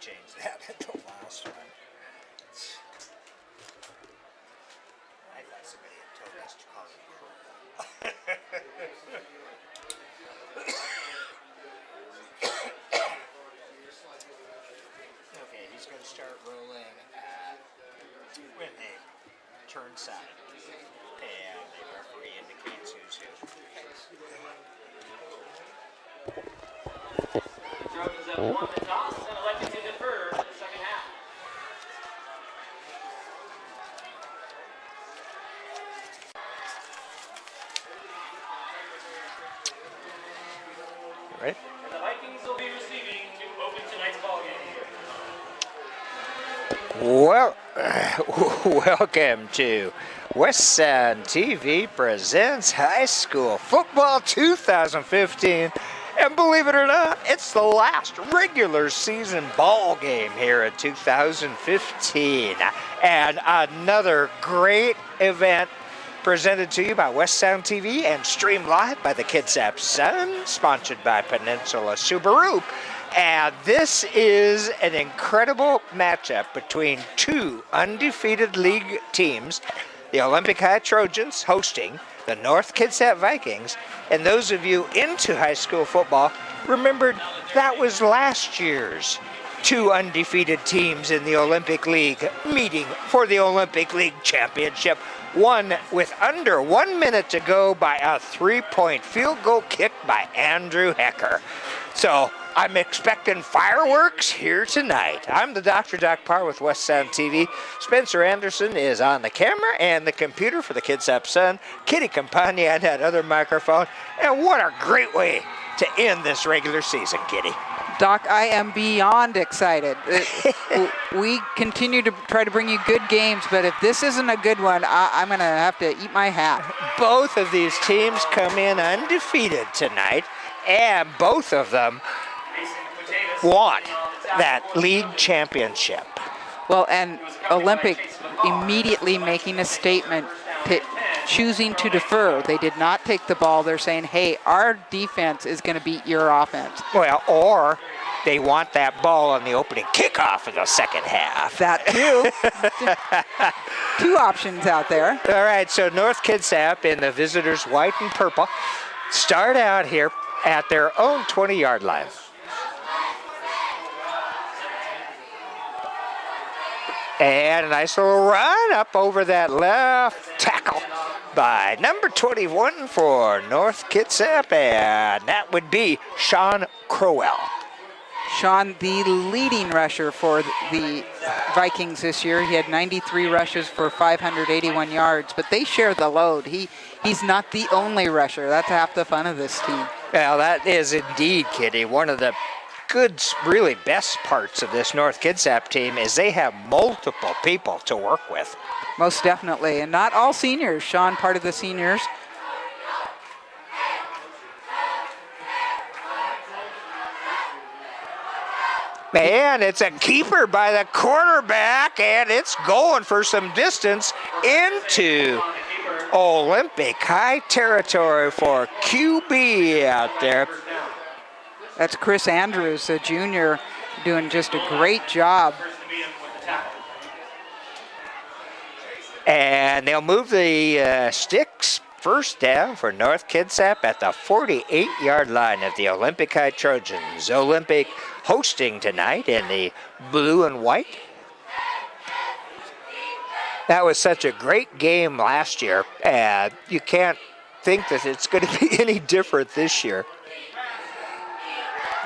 change that at the last one. I thought somebody had told us to call it Okay, he's going to start rolling when they turn side. And the referee indicates who's who. Trojans have won the toss and elected to defer to the second half. Right? And the Vikings will be receiving to open tonight's ballgame. Well, welcome to West Sound TV presents High School Football 2015. And believe it or not, it's the last regular season ball game here in 2015. And another great event presented to you by West Sound TV and streamed live by the Kitsap Sun, sponsored by Peninsula Subaru. And this is an incredible matchup between two undefeated league teams, the Olympic High Trojans hosting the North Kitsap Vikings. And those of you into high school football remembered that was last year's two undefeated teams in the Olympic League meeting for the Olympic League Championship. Won with under 1 minute to go by a 3-point field goal kick by Andrew Hecker. So I'm expecting fireworks here tonight. I'm the Dr. Doc Parr with West Sound TV. Spencer Anderson is on the camera and the computer for the Kitsap Sun. Kitty Campagna on that other microphone. And what a great way to end this regular season, Kitty. Doc, I am beyond excited. We continue to try to bring you good games, but if this isn't a good one, I'm going to have to eat my hat. Both of these teams come in undefeated tonight, and both of them want that league championship. Well, and Olympic immediately making a statement, choosing to defer. They did not take the ball. They're saying, hey, our defense is going to beat your offense. Well, or they want that ball on the opening kickoff in the second half. That too. Two options out there. All right, so North Kitsap in the visitors' white and purple start out here at their own 20-yard line. And a nice little run up over that left tackle by number 21 for North Kitsap, and that would be Sean Crowell. Sean, the leading rusher for the Vikings this year. He had 93 rushes for 581 yards, but they share the load. He's not the only rusher. That's half the fun of this team. Well, that is indeed, Kitty. One of the good, really best parts of this North Kitsap team is they have multiple people to work with. Most definitely, and not all seniors. Sean, part of the seniors. And it's a keeper by the quarterback, and it's going for some distance into Olympic High territory for QB out there. That's Chris Andrews, a junior, doing just a great job. And they'll move the sticks first down for North Kitsap at the 48-yard line of the Olympic High Trojans. Olympic hosting tonight in the blue and white. That was such a great game last year. You can't think that it's going to be any different this year.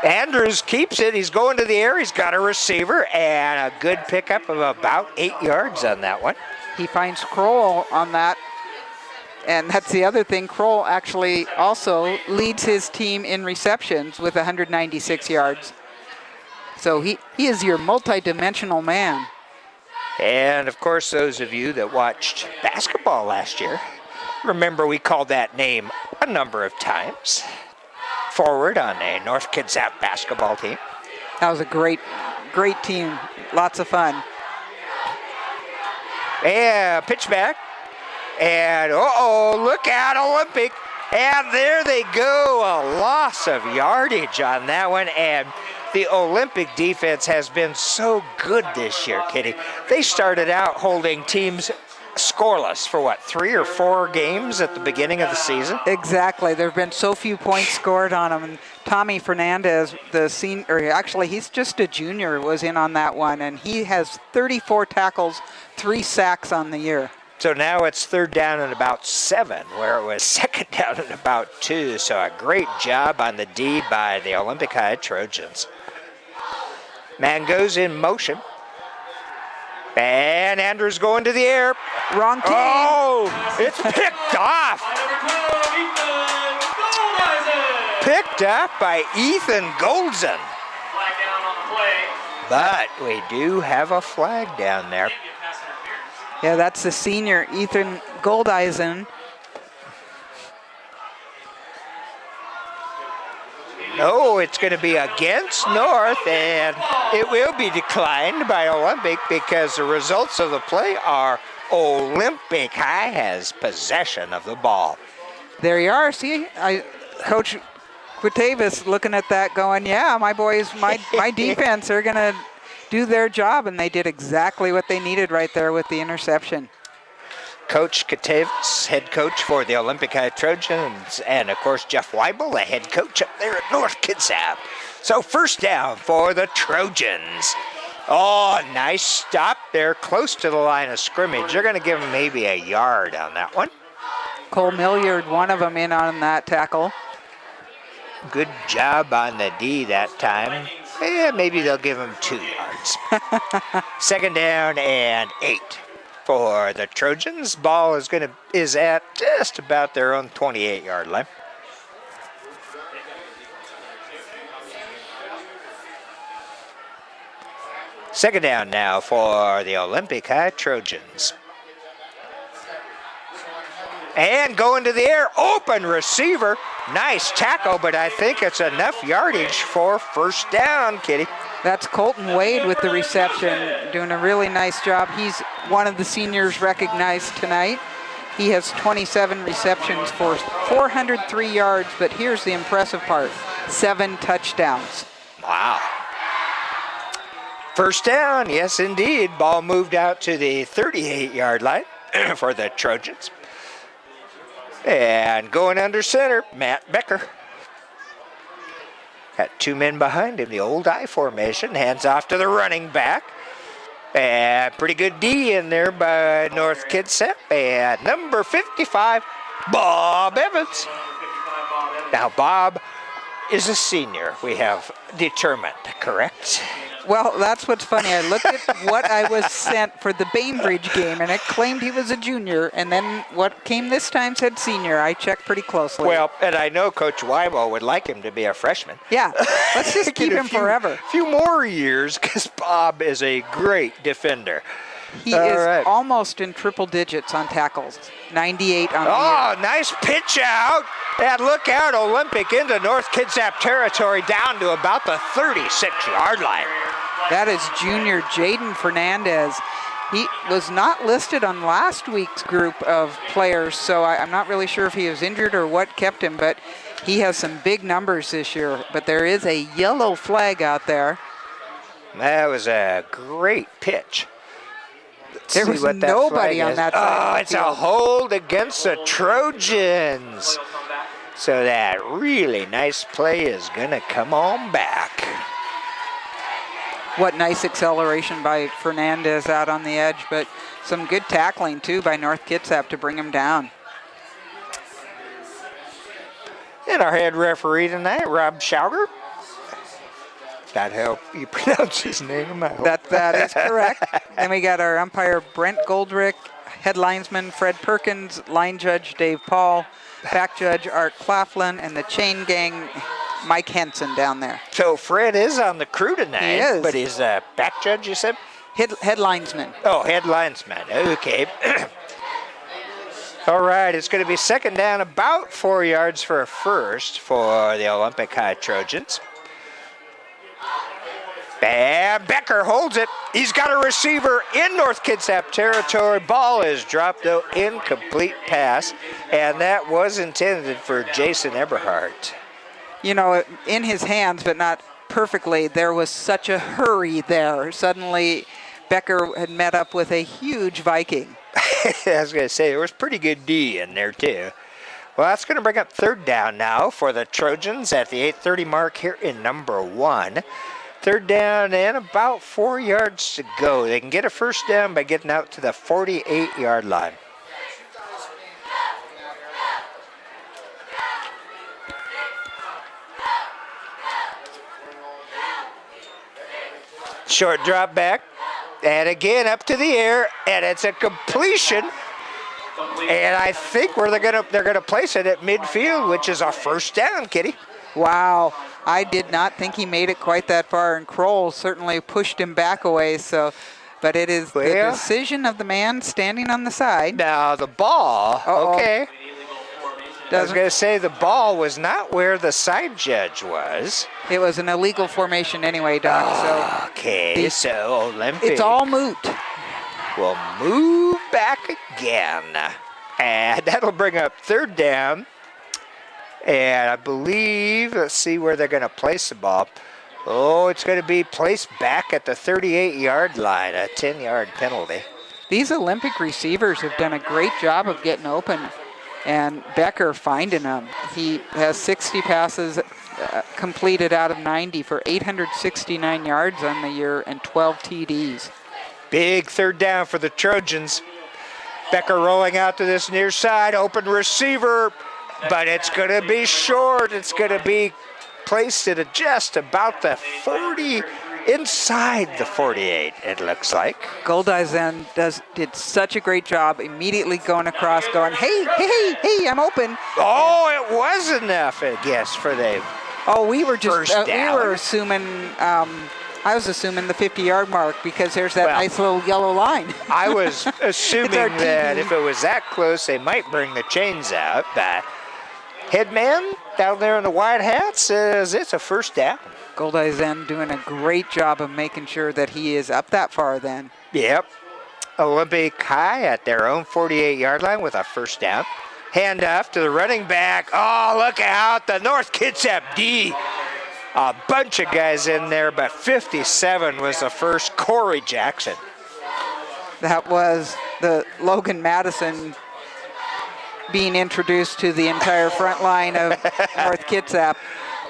Andrews keeps it. He's going to the air. He's got a receiver and a good pickup of about 8 yards on that one. He finds Kroll on that. And that's the other thing. Kroll actually also leads his team in receptions with 196 yards. So he is your multi-dimensional man. And, of course, those of you that watched basketball last year, remember we called that name a number of times. Forward on a North Kitsap basketball team. That was a great team. Lots of fun. And pitch back. And, look out, Olympic. And there they go. A loss of yardage on that one. And the Olympic defense has been so good this year, Kitty. They started out holding teams scoreless for 3 or 4 games at the beginning of the season? Exactly. There have been so few points scored on them. And Tommy Fernandez, the senior, or actually he's just a junior, was in on that one, and he has 34 tackles, 3 sacks on the year. So now it's 3rd down and about 7, where it was 2nd down and about 2. So a great job on the D by the Olympic High Trojans. Man goes in motion. And Andrews going to the air. Wrong team. Oh, it's picked off. Picked off by Ethan Goldson. Flag down on the play. But we do have a flag down there. Yeah, that's the senior, Ethan Goldeisen. No, it's going to be against North, and it will be declined by Olympic because the results of the play are Olympic High has possession of the ball. There you are. See, Coach Quitavis looking at that going, yeah, my boys, my defense are going to do their job, and they did exactly what they needed right there with the interception. Coach Katavis, head coach for the Olympic High Trojans, and of course Jeff Weibel, the head coach up there at North Kitsap. So 1st down for the Trojans. Oh, nice stop there, close to the line of scrimmage. They're going to give him maybe a yard on that one. Cole Milliard, one of them in on that tackle. Good job on the D that time. Yeah, maybe they'll give him 2 yards. 2nd down and 8 for the Trojans. Ball is at just about their own 28-yard line. Second down now for the Olympic High Trojans. And going to the air, open receiver. Nice tackle, but I think it's enough yardage for 1st down, Kitty. That's Colton Wade with the reception, doing a really nice job. He's one of the seniors recognized tonight. He has 27 receptions for 403 yards, but here's the impressive part, 7 touchdowns. Wow. 1st down, yes indeed. Ball moved out to the 38-yard line for the Trojans. And going under center, Matt Becker. Got 2 men behind him, the old I formation. Hands off to the running back. And pretty good D in there by North Kitsap. And number 55, Bob Evans. Now, Bob is a senior, we have determined, correct? Well, that's what's funny. I looked at what I was sent for the Bainbridge game, and it claimed he was a junior, and then what came this time said senior. I checked pretty closely. Well, and I know Coach Weibel would like him to be a freshman. Yeah, let's just keep him forever. A few more years, because Bob is a great defender. He is almost in triple digits on tackles, 98 on the year. Oh, nice pitch out. And look out, Olympic into North Kitsap territory down to about the 36-yard line. That is junior Jaden Fernandez. He was not listed on last week's group of players, so I'm not really sure if he was injured or what kept him, but he has some big numbers this year. But there is a yellow flag out there. That was a great pitch. There was nobody on that side. Oh, it's a hold against the Trojans. So that really nice play is going to come on back. What nice acceleration by Fernandez out on the edge, but some good tackling, too, by North Kitsap to bring him down. And our head referee tonight, Rob Schauger. That how you pronounce his name, I hope. That is correct. And we got our umpire, Brent Goldrick, head linesman, Fred Perkins, line judge, Dave Paul, back judge, Art Claflin, and the chain gang, Mike Henson down there. So Fred is on the crew tonight. He is. But he's a back judge, you said? Head linesman. Oh, head linesman. Okay. All right, it's going to be 2nd down, about 4 yards for a first for the Olympic High Trojans. And Becker holds it. He's got a receiver in North Kitsap territory. Ball is dropped, though, incomplete pass. And that was intended for Jason Eberhardt. You know, in his hands, but not perfectly. There was such a hurry there. Suddenly, Becker had met up with a huge Viking. I was going to say, there was pretty good D in there, too. Well, that's going to bring up third down now for the Trojans at the 8:30 mark here in number 1. Third down and about 4 yards to go. They can get a first down by getting out to the 48-yard line. Short drop back, and again up to the air, and it's a completion. And I think where they're gonna place it at midfield, which is a first down, Kitty. Wow, I did not think he made it quite that far, and Kroll certainly pushed him back away. So, but it is the decision of the man standing on the side. Now the ball, okay. I was going to say the ball was not where the side judge was. It was an illegal formation anyway, Doc. Okay, so Olympic. It's all moot. We'll move back again. And that'll bring up third down. And I believe, let's see where they're going to place the ball. Oh, it's going to be placed back at the 38-yard line, a 10-yard penalty. These Olympic receivers have done a great job of getting open, and Becker finding them. He has 60 passes completed out of 90 for 869 yards on the year and 12 TDs. Big third down for the Trojans. Becker rolling out to this near side, open receiver, but it's going to be short. It's going to be placed at just about the 40, inside the 48, it looks like. Goldizen did such a great job immediately going across, going, hey, I'm open. Oh, it was enough, I guess, for the we were just, first down. we were assuming, I was assuming the 50-yard mark because there's that nice little yellow line. I was assuming that if it was that close, they might bring the chains out, but headman down there in the white hat says it's a first down. Goldizen doing a great job of making sure that he is up that far then. Yep. Olympic high at their own 48-yard line with a first down. Hand off to the running back. Oh, look out, the North Kitsap D. A bunch of guys in there, but 57 was the first. Corey Jackson. That was the Logan Madison being introduced to the entire front line of North Kitsap.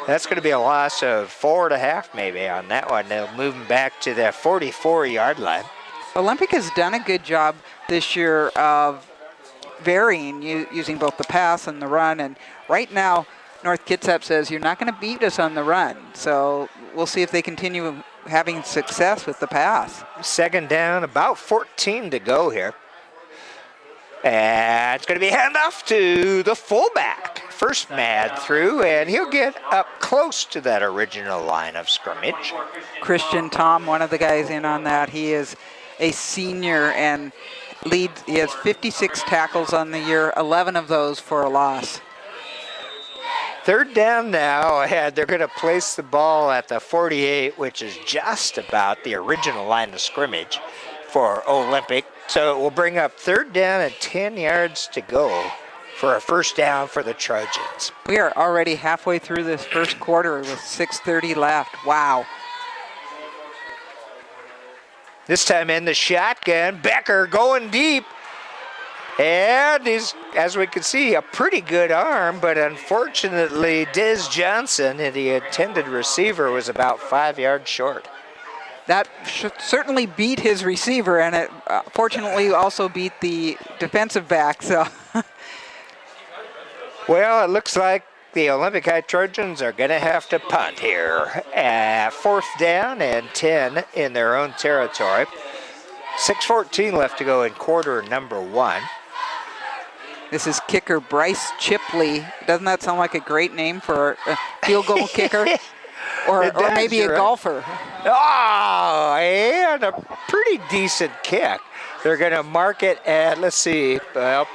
That's going to be a loss of 4.5 maybe on that one. They'll move him back to the 44-yard line. Olympic has done a good job this year of varying using both the pass and the run. And right now, North Kitsap says you're not going to beat us on the run. So we'll see if they continue having success with the pass. Second down, about 14 to go here. And it's going to be handoff to the fullback. First Mad through, and he'll get up close to that original line of scrimmage. Christian Tom, one of the guys in on that, he is a senior and leads. He has 56 tackles on the year, 11 of those for a loss. Third down now, and they're going to place the ball at the 48, which is just about the original line of scrimmage for Olympic. So it will bring up third down and 10 yards to go for a first down for the Trojans. We are already halfway through this first quarter with 6:30 left. Wow. This time in the shotgun, Becker going deep. And he's, as we can see, a pretty good arm, but unfortunately, Diz Johnson, the intended receiver, was about 5 yards short. That certainly beat his receiver, and it fortunately also beat the defensive back. So, well, it looks like the Olympic High Trojans are going to have to punt here at fourth down and 10 in their own territory. 6:14 left to go in quarter number 1. This is kicker Bryce Chipley. Doesn't that sound like a great name for a field goal kicker? Or maybe a golfer. Oh, and a pretty decent kick. They're going to mark it at, let's see, well,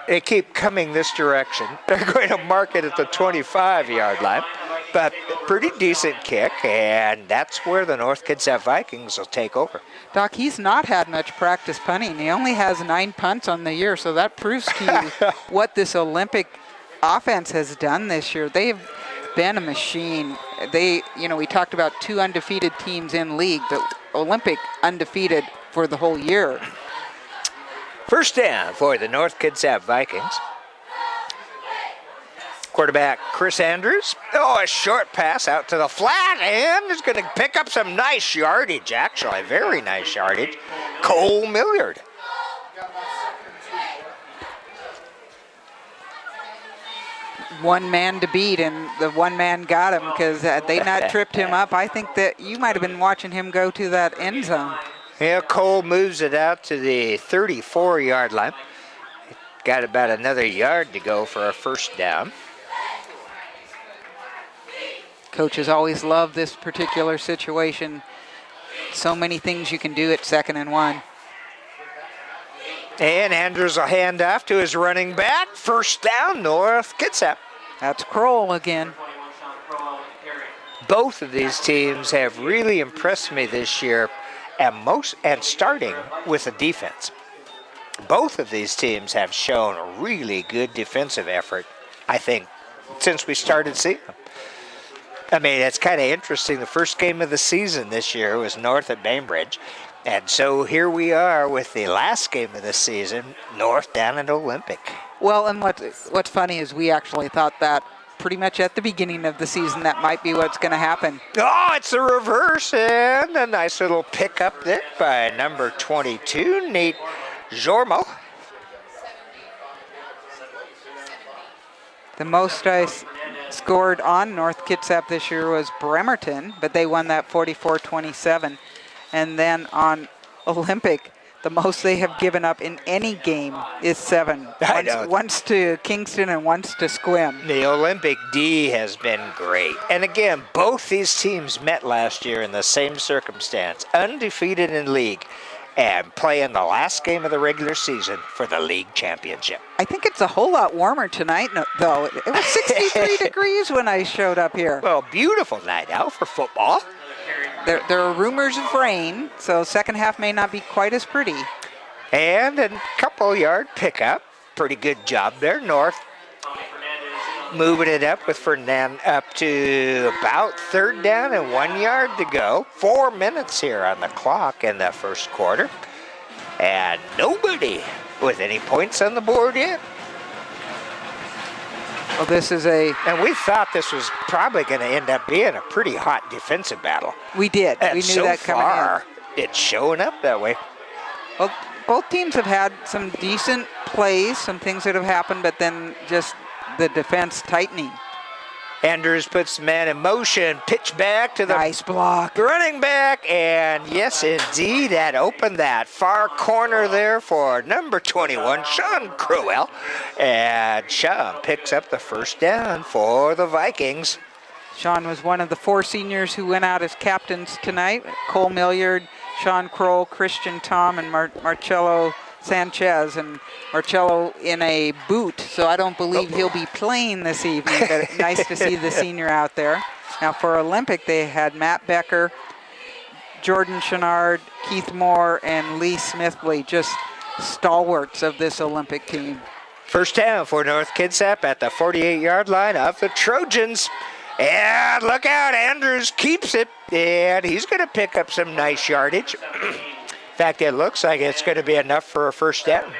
they keep coming this direction. They're going to mark it at the 25-yard line. But pretty decent kick, and that's where the North Kitsap Vikings will take over. Doc, he's not had much practice punting. He only has 9 punts on the year, so that proves to you what this Olympic offense has done this year. They've been a machine. We talked about 2 undefeated teams in league, but Olympic undefeated for the whole year. First down for the North Kitsap Vikings. Quarterback Chris Andrews. Oh, a short pass out to the flat, and is going to pick up some nice yardage, actually. Very nice yardage. Cole Milliard. One man to beat, and the one man got him because had they not tripped him up, I think that you might have been watching him go to that end zone. Yeah, Cole moves it out to the 34-yard line. Got about another yard to go for a first down. Coaches always love this particular situation. So many things you can do at 2nd and 1. And Andrews will hand off to his running back. First down, North Kitsap. That's Kroll again. Both of these teams have really impressed me this year, and starting with the defense. Both of these teams have shown a really good defensive effort, I think, since we started seeing them. I mean, it's kind of interesting. The first game of the season this year was North at Bainbridge. And so here we are with the last game of the season, North down at Olympic. Well, and what's funny is we actually thought that pretty much at the beginning of the season that might be what's going to happen. Oh, it's the reverse, and a nice little pickup there by number 22, Nate Jormo. The most I scored on North Kitsap this year was Bremerton, but they won that 44-27. And then on Olympic, the most they have given up in any game is 7. Once to Kingston and once to Squim. The Olympic D has been great. And again, both these teams met last year in the same circumstance, undefeated in league, and playing the last game of the regular season for the league championship. I think it's a whole lot warmer tonight, though. It was 63 degrees when I showed up here. Well, beautiful night out for football. There are rumors of rain, so second half may not be quite as pretty. And a couple-yard pickup. Pretty good job there, North. Moving it up with Fernand up to about 3rd down and 1 yard to go. 4 minutes here on the clock in the first quarter. And nobody with any points on the board yet. Well, this is And we thought this was probably going to end up being a pretty hot defensive battle. We did. And we knew so that coming far, it's showing up that way. Well, both teams have had some decent plays, some things that have happened, but then just the defense tightening. Andrews puts the man in motion, pitch back to the Nice block. running back, and yes, indeed, that opened that far corner there for number 21, Sean Crowell. And Sean picks up the first down for the Vikings. Sean was one of the 4 seniors who went out as captains tonight. Cole Milliard, Sean Kroll, Christian Tom, and Marcello Sanchez. And Marcello in a boot, so I don't believe he'll be playing this evening, but nice to see the senior out there. Now for Olympic, they had Matt Becker, Jordan Chenard, Keith Moore, and Lee Smithley, just stalwarts of this Olympic team. First down for North Kitsap at the 48-yard line of the Trojans. And look out, Andrews keeps it, and he's going to pick up some nice yardage. In fact, it looks like it's going to be enough for a first down.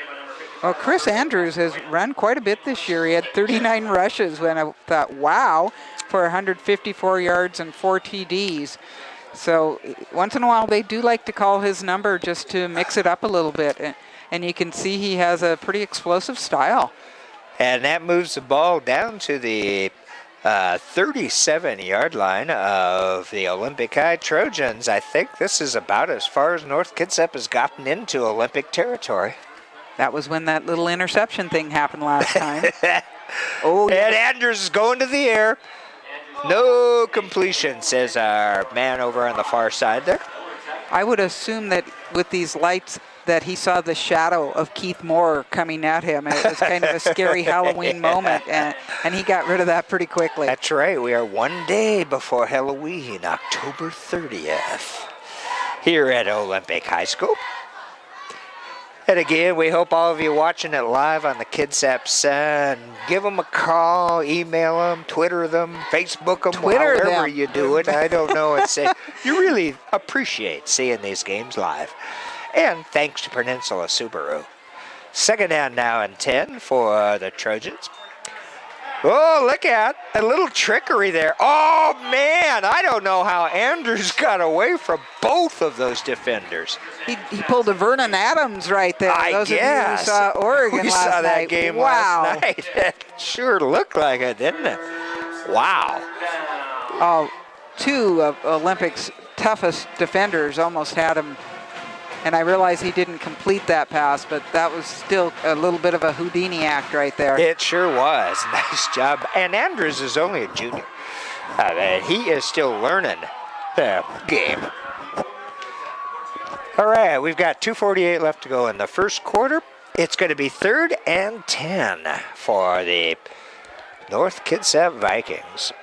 Well, Chris Andrews has run quite a bit this year. He had 39 rushes when I thought, wow, for 154 yards and 4 TDs. So once in a while, they do like to call his number just to mix it up a little bit. And you can see he has a pretty explosive style. And that moves the ball down to the 37-yard line of the Olympic High Trojans. I think this is about as far as North Kitsap has gotten into Olympic territory. That was when that little interception thing happened last time. And Andrews is going to the air. No completion, says our man over on the far side there. I would assume that with these lights that he saw the shadow of Keith Moore coming at him. It was kind of a scary Halloween moment, and he got rid of that pretty quickly. That's right. We are one day before Halloween, October 30th, here at Olympic High School. And again, we hope all of you watching it live on the Kitsap Sun, give them a call, email them, Twitter them, Facebook them, Twitter however them. you do it. I don't know. You really appreciate seeing these games live. And thanks to Peninsula Subaru. Second down now and 10 for the Trojans. Oh, look at a little trickery there. Oh, man, I don't know how Andrews got away from both of those defenders. He pulled a Vernon Adams right there. I Those guess. of you who saw Oregon We last saw that night. game Wow. last night. It sure looked like it, didn't it? Wow. Oh, two of Olympics' toughest defenders almost had him. And I realize he didn't complete that pass, but that was still a little bit of a Houdini act right there. It sure was. Nice job. And Andrews is only a junior. He is still learning the game. All right, we've got 2:48 left to go in the first quarter. It's going to be 3rd and 10 for the North Kitsap Vikings.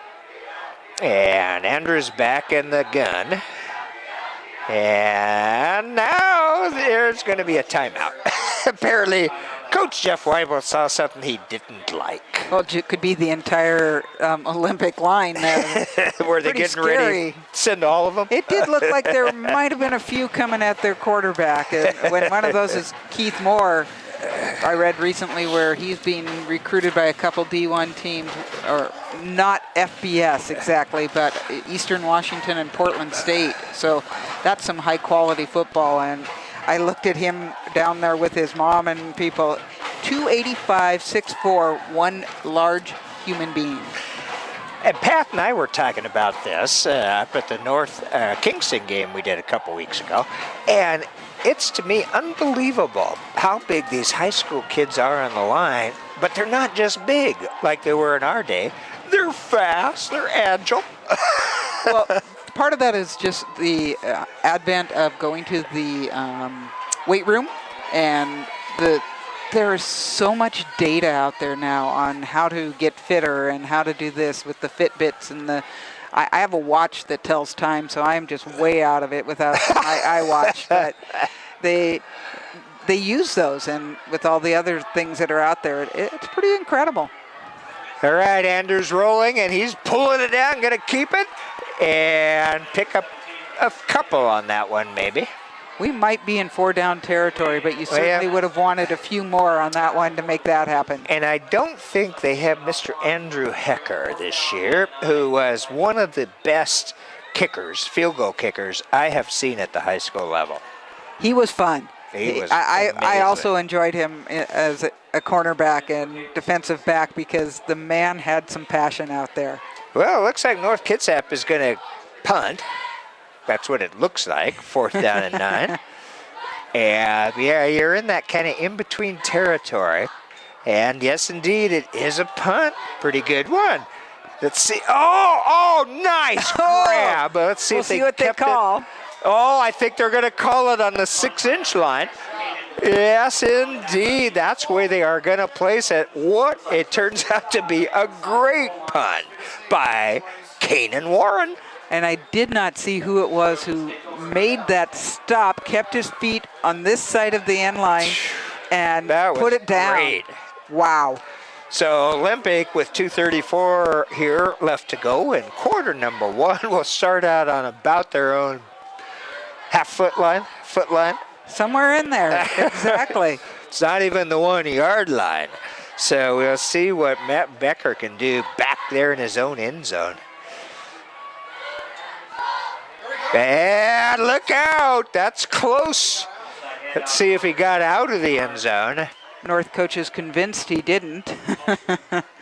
And Andrews back in the gun. And now there's going to be a timeout. Apparently, Coach Jeff Weibel saw something he didn't like. Well, it could be the entire Olympic line there. Were they Pretty getting ready to send all of them? It did look like there might have been a few coming at their quarterback. And when one of those is Keith Moore, I read recently where he's being recruited by a couple D1 teams, or not FBS exactly, but Eastern Washington and Portland State. So that's some high quality football. And I looked at him down there with his mom and people. 285, 6'4", one large human being. And Pat and I were talking about this up at the North Kingston game we did a couple weeks ago. And it's, to me, unbelievable how big these high school kids are on the line. But they're not just big like they were in our day. They're fast. They're agile. Well, part of that is just the advent of going to the weight room. And there is so much data out there now on how to get fitter and how to do this with the Fitbits and the. I have a watch that tells time, so I'm just way out of it without my iWatch. But they use those, and with all the other things that are out there, it's pretty incredible. All right, Andrews rolling, and he's pulling it down, going to keep it, and pick up a couple on that one, maybe. We might be in 4-down territory, but you certainly would have wanted a few more on that one to make that happen. And I don't think they have Mr. Andrew Hecker this year, who was one of the best kickers, field goal kickers, I have seen at the high school level. He was fun. He was I also enjoyed him as a cornerback and defensive back because the man had some passion out there. Well, it looks like North Kitsap is going to punt. That's what it looks like, 4th down and 9. And yeah, you're in that kind of in-between territory. And yes, indeed, it is a punt. Pretty good one. Let's see. Oh, nice grab. Let's see we'll if they see what they kept call. it. Oh, I think they're going to call it on the 6-inch line. Yes, indeed. That's where they are going to place it. What it turns out to be a great punt by Kanan Warren. And I did not see who it was who made that stop, kept his feet on this side of the end line, and put it down. Great. Wow. So Olympic with 2:34 here left to go, and quarter number 1 will start out on about their own foot line. Somewhere in there, exactly. It's not even the 1-yard line. So we'll see what Matt Becker can do back there in his own end zone. And look out, that's close. Let's see if he got out of the end zone. North coach is convinced he didn't.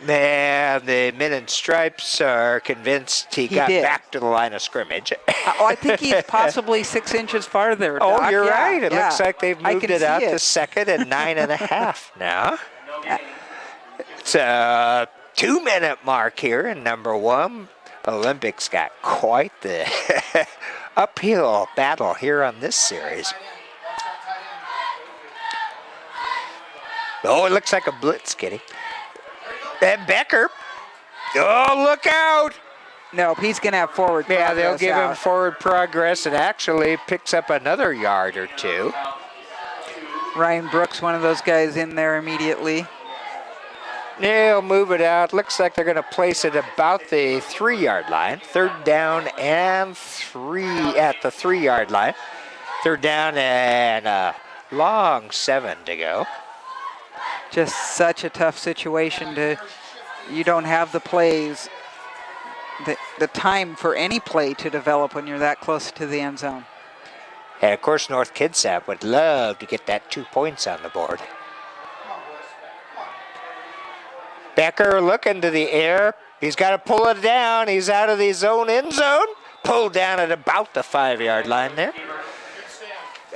And the men in stripes are convinced he got did. back to the line of scrimmage. I think he's possibly 6 inches farther. Oh, Doc. you're Yeah, right. It yeah. looks like they've I moved can it out see to 2nd and 9.5 now. It's a 2-minute mark here in number 1. Olympics got quite the uphill battle here on this series. Oh, it looks like a blitz, Kitty. And Becker. Oh, look out. No, he's going to have forward progress. Yeah, they'll give him out. forward progress and actually picks up another yard or two. Ryan Brooks, one of those guys in there immediately. They'll move it out. Looks like they're going to place it about the 3-yard line. 3rd down and 3 at the 3-yard line. 3rd down and a long 7 to go. Just such a tough situation you don't have the plays, the time for any play to develop when you're that close to the end zone. And of course, North Kitsap would love to get that 2 points on the board. Becker looking to the air. He's got to pull it down. He's out of the zone, end zone. Pulled down at about the 5-yard line there.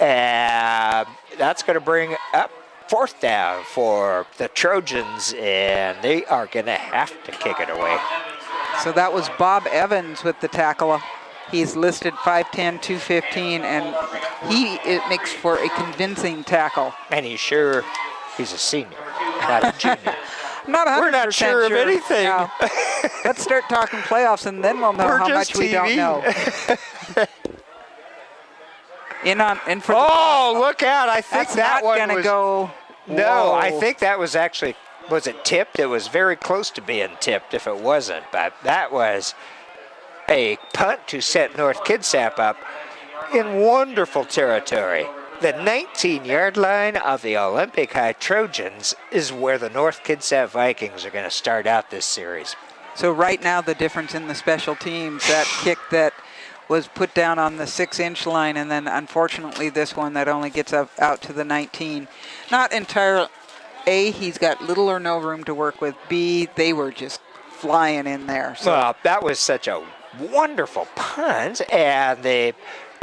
And that's going to bring up 4th down for the Trojans, and they are going to have to kick it away. So that was Bob Evans with the tackle. He's listed 5'10", 215, and it makes for a convincing tackle. And he's a senior, not a junior. We're not sure of anything. No. Let's start talking playoffs, and then we'll know how much we don't know. Look out. I think that one was going to go. No, Whoa. I think that was actually, was it tipped? It was very close to being tipped if it wasn't, but that was a punt to set North Kitsap up in wonderful territory. The 19-yard line of the Olympic High Trojans is where the North Kitsap Vikings are going to start out this series. So right now the difference in the special teams, that kick that was put down on the 6-inch line, and then unfortunately this one that only gets out to the 19. Not entirely, A, he's got little or no room to work with. B, they were just flying in there. So. Well, that was such a wonderful punt, and the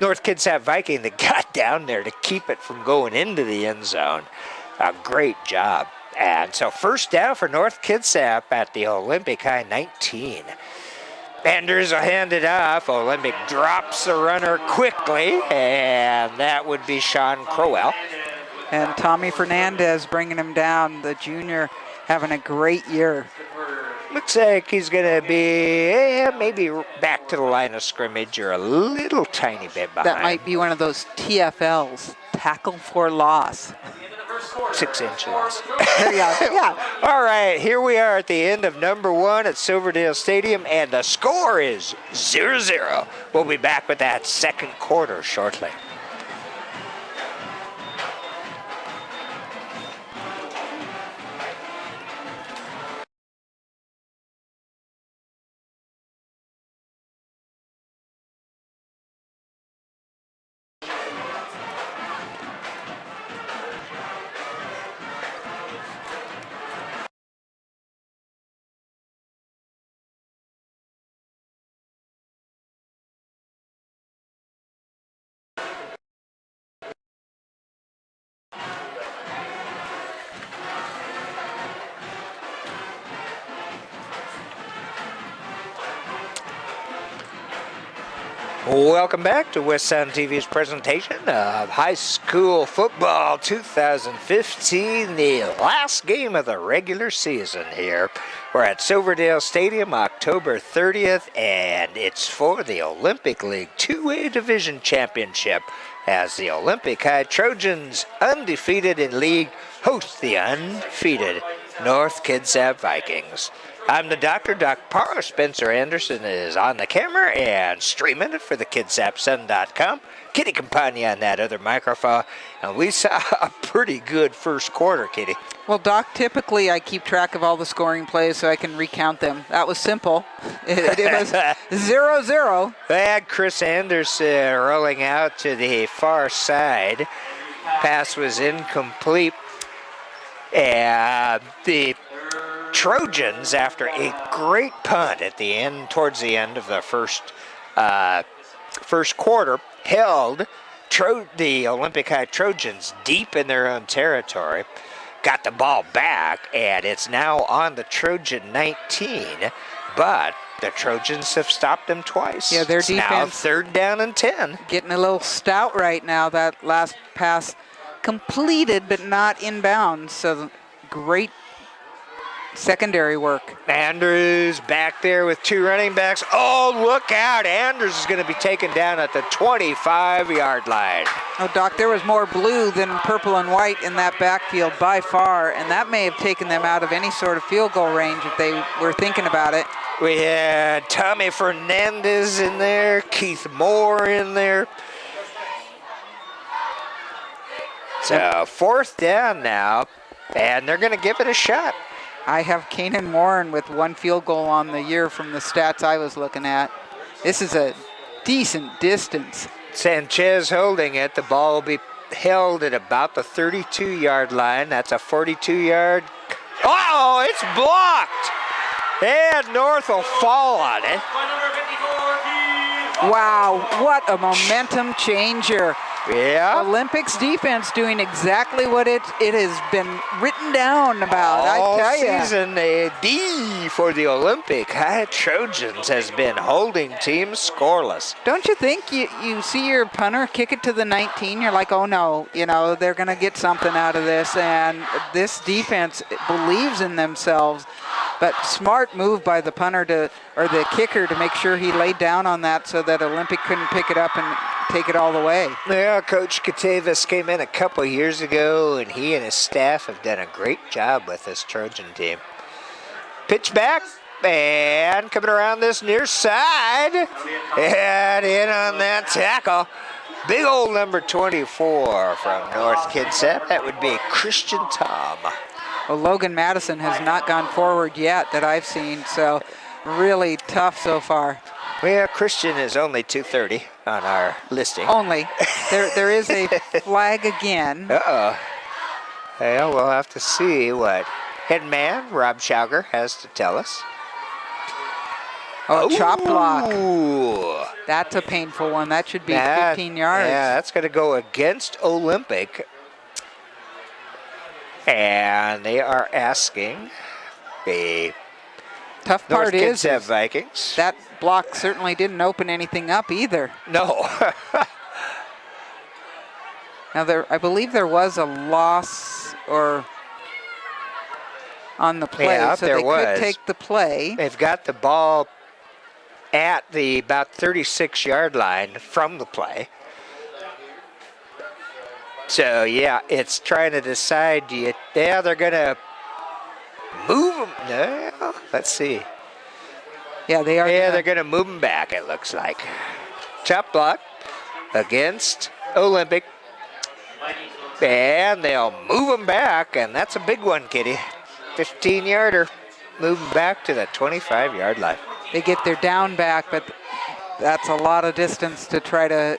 North Kitsap Viking that got down there to keep it from going into the end zone. A great job. And so 1st down for North Kitsap at the Olympic High 19. Anders will hand it off. Olympic drops the runner quickly, and that would be Sean Crowell. And Tommy Fernandez bringing him down, the junior, having a great year. Looks like he's going to be maybe back to the line of scrimmage or a little tiny bit behind. That might be one of those TFLs, tackle for loss. 6 inches. There you go. Yeah. All right, here we are at the end of number 1 at Silverdale Stadium, and the score is 0-0. We'll be back with that 2nd quarter shortly. Welcome back to West Sound TV's presentation of high school football 2015, the last game of the regular season here. We're at Silverdale Stadium October 30th, and it's for the Olympic League 2A Division Championship as the Olympic High Trojans, undefeated in league, host the undefeated North Kitsap Vikings. I'm the doctor, Doc Parr. Spencer Anderson is on the camera and streaming it for the KitsapSun.com. Kitty Campagna on that other microphone. And we saw a pretty good first quarter, Kitty. Well, Doc, typically I keep track of all the scoring plays so I can recount them. That was simple. It was 0-0. And Chris Anderson rolling out to the far side. Pass was incomplete. And the Trojans, after a great punt at the end, towards the end of the first quarter, held the Olympic High Trojans deep in their own territory, got the ball back, and it's now on the Trojan 19, but the Trojans have stopped them twice. Yeah, their it's defense now 3rd down and 10. Getting a little stout right now. That last pass completed but not inbounds, so great secondary work. Andrews back there with two running backs. Oh, look out. Andrews is going to be taken down at the 25-yard line. Oh, Doc, there was more blue than purple and white in that backfield by far, and that may have taken them out of any sort of field goal range if they were thinking about it. We had Tommy Fernandez in there, Keith Moore in there. So fourth down now, and they're going to give it a shot. I have Kanan Warren with one field goal on the year from the stats I was looking at. This is a decent distance. Sanchez holding it. The ball will be held at about the 32-yard line. That's a 42-yard. Oh, it's blocked. And North will fall on it. Wow, what a momentum changer. Yeah. Olympics defense doing exactly what it has been written down about. All I tell you. season, a D for the Olympic High Trojans has been holding teams scoreless. Don't you think you see your punter kick it to the 19, you're like, oh no, they're going to get something out of this, and this defense believes in themselves. But smart move by the punter or the kicker to make sure he laid down on that so that Olympic couldn't pick it up and take it all the way. Yeah, Coach Katavis came in a couple years ago, and he and his staff have done a great job with this Trojan team. Pitch back, and coming around this near side, and in on that tackle. Big old number 24 from North Kitsap. That would be Christian Tom. Well, Logan Madison has not gone forward yet that I've seen, so really tough so far. Well, Christian is only 230 on our listing. Only. There is a flag again. Uh-oh. Well, we'll have to see what head man Rob Schauger has to tell us. Oh, chop block. Ooh. That's a painful one. That should be 15 yards. Yeah, that's going to go against Olympic. And they are asking the Tough part North is Kitsap Vikings. that block certainly didn't open anything up either. No. Now, I believe there was a loss or on the play, Yeah, so there they was. could take the play. They've got the ball at the about 36-yard line from the play. So, yeah, it's trying to decide, they're going to move them. No, let's see. Yeah, they are. Yeah, they're going to move them back, it looks like. Chop block against Olympic. And they'll move them back, and that's a big one, Kitty. 15-yarder. Move them back to the 25-yard line. They get their down back, but that's a lot of distance to try to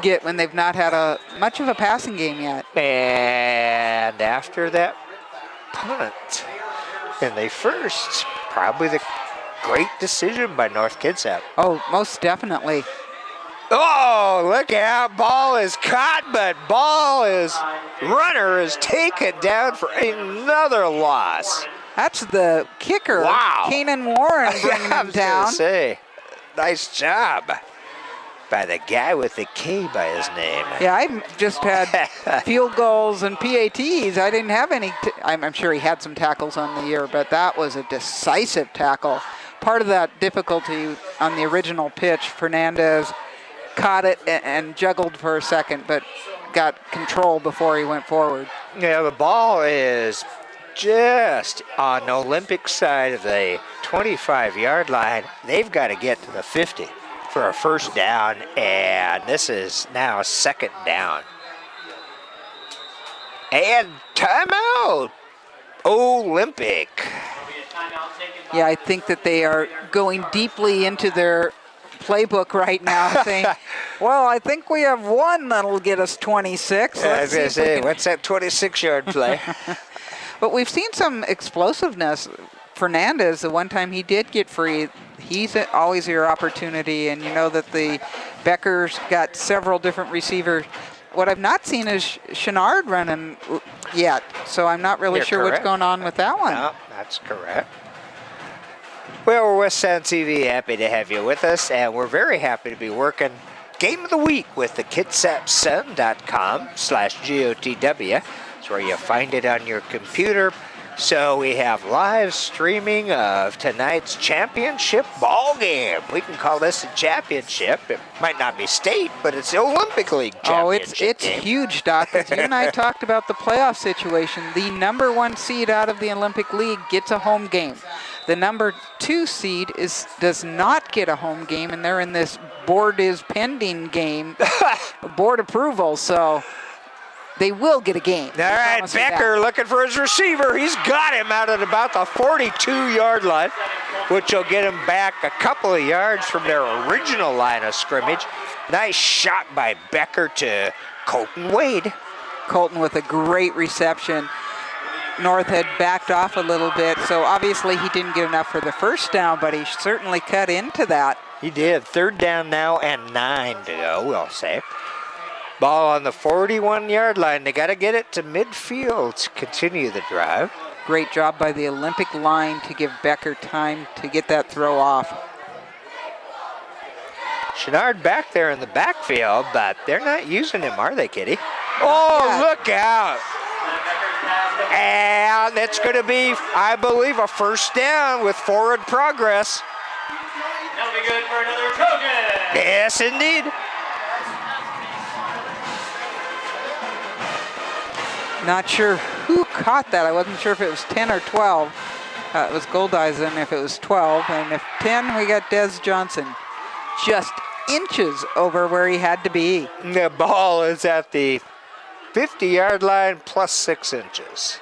get when they've not had much of a passing game yet. And after that punt, and they first, probably the great decision by North Kitsap. Oh, most definitely. Oh, look out. Ball is caught, but runner is taken down for another loss. That's the kicker, Wow. Kanan Warren, bringing I him was gonna down. say, nice job by the guy with the K by his name. Yeah, I just had field goals and PATs. I didn't have any. I'm sure he had some tackles on the year, but that was a decisive tackle. Part of that difficulty on the original pitch, Fernandez caught it and juggled for a second, but got control before he went forward. Yeah, the ball is just on the Olympic side of the 25-yard line. They've got to get to the 50 for a first down, and this is now second down. And timeout, Olympic. Yeah, I think that they are going deeply into their playbook right now, saying, well, I think we have one that'll get us 26. I was Let's see going to if we say, can-" what's that 26-yard play? But we've seen some explosiveness. Fernandez, the one time he did get free, he's always your opportunity, and you know that the Becker's got several different receivers. What I've not seen is Chenard running yet, so I'm not really You're sure correct. what's going on with that one. No, that's correct. Well, we're West Sound TV, happy to have you with us, and we're very happy to be working Game of the Week with the kitsapsun.com/GOTW. It's where you find it on your computer. So we have live streaming of tonight's championship ball game. We can call this a championship. It might not be state, but it's the Olympic League championship. Oh, it's game. huge, Doc. As you and I talked about the playoff situation, the number 1 seed out of the Olympic League gets a home game. The number 2 seed does not get a home game, and they're in this board is pending game, board approval. So they will get a game. All right, Becker looking for his receiver. He's got him out at about the 42-yard line, which will get him back a couple of yards from their original line of scrimmage. Nice shot by Becker to Colton Wade. Colton with a great reception. North had backed off a little bit, so obviously he didn't get enough for the first down, but he certainly cut into that. He did. 3rd down now and 9 to go, we'll say. Ball on the 41-yard line. They got to get it to midfield to continue the drive. Great job by the Olympic line to give Becker time to get that throw off. Chenard back there in the backfield, but they're not using him, are they, Kitty? Oh, look out. And it's going to be, I believe, a first down with forward progress. That'll be good for another Trojan. Yes, indeed. Not sure who caught that. I wasn't sure if it was 10 or 12. It was Goldeisen if it was 12. And if 10, we got Des Johnson. Just inches over where he had to be. The ball is at the 50-yard line plus 6 inches.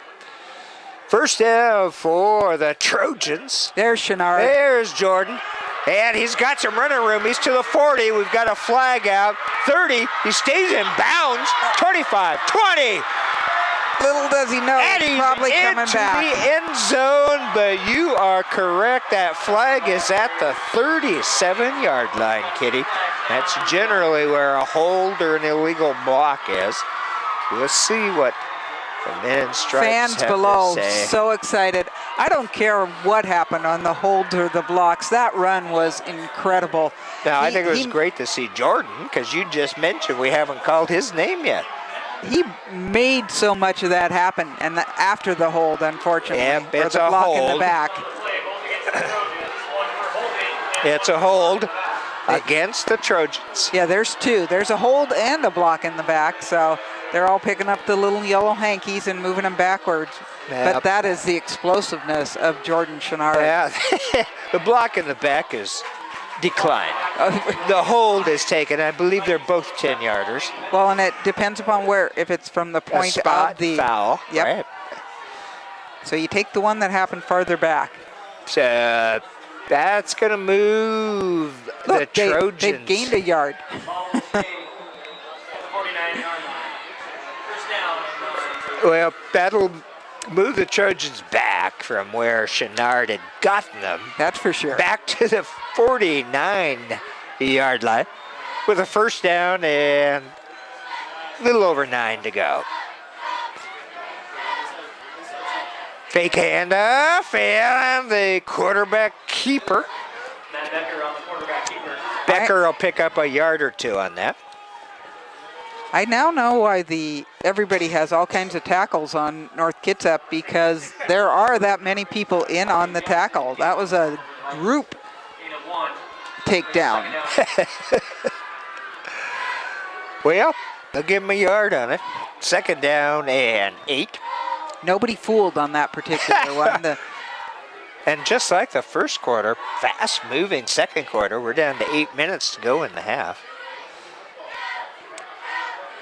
First down for the Trojans. There's Chenard. There's Jordan. And he's got some running room. He's to the 40. We've got a flag out. 30. He stays in bounds. 25, 20. Little does he know, And he's he's probably coming into back. the end zone, but you are correct. That flag is at the 37-yard line, Kitty. That's generally where a hold or an illegal block is. We'll see what the men in stripes Fans have below, to say. so excited. I don't care what happened on the holds or the blocks. That run was incredible. Now, I think it was great to see Jordan, because you just mentioned we haven't called his name yet. He made so much of that happen, and after the hold, unfortunately, Yep, or it's the a block in the hold. back. It's a hold against the Trojans. Yeah, there's 2. There's a hold and a block in the back, so they're all picking up the little yellow hankies and moving them backwards. Yep. But that is the explosiveness of Jordan Chenard. Yeah, the block in the back is declined. The hold is taken. I believe they're both 10-yarders. Well, and it depends upon where. If it's from the A point spot of the foul. Yep. Right. So you take the one that happened farther back. So that's going to move the Look, Trojans. they've gained a yard. Ball will stay at the 49-yard line. First down. Well, that'll move the Trojans back from where Chenard had gotten them. That's for sure. Back to the 49-yard line with a first down and a little over 9 to go. Fake handoff, and the quarterback keeper. Matt Becker on the quarterback keeper. Becker will pick up a yard or 2 on that. I now know why everybody has all kinds of tackles on North Kitsap, because there are that many people in on the tackle. That was a group Gain of 1. takedown. Well, they'll give him a yard on it. Second down and 8. Nobody fooled on that particular one. And just like the first quarter, fast-moving second quarter, we're down to 8 minutes to go in the half.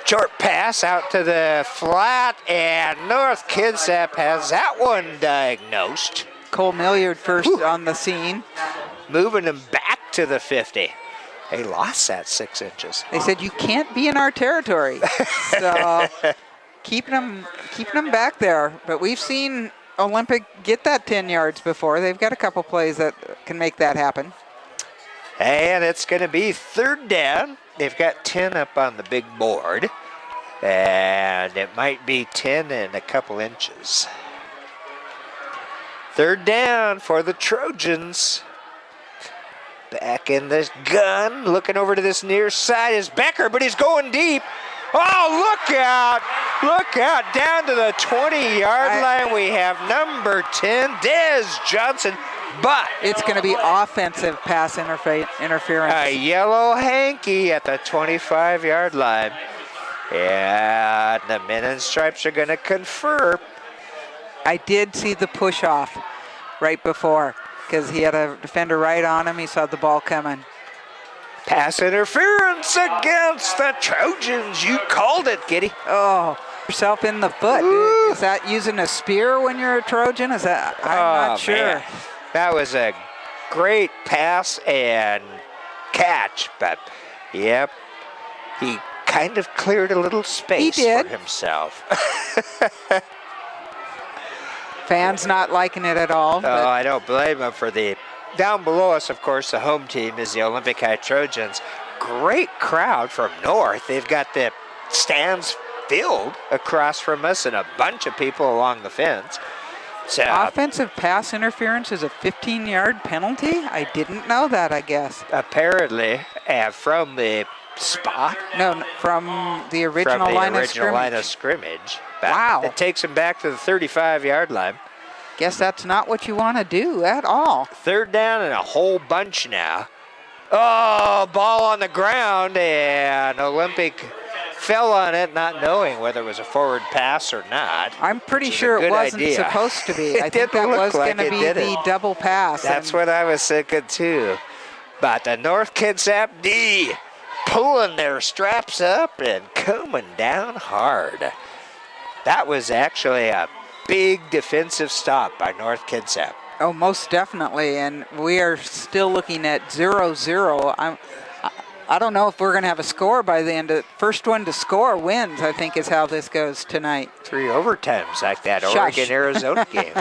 Short pass out to the flat, and North Kitsap has that one diagnosed. Cole Milliard first on the scene. Moving him back to the 50. They lost that 6 inches. They said, you can't be in our territory. So keeping them back there. But we've seen Olympic get that 10 yards before. They've got a couple plays that can make that happen. And it's going to be third down. They've got 10 up on the big board. And it might be 10 and a couple inches. Third down for the Trojans. Back in this gun. Looking over to this near side is Becker, but he's going deep. Oh, look out! Look out, down to the 20-yard line. We have number 10, Des Johnson, but It's going to be offensive pass interference. a yellow hanky at the 25-yard line. Yeah, the men in stripes are going to confer. I did see the push off right before because he had a defender right on him. He saw the ball coming. Pass interference against the Trojans. You called it, Giddy. Oh, yourself in the foot. Ooh. Is that using a spear when you're a Trojan? Is that? I'm not sure. Man. That was a great pass and catch, but yep, he kind of cleared a little space for himself. Fans not liking it at all. Oh, I don't blame him for the. Down below us, of course, the home team is the Olympic High Trojans. Great crowd from north. They've got the stands filled across from us and a bunch of people along the fence. So, Offensive pass interference is a 15-yard penalty? I didn't know that, I guess. apparently, from the spot, No, from the original from the line original of line scrimmage. of scrimmage. But Wow. It takes him back to the 35-yard line. Guess that's not what you want to do at all. Third down and a whole bunch now. Oh, ball on the ground, and Olympic fell on it, not knowing whether it was a forward pass or not. I'm pretty which is sure a it good wasn't idea. supposed to be. It I think didn't that look was like going to it, be did it? the double pass. That's and what I was thinking too. But the North Kitsap D pulling their straps up and coming down hard. That was actually a big defensive stop by North Kitsap. Oh, most definitely. And we are still looking at 0-0. I don't know if we're going to have a score by the end. First one to score wins, I think, is how this goes tonight. 3 overtimes like that Shush. Oregon-Arizona game.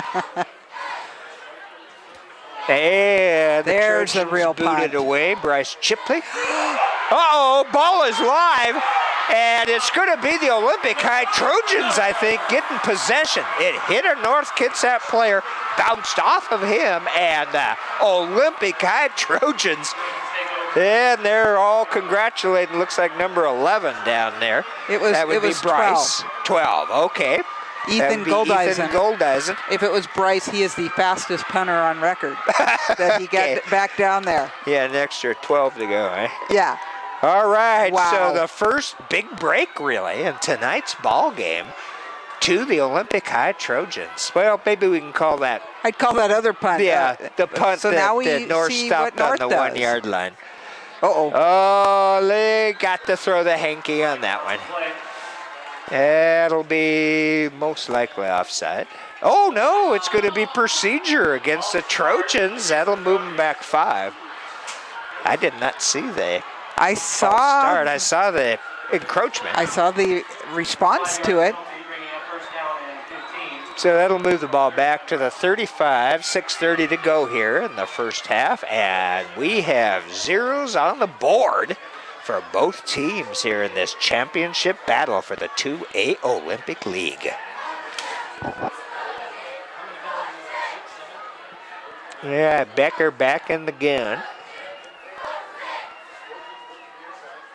And the There's the Trojans real booted punt. away. Bryce Chipley. Uh-oh, ball is live. And it's going to be the Olympic High Trojans, I think, getting possession. It hit a North Kitsap player, bounced off of him, and Olympic High Trojans. And they're all congratulating. Looks like number 11 down there. That would be 12. Bryce. 12, okay. That Ethan would be Goldeisen. Ethan Goldeisen. If it was Bryce, he is the fastest punter on record that he got Okay. back down there. Yeah, an extra 12 to go, eh? Yeah. All right, Wow. so the first big break, really, in tonight's ball game to the Olympic High Trojans. Well, maybe we can call that, I'd call that other punt. yeah, the punt so that now we the North see stopped what North on the does. 1-yard line. Uh-oh. Oh, they got to throw the hanky on that one. That'll be most likely offside. Oh, no, it's going to be procedure against the Trojans. That'll move them back 5. I did not see the I false saw start. I saw the encroachment. I saw the response to it. So that'll move the ball back to the 35, 6:30 to go here in the first half, and we have zeros on the board for both teams here in this championship battle for the 2A Olympic League. Yeah, Becker back in the gun.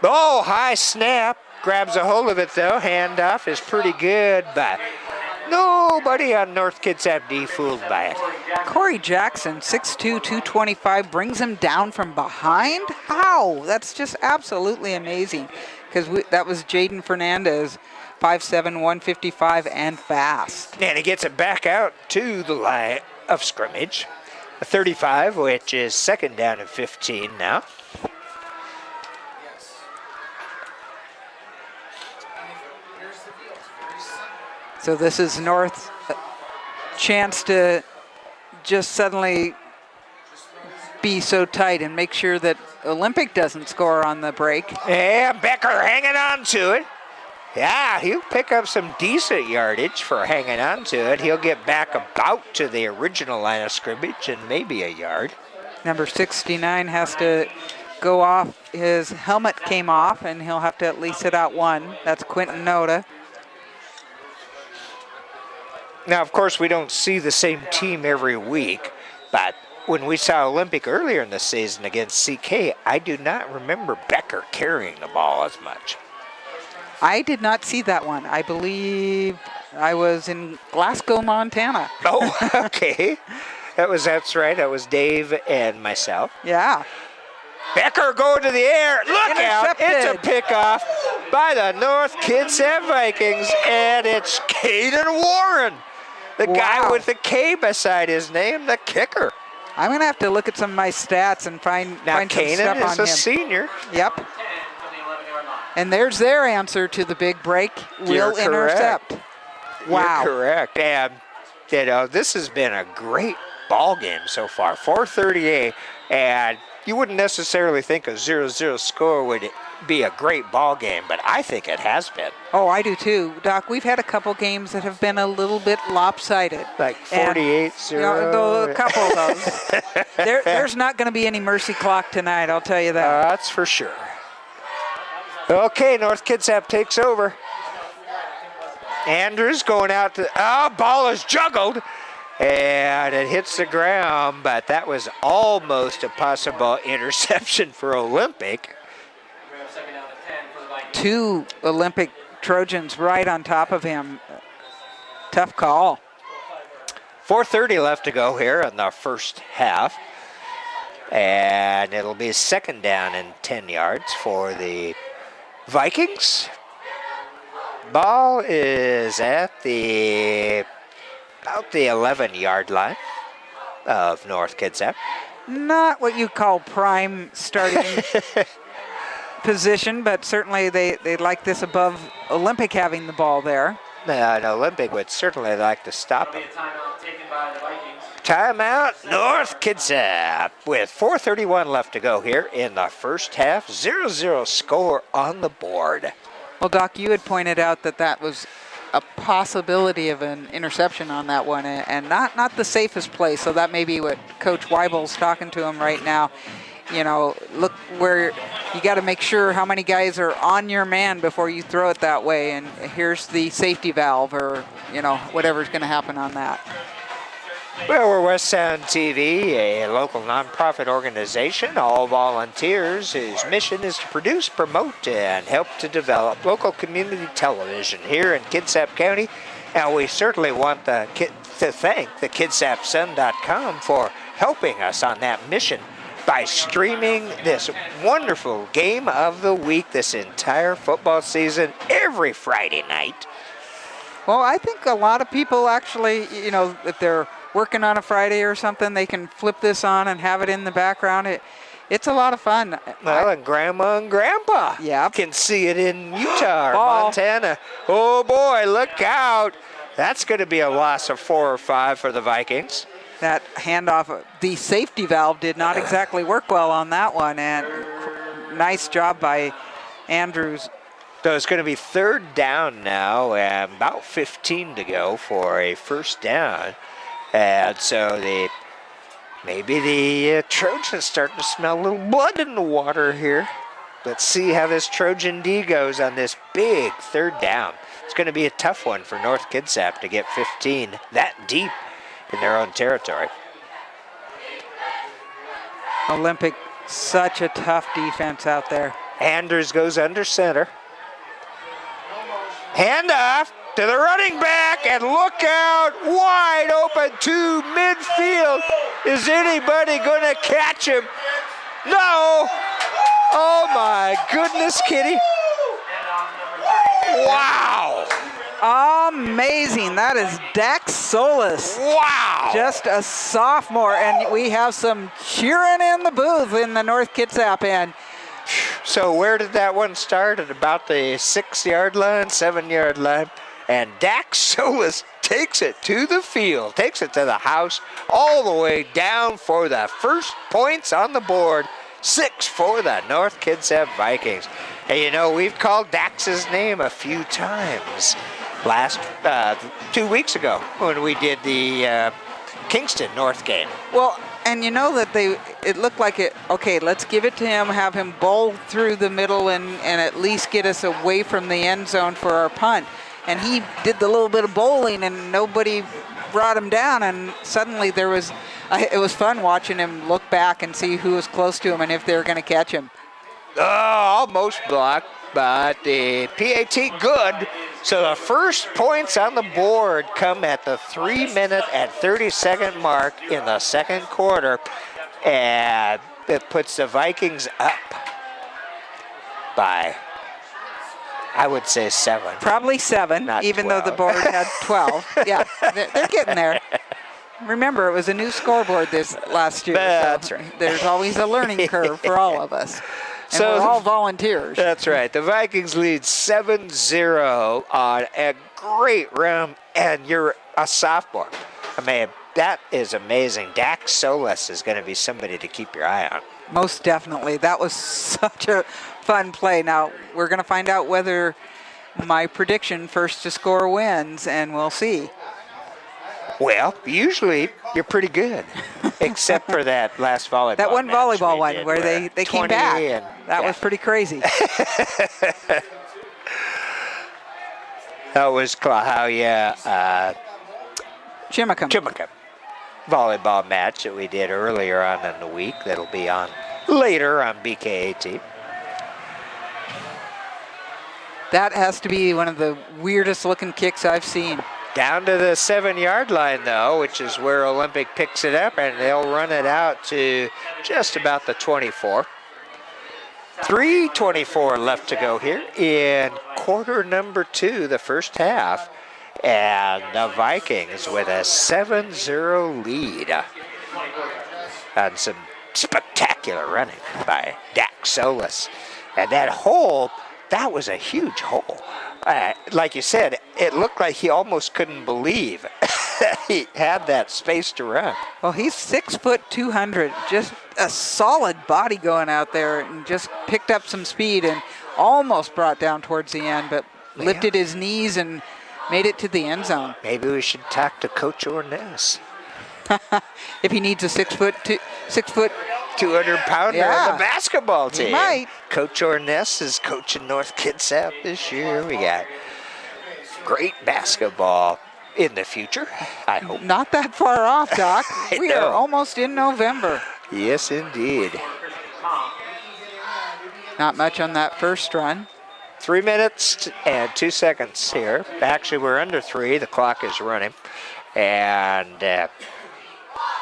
Oh, high snap. Grabs a hold of it, though. Handoff is pretty good, but nobody on North Kitsap D fooled by it. Corey Jackson, 6'2", 225, brings him down from behind? How? That's just absolutely amazing. Because that was Jaden Fernandez, 5'7", 155, and fast. And he gets it back out to the line of scrimmage. A 35, which is second down and 15 now. So this is North's chance to just suddenly be so tight and make sure that Olympic doesn't score on the break. Yeah, Becker hanging on to it. Yeah, he'll pick up some decent yardage for hanging on to it. He'll get back about to the original line of scrimmage and maybe a yard. Number 69 has to go off. His helmet came off, and he'll have to at least sit out one. That's Quentin Noda. Now, of course, we don't see the same team every week, but when we saw Olympic earlier in the season against CK, I do not remember Becker carrying the ball as much. I did not see that one. I believe I was in Glasgow, Montana. Oh, okay. That's right. That was Dave and myself. Yeah. Becker going to the air. Look out. Intercepted. It's a pickoff by the North Kitsap Vikings, and it's Caden Warren, the guy Wow. with the K beside his name, the kicker. I'm going to have to look at some of my stats and find Now, some stuff Kanan on is a him. senior. Yep. 10 from the 11-yard line. And there's their answer to the big break. You're Will intercept. Wow. You're correct. And, this has been a great ball game so far. 4:38, and you wouldn't necessarily think a 0-0 score would be a great ball game, but I think it has been. Oh, I do too. Doc, we've had a couple games that have been a little bit lopsided. Like And, 48-0. a couple of those. There's not going to be any mercy clock tonight, I'll tell you that. That's for sure. Okay, North Kitsap takes over. Andrews going out to, ball is juggled, and it hits the ground, but that was almost a possible interception for Olympic. We have second down and 10 for the Vikings. 2 Olympic Trojans right on top of him. Tough call. 4:30 left to go here in the first half. And it'll be second down and 10 yards for the Vikings. Ball is at about the 11-yard line of North Kitsap. Not what you call prime starting position, but certainly they like this above Olympic having the ball there. An Olympic would certainly like to stop There'll him. be a timeout taken by the Vikings. Timeout, North Kitsap, with 4:31 left to go here in the first half. 0-0 score on the board. Well, Doc, you had pointed out that was a possibility of an interception on that one, and not the safest play. So that may be what Coach Weibel's talking to him right now. Look where you got to make sure how many guys are on your man before you throw it that way. And here's the safety valve, or whatever's going to happen on that. Well, we're West Sound TV, a local nonprofit organization, all volunteers whose mission is to produce, promote, and help to develop local community television here in Kitsap County. And we certainly want to thank the KitsapSun.com for helping us on that mission by streaming this wonderful game of the week this entire football season every Friday night. Well, I think a lot of people actually, if they're working on a Friday or something, they can flip this on and have it in the background. It's a lot of fun. Well, and Grandma and Grandpa can see it in Utah or Ball. Montana. Oh, boy, look out. That's going to be a loss of 4 or 5 for the Vikings. That handoff, the safety valve did not exactly work well on that one, and nice job by Andrews. So it's going to be third down now and about 15 to go for a first down. And so maybe the Trojans starting to smell a little blood in the water here. Let's see how this Trojan D goes on this big third down. It's going to be a tough one for North Kitsap to get 15 that deep in their own territory. Olympic, such a tough defense out there. Anders goes under center. Handoff to the running back, and look out, wide open to midfield. Is anybody going to catch him? No. Oh my goodness, Kitty. Wow. Amazing. That is Dax Solis. Wow. Just a sophomore, and we have some cheering in the booth in the North Kitsap end. So where did that one start? At about the 6-yard line, 7-yard line. And Dax Solis takes it to the field, takes it to the house, all the way down for the first points on the board. 6 for the North Kitsap Vikings. And we've called Dax's name a few times. Last 2 weeks ago when we did the Kingston North game. Well, and that it looked like it, okay, let's give it to him, have him bowl through the middle and at least get us away from the end zone for our punt. And he did the little bit of bowling and nobody brought him down, and suddenly it was fun watching him look back and see who was close to him and if they were going to catch him. Oh, almost blocked, but the PAT good. So the first points on the board come at the 3-minute and 30-second mark in the second quarter. And it puts the Vikings up by, I would say, 7. Probably 7, Not even 12. though the board had 12. Yeah, they're getting there. Remember, it was a new scoreboard this last year. That's so right. There's always a learning curve for all of us. And So we're all volunteers. That's right. The Vikings lead 7-0 on a great run, and you're a sophomore. I mean, that is amazing. Dak Solis is going to be somebody to keep your eye on. Most definitely. That was such a fun play. Now, we're going to find out whether my prediction first to score wins, and we'll see. Well, usually you're pretty good, except for that last volleyball. That one match volleyball we one did where they came 20 back. and- That yeah. was pretty crazy. That was Klahowya Chimicum. volleyball match that we did earlier on in the week. That'll be on later on BKAT. That has to be one of the weirdest looking kicks I've seen. Down to the 7-yard line, though, which is where Olympic picks it up, and they'll run it out to just about the 24. 3:24 left to go here in quarter number 2, the first half. And the Vikings with a 7-0 lead. And some spectacular running by Dak Solis. And that hole, that was a huge hole. Like you said, it looked like he almost couldn't believe that he had that space to run. Well, he's 6 foot 200, just a solid body going out there, and just picked up some speed and almost brought down towards the end, but lifted his knees and made it to the end zone. Maybe we should talk to Coach Orness. If he needs a 6 foot 200-pounder Yeah. on the basketball team. He might. Coach Orness is coaching North Kitsap this year. We got great basketball in the future, I hope. Not that far off, Doc. I We know. are almost in November. Yes, indeed. Not much on that first run. 3 minutes and 2 seconds here. Actually, we're under 3. The clock is running. And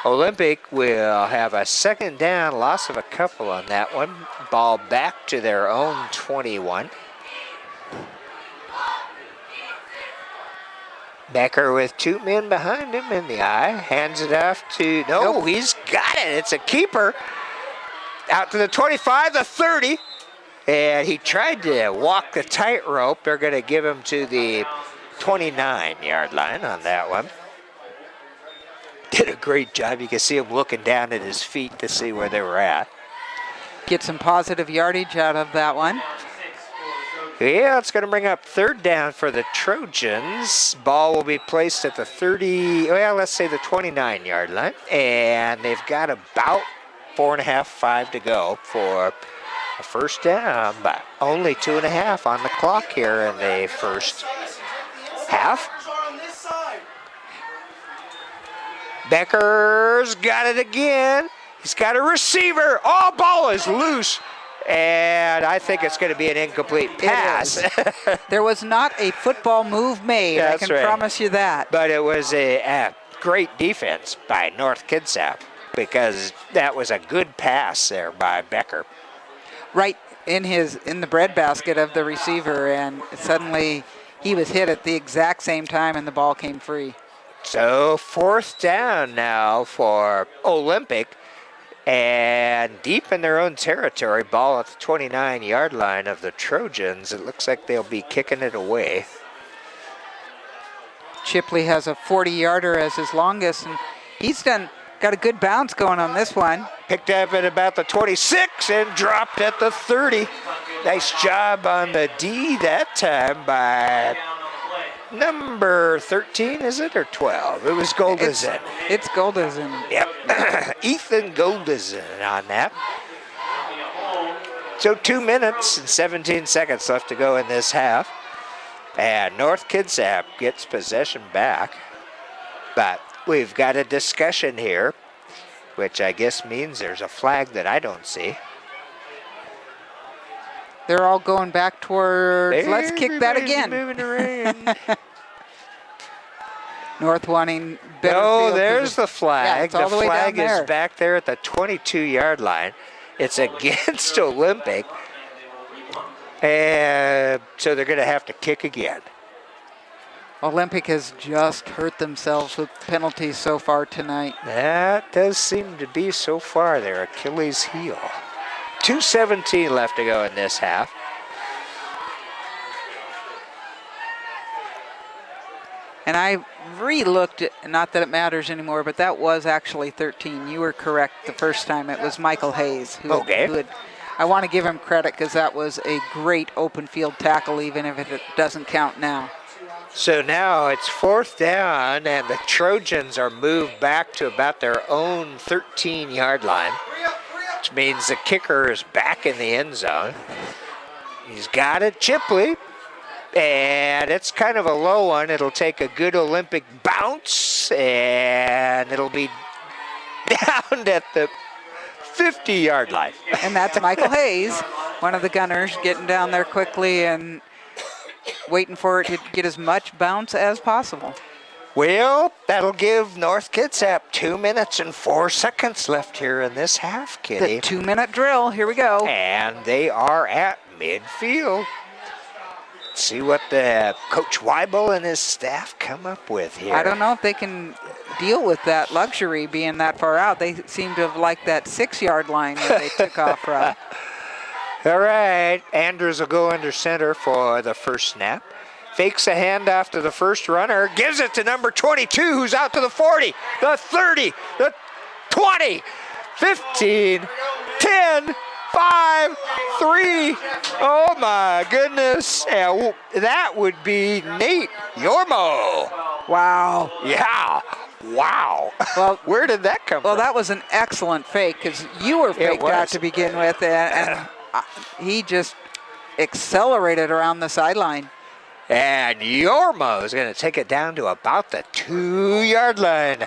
Olympic will have a second down, loss of a couple on that one. Ball back to their own 21. Becker with 2 men behind him in the eye. Hands it off to, no, he's got it. It's a keeper. Out to the 25, the 30. And he tried to walk the tightrope. They're going to give him to the 29-yard line on that one. Did a great job. You can see him looking down at his feet to see where they were at. Get some positive yardage out of that one. Yeah, it's going to bring up third down for the Trojans. Ball will be placed at the 30, well, let's say the 29-yard line. And they've got about 4.5, 5 to go for a first down, but only 2.5 on the clock here in the first half. Becker's got it again. He's got a receiver. Oh, ball is loose. And I think it's going to be an incomplete pass. There was not a football move made. That's I can right. promise you that. But it was a great defense by North Kitsap because that was a good pass there by Becker. Right in the breadbasket of the receiver, and suddenly he was hit at the exact same time and the ball came free. So fourth down now for Olympic, and deep in their own territory, ball at the 29-yard line of the Trojans. It looks like they'll be kicking it away. Chipley has a 40-yarder as his longest, and he's got a good bounce going on this one. Picked up at about the 26 and dropped at the 30. Nice job on the D that time by number 13, is it, or 12? It was Goldison. It's Goldison. Yep. Ethan Goldison on that. So 2 minutes and 17 seconds left to go in this half. And North Kitsap gets possession back. But we've got a discussion here, which I guess means there's a flag that I don't see. They're all going back towards, let's kick that Everybody's again. moving around. North wanting better No, field there's position. the flag. Yeah, it's all the way down flag there. is back there at the 22-yard line. It's against Olympic. And so they're going to have to kick again. Olympic has just hurt themselves with penalties so far tonight. That does seem to be so far their Achilles heel. 2:17 left to go in this half. And I re-looked, not that it matters anymore, but that was actually 13. You were correct the first time. It was Michael Hayes. Okay. I want to give him credit because that was a great open field tackle, even if it doesn't count now. So now it's 4th down, and the Trojans are moved back to about their own 13-yard line, which means the kicker is back in the end zone. He's got it, Chipley, and it's kind of a low one. It'll take a good Olympic bounce, and it'll be down at the 50-yard line. And that's Michael Hayes, one of the gunners, getting down there quickly and waiting for it to get as much bounce as possible. Well, that'll give North Kitsap 2 minutes and 4 seconds left here in this half, Kitty. The 2-minute drill, here we go. And they are at midfield. Let's see what the Coach Weibel and his staff come up with here. I don't know if they can deal with that luxury being that far out. They seem to have liked that 6-yard line that they took off from. All right, Andrews will go under center for the first snap. Fakes a handoff to the first runner, gives it to number 22, who's out to the 40, the 30, the 20, 15, 10, 5, 3. Oh my goodness. And that would be Nate Yormo. Wow. Yeah. Wow. Well, where did that come Well, from? that was an excellent fake because you were faked out to begin with, and he just accelerated around the sideline. And Yormo is going to take it down to about the 2-yard line.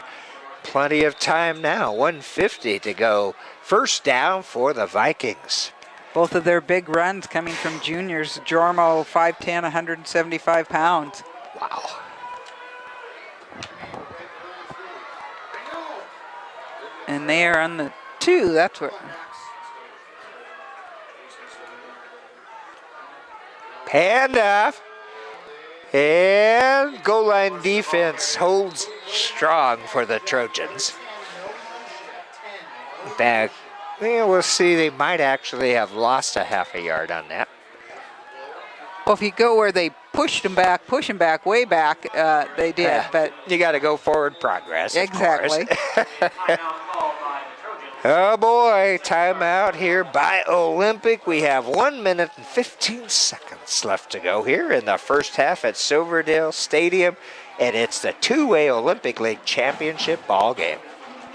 Plenty of time now, 1:50 to go. First down for the Vikings. Both of their big runs coming from juniors. Jormo, 5'10", 175 pounds. Wow. And they are on the 2. That's what. Handoff. And goal line defense holds strong for the Trojans. Back. Yeah, we'll see. They might actually have lost a half a yard on that. Well, if you go where they push him back, way back, they did. Yeah, but you got to go forward progress. Exactly. Of course. Oh boy, timeout here by Olympic. We have 1 minute and 15 seconds left to go here in the first half at Silverdale Stadium, and it's the two-way Olympic League Championship ball game.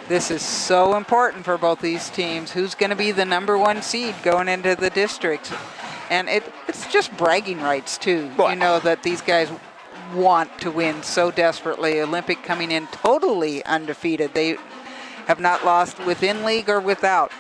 This is so important for both these teams. Who's going to be the number 1 seed going into the districts? And it's just bragging rights, too. Well, you know that these guys want to win so desperately. Olympic coming in totally undefeated. They have not lost within league or without.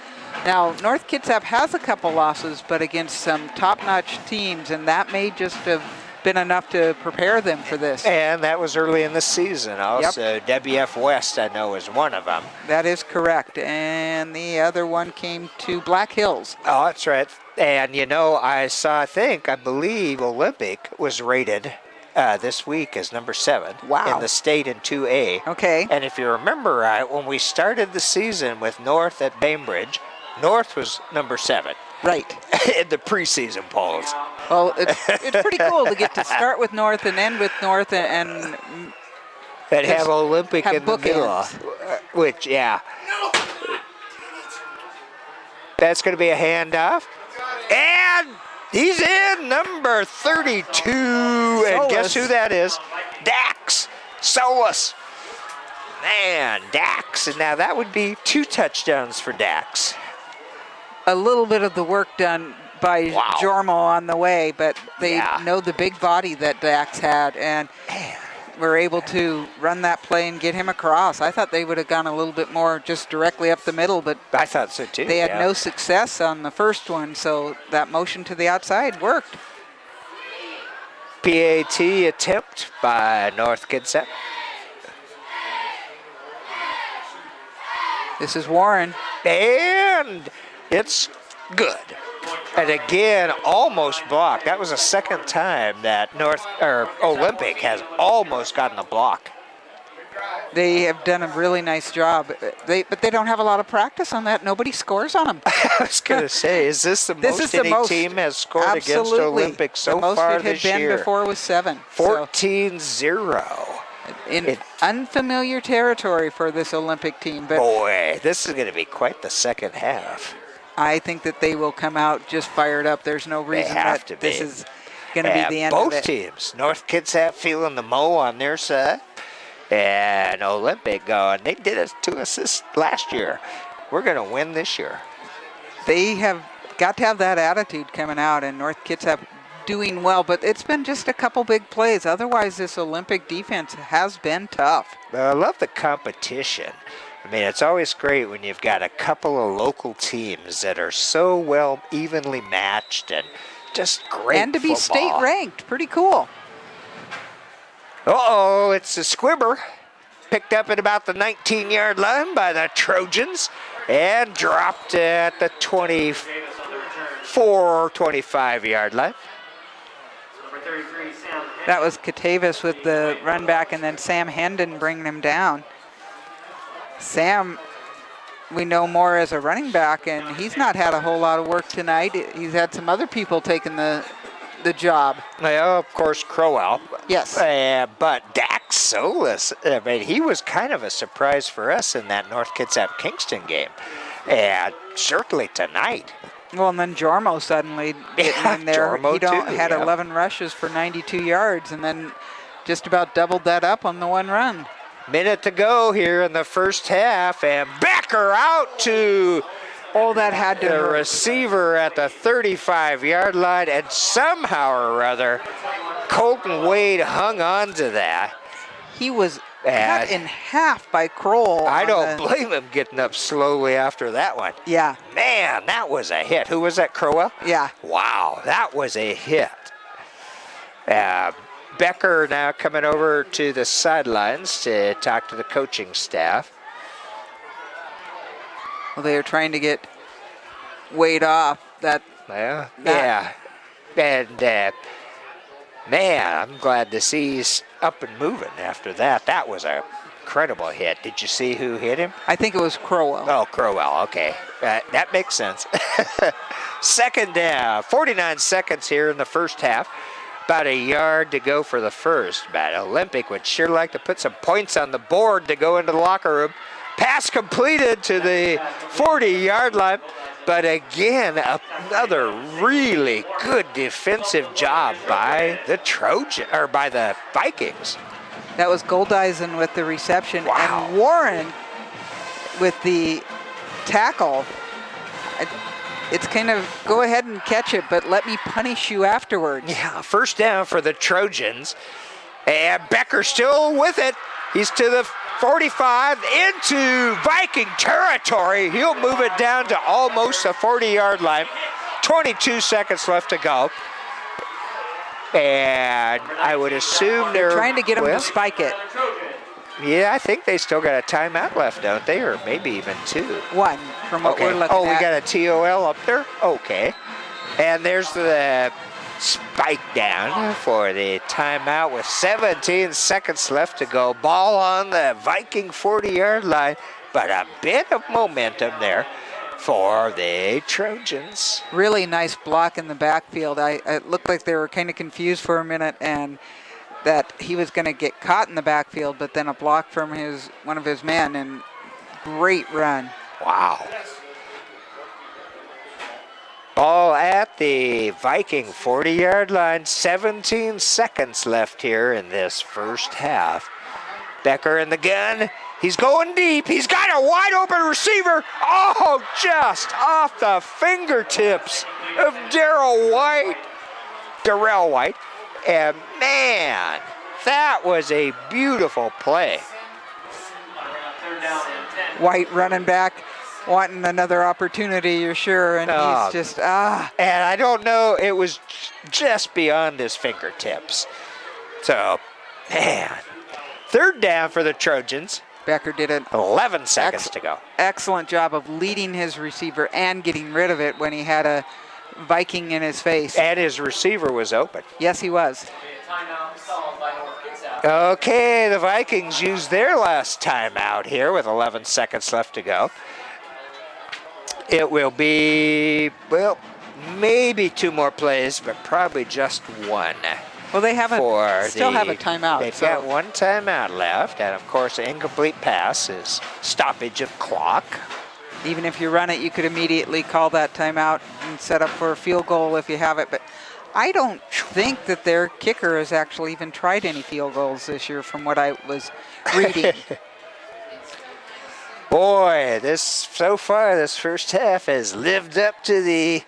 Now, North Kitsap has a couple losses, but against some top-notch teams, and that may just have been enough to prepare them for this. And that was early in the season. Also, WF West, I know, is one of them. That is correct. And the other one came to Black Hills. Oh, that's right. And, you know, I believe Olympic was rated this week as number 7 Wow. in the state in 2A. Okay. And if you remember right, when we started the season with North at Bainbridge, North was number 7 Right. in the preseason polls. Well, it's pretty cool to get to start with North and end with North and That have Olympic have in the middle. bookends. Which, yeah. That's going to be a handoff. And he's in, number 32. And guess who that is? Dax Solis. Man, Dax. And now that would be 2 touchdowns for Dax. a little bit of the work done by Jormo on the way, but they know the big body that Dax had. And were able to run that play and get him across. I thought they would have gone a little bit more just directly up the middle, but I thought so too. they had no success on the first one, so that motion to the outside worked. PAT attempt by North Kitsap. This is Warren. And it's good. And again, almost blocked. That was the second time that Olympic has almost gotten a block. They have done a really nice job. But they don't have a lot of practice on that. Nobody scores on them. I was going to say, is this the most any team has scored against Olympic so far this year? The most it had been before was 7. 14-0. In unfamiliar territory for this Olympic team. But boy, this is going to be quite the second half. I think that they will come out just fired up. There's no reason that this is going to be the end of it. Both teams, North Kitsap feeling the mo on their side, and Olympic going, they did it to us last year. We're going to win this year. They have got to have that attitude coming out, and North Kitsap doing well, but it's been just a couple big plays. Otherwise, this Olympic defense has been tough. I love the competition. I mean, it's always great when you've got a couple of local teams that are so well evenly matched and just great and to be football. state ranked, pretty cool. Uh-oh, it's a squibber. Picked up at about the 19-yard line by the Trojans and dropped at the 24, 25-yard line. That was Katavis with the run back, and then Sam Hendon bringing him down. Sam, we know more as a running back, and he's not had a whole lot of work tonight. He's had some other people taking the job. Well, of course, Crowell. Yes. But Dax Solis, I mean, he was kind of a surprise for us in that North Kitsap-Kingston game. And certainly tonight. Well, and then Jormo suddenly getting in there. Jormo had 11 rushes for 92 yards, and then just about doubled that up on the one run. Minute to go here in the first half, and Becker out to that had to the hurt. receiver at the 35-yard line, and somehow or other, Colton Wade hung on to that. He was cut in half by Kroll. I don't blame him getting up slowly after that one. Yeah. Man, that was a hit. Who was that, Crowell? Yeah. Wow, that was a hit. Becker now coming over to the sidelines to talk to the coaching staff. Well, they are trying to get Wade off. Yeah. And, man, I'm glad to see he's up and moving after that. That was a incredible hit. Did you see who hit him? I think it was Crowell. Oh, Crowell, okay. That makes sense. Second down, 49 seconds here in the first half. About a yard to go for the first. But Olympic would sure like to put some points on the board to go into the locker room. Pass completed to the 40-yard line. But again, another really good defensive job by the the Vikings. That was Goldeisen with the reception. Wow. And Warren with the tackle. It's kind of, go ahead and catch it, but let me punish you afterwards. Yeah, first down for the Trojans. And Becker still with it. He's to the 45 into Viking territory. He'll move it down to almost the 40-yard line. 22 seconds left to go. And I would assume they're trying to get him to spike it. Yeah, I think they still got a timeout left, don't they? Or maybe even 2. One, from what we're looking at. Oh, we got a TOL up there? Okay. And there's the spike down for the timeout with 17 seconds left to go. Ball on the Viking 40-yard line, but a bit of momentum there for the Trojans. Really nice block in the backfield. It looked like they were kind of confused for a minute, and that he was going to get caught in the backfield, but then a block from one of his men, and great run. Wow. Ball at the Viking 40-yard line. 17 seconds left here in this first half. Becker in the gun. He's going deep. He's got a wide open receiver. Oh, just off the fingertips of Darrell White. And man, That was a beautiful play. Third down and 10. White running back, wanting another opportunity, you're sure, and Oh. he's just, And I don't know, it was just beyond his fingertips. So, man. Third down for the Trojans. Becker did an 11 seconds to go. excellent job of leading his receiver and getting rid of it when he had a Viking in his face. And his receiver was open. Yes, he was. Timeout called by North Kitsap. Okay, the Vikings used their last timeout here with 11 seconds left to go. It will be, well, maybe 2 more plays, but probably just one. Well, they have still have a timeout. They've so got 1 timeout left, and of course, an incomplete pass is stoppage of clock. even if you run it, you could immediately call that timeout and set up for a field goal if you have it. But I don't think that their kicker has actually even tried any field goals this year from what I was reading. Boy, so far, this first half has lived up to the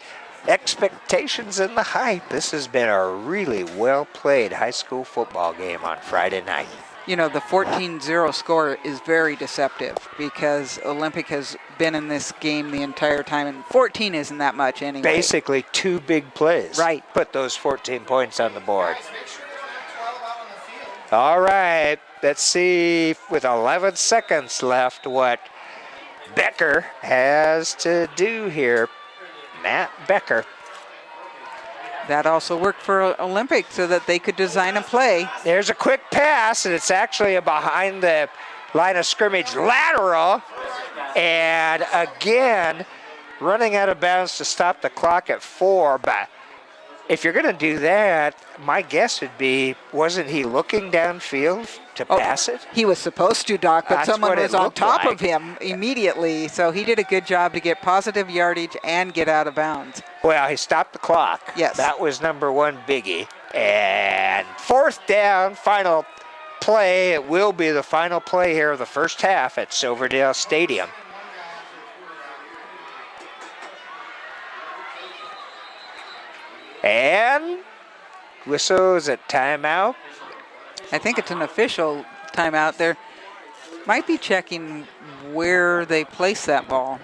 expectations and the hype. This has been a really well-played high school football game on Friday night. You know, the 14-0 score is very deceptive because Olympic has been in this game the entire time, and 14 isn't that much anyway. Basically 2 big plays. Right. Put those 14 points on the board. All right, let's see with 11 seconds left what Becker has to do here. Matt Becker. That also worked for Olympic so that they could design a play. There's a quick pass, and it's actually a behind the line of scrimmage lateral. And again, running out of bounds to stop the clock at 4. But if you're going to do that, my guess would be, wasn't he looking downfield to pass it? He was supposed to, Doc, but That's someone what it was on looked top like. of him immediately. So he did a good job to get positive yardage and get out of bounds. Well, he stopped the clock. Yes. That was number 1 biggie. And 4th down, final play. It will be the final play here of the first half at Silverdale Stadium. And whistles at timeout. I think it's an official timeout. There might be checking where they place that ball.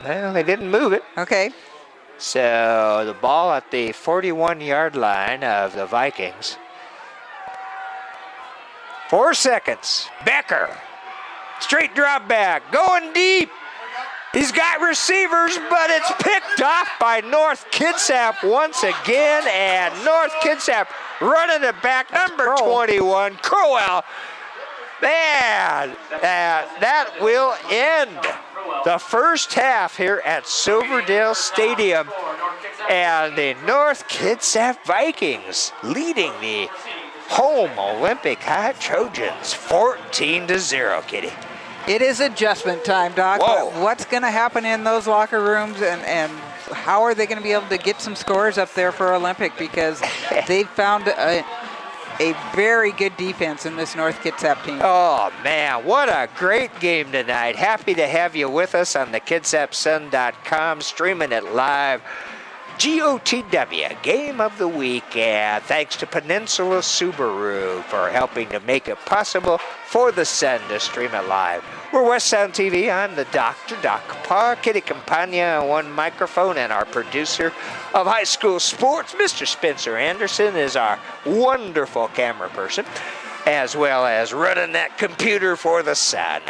Well, they didn't move it. Okay. So the ball at the 41-yard line of the Vikings. 4 seconds. Becker. Straight drop back. Going deep. He's got receivers, but it's picked off by North Kitsap once again. And North Kitsap running it back. Number 21, Crowell. Man, that will end the first half here at Silverdale Stadium. And the North Kitsap Vikings leading the home Olympic High Trojans 14-0, Kitty. It is adjustment time, Doc. Whoa. What's going to happen in those locker rooms and how are they going to be able to get some scores up there for Olympic? Because they've found a very good defense in this North Kitsap team. Oh, man, what a great game tonight. Happy to have you with us on the KitsapSun.com, streaming it live. GOTW, Game of the Week, and thanks to Peninsula Subaru for helping to make it possible for the Sun to stream it live. We're West Sound TV. I'm the Dr. Doc Parr, Kitty Campagna on one microphone, and our producer of high school sports, Mr. Spencer Anderson, is our wonderful camera person, as well as running that computer for the Sun.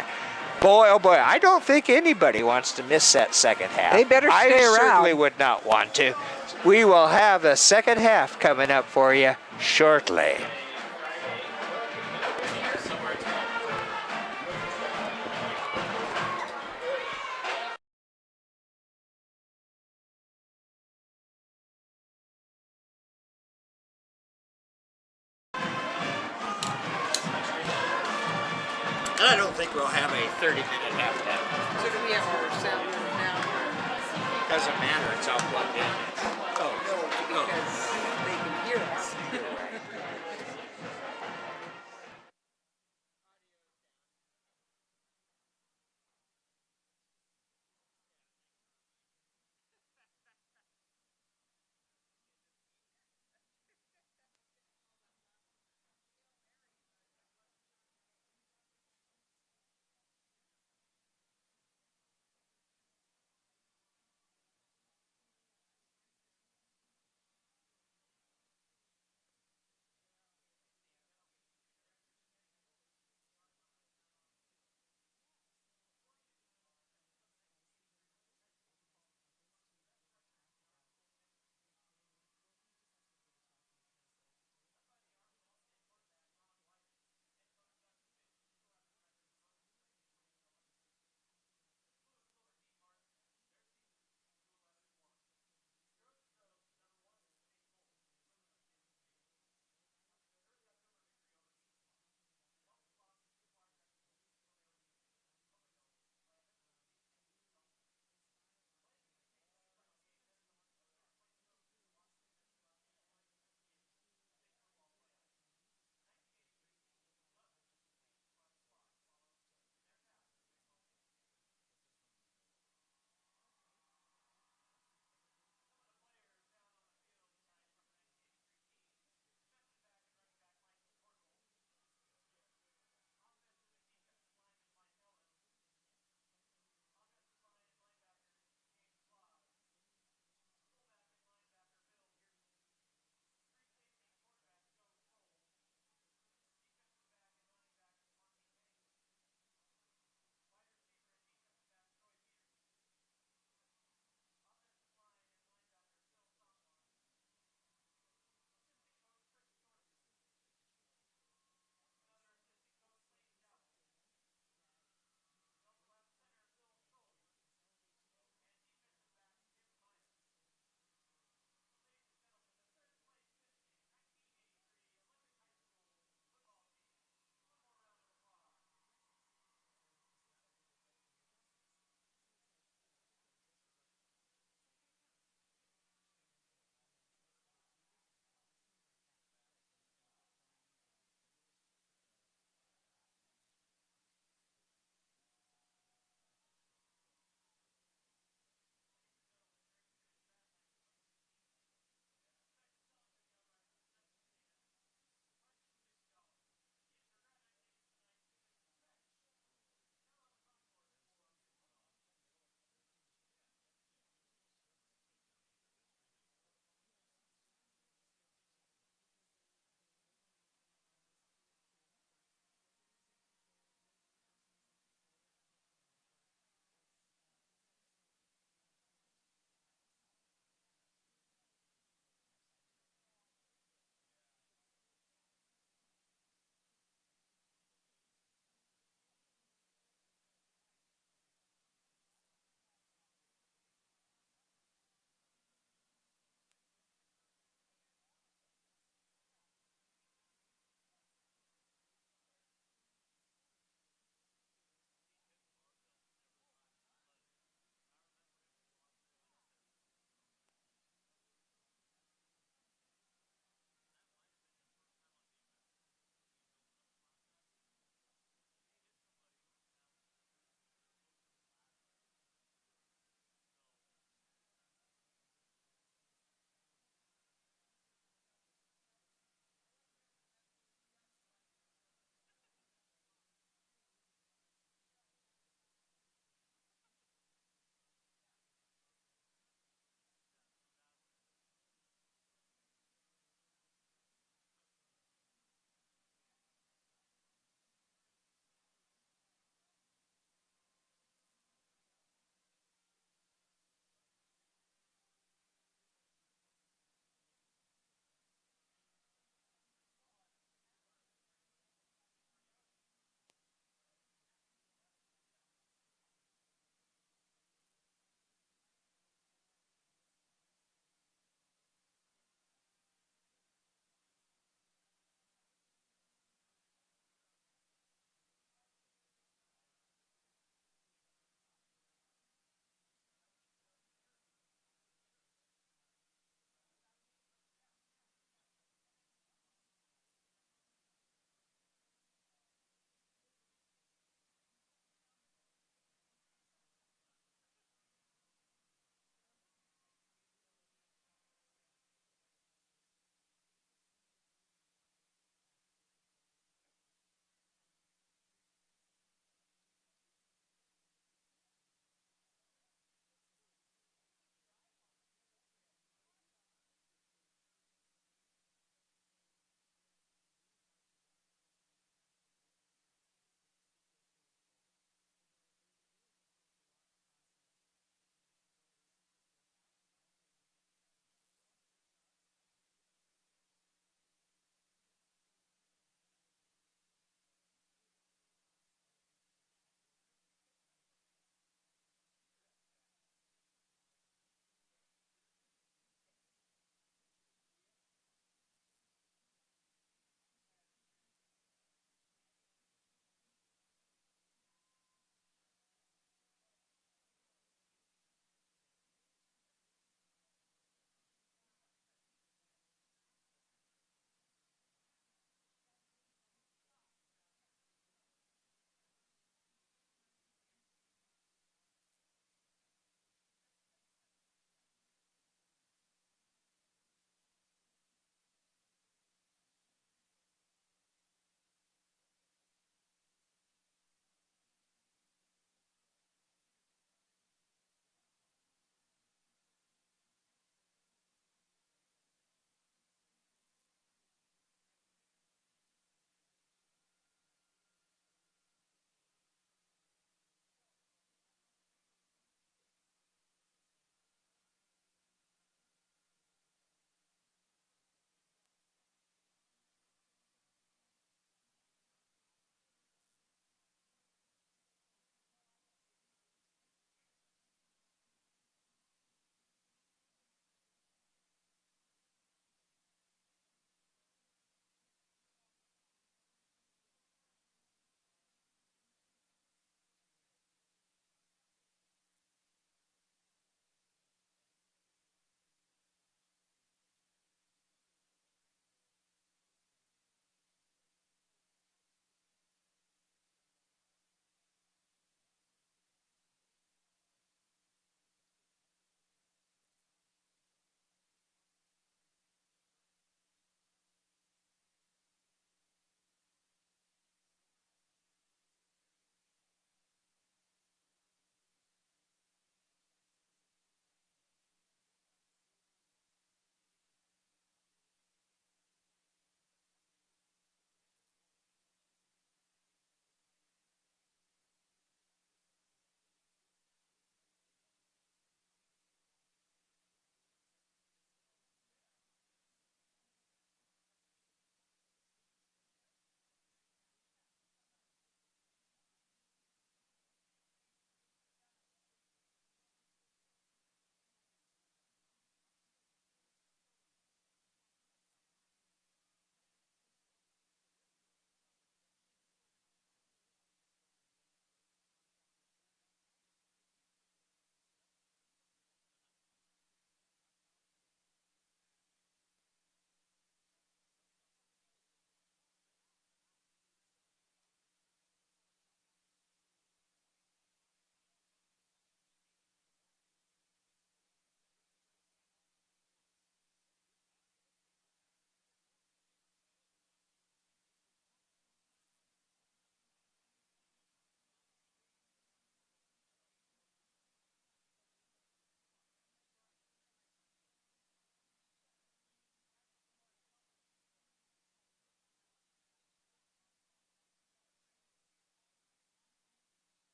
Boy, oh boy, I don't think anybody wants to miss that second half. They better stay I around. certainly would not want to. We will have the second half coming up for you shortly. I don't think we'll have a 30-minute halftime. So do we have our sound now? Doesn't matter, it's all plugged in. Oh, Because they can hear us.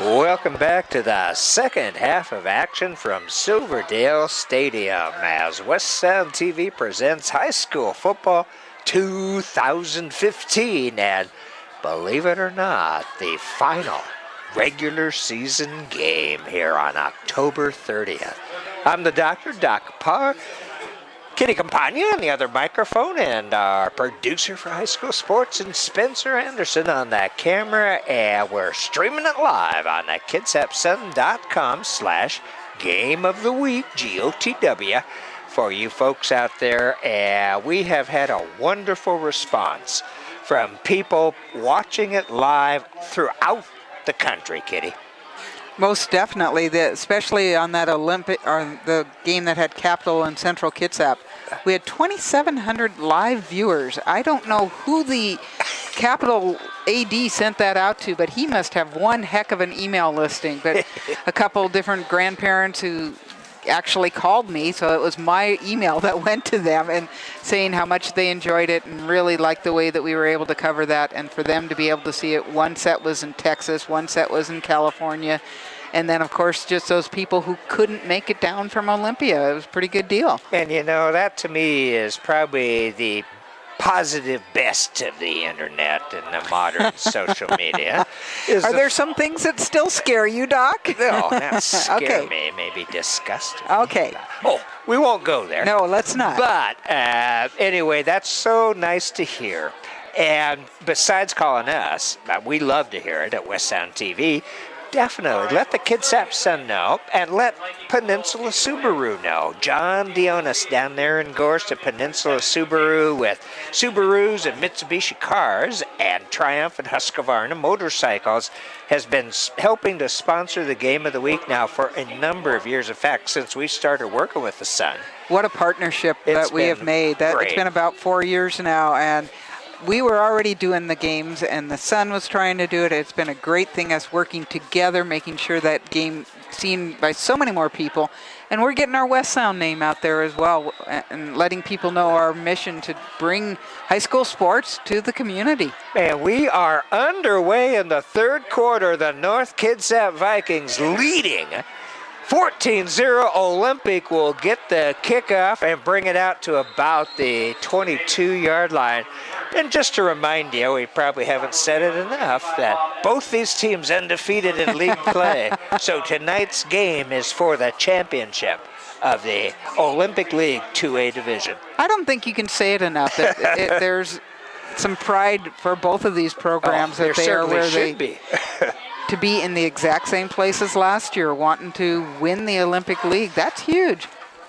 Welcome back to the second half of action from Silverdale Stadium as West Sound TV presents High School Football 2015. And believe it or not, the final regular season game here on October 30th. I'm the doctor, Doc Parr. Kitty Campagna on the other microphone, and our producer for high school sports, and Spencer Anderson on that camera, and we're streaming it live on the kitsapsun.com/game of the week, GOTW, for you folks out there. And we have had a wonderful response from people watching it live throughout the country, Kitty. Most definitely, especially on that Olympic, or the game that had Capital and Central Kitsap. We had 2,700 live viewers. I don't know who the Capital AD sent that out to, but he must have one heck of an email listing. But a couple different grandparents who actually called me, so it was my email that went to them and saying how much they enjoyed it and really liked the way that we were able to cover that, and for them to be able to see it. One set was in Texas, one set was in California, and then of course just those people who couldn't make it down from Olympia. It was a pretty good deal. And you know, that to me is probably the positive best of the internet and the modern social media. Are there some things that still scare you, Doc? No, not scare Okay. me, maybe disgust me. Okay. Oh, we won't go there. No, let's not. But anyway, that's so nice to hear. And besides calling us, we love to hear it at West Sound TV. Definitely let the Kitsap Sun know, and let Peninsula Subaru know. John Dionis down there in Gorst at Peninsula Subaru with Subarus and Mitsubishi cars, and Triumph and Husqvarna motorcycles has been helping to sponsor the Game of the Week now for a number of years. In fact, since we started working with the Sun. What a partnership that we have made. It's been about 4 years now, and we were already doing the games, and the Sun was trying to do it. It's been a great thing, us working together, making sure that game seen by so many more people. And we're getting our West Sound name out there as well, and letting people know our mission to bring high school sports to the community. And we are underway in the third quarter. The North Kitsap Vikings leading 14-0. Olympic will get the kickoff and bring it out to about the 22-yard line. And just to remind you, we probably haven't said it enough, that both these teams undefeated in league play. So tonight's game is for the championship of the Olympic League 2A division. I don't think you can say it enough. There's some pride for both of these programs that they are where they should be. To be in the exact same place as last year, wanting to win the Olympic League. That's huge.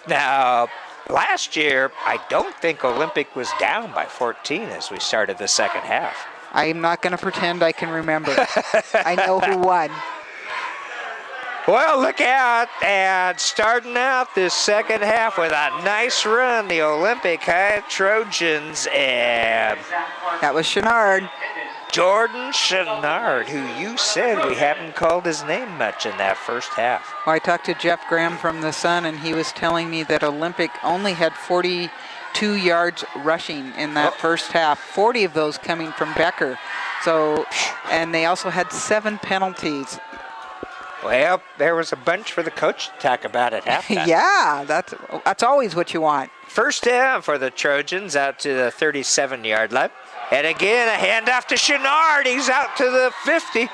Now, last year, I don't think Olympic was down by 14 as we started the second half. I'm not going to pretend I can remember. I know who won. Well, look out. And starting out this second half with a nice run, the Olympic High Trojans, and that was Chenard. Jordan Chenard, who you said we haven't called his name much in that first half. Well, I talked to Jeff Graham from the Sun, and he was telling me that Olympic only had 42 yards rushing in that first half, 40 of those coming from Becker. So, and they also had 7 penalties. Well, there was a bunch for the coach to talk about at halftime. Yeah, that's always what you want. First down for the Trojans out to the 37-yard line. And again, a handoff to Chenard. He's out to the 50.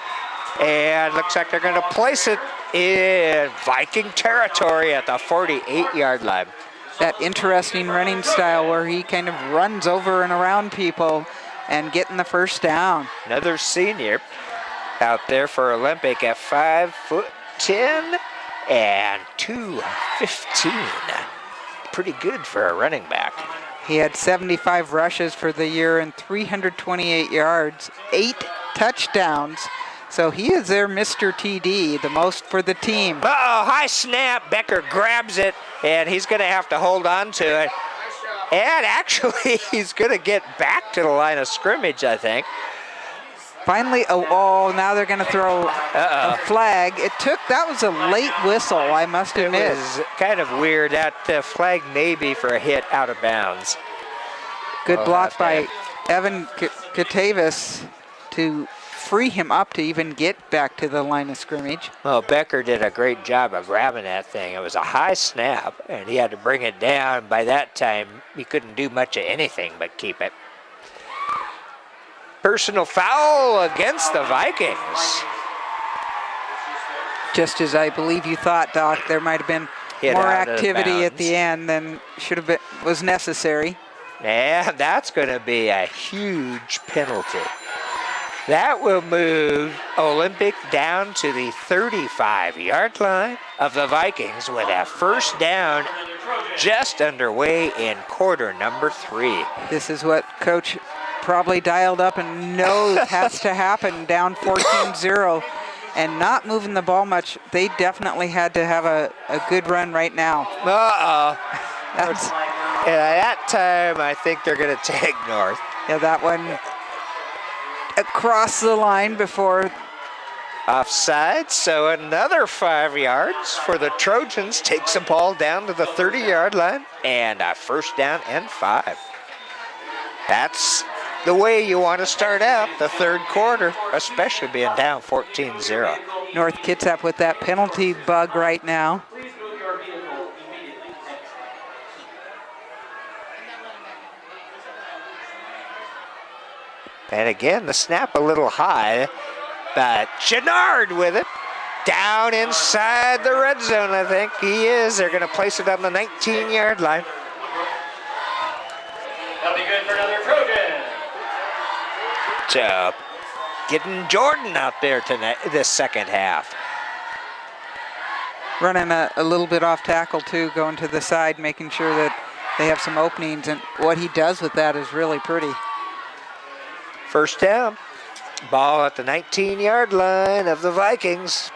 And looks like they're going to place it in Viking territory at the 48-yard line. That interesting running style where he kind of runs over and around people and getting the first down. Another senior out there for Olympic at 5'10" and 215. Pretty good for a running back. He had 75 rushes for the year and 328 yards, 8 touchdowns. So he is their Mr. TD, the most for the team. Uh-oh, high snap. Becker grabs it, and he's going to have to hold on to it. And actually, he's going to get back to the line of scrimmage, I think. Finally, now they're going to throw a flag. That was a late whistle, I must admit. It was kind of weird. That flag may be for a hit out of bounds. Good block by Evan Katavis to free him up to even get back to the line of scrimmage. Well, Becker did a great job of grabbing that thing. It was a high snap, and he had to bring it down. By that time, he couldn't do much of anything but keep it. Personal foul against the Vikings. Just as I believe you thought, Doc, there might have been Hit more out of activity at bounds. the end than was necessary. And that's going to be a huge penalty. That will move Olympic down to the 35-yard line of the Vikings with a first down just underway in quarter number 3. This is what Coach probably dialed up and knows has to happen, down 14-0 and not moving the ball much. They definitely had to have a good run right now. Uh-oh. That's, At that time, I think they're going to take North. yeah, that one across the line before. Offside, so another 5 yards for the Trojans. Takes the ball down to the 30-yard line and a first down and 5. That's the way you want to start out the third quarter, especially being down 14-0. North Kitsap with that penalty bug right now. Please move your vehicle immediately. And again, the snap a little high, but Chenard with it. Down inside the red zone, I think he is. They're going to place it on the 19-yard line. That'll be good for another Trojan. So, getting Jordan out there tonight, this second half. Running a little bit off tackle too, going to the side, making sure that they have some openings, and what he does with that is really pretty. First down. Ball at the 19-yard line of the Vikings.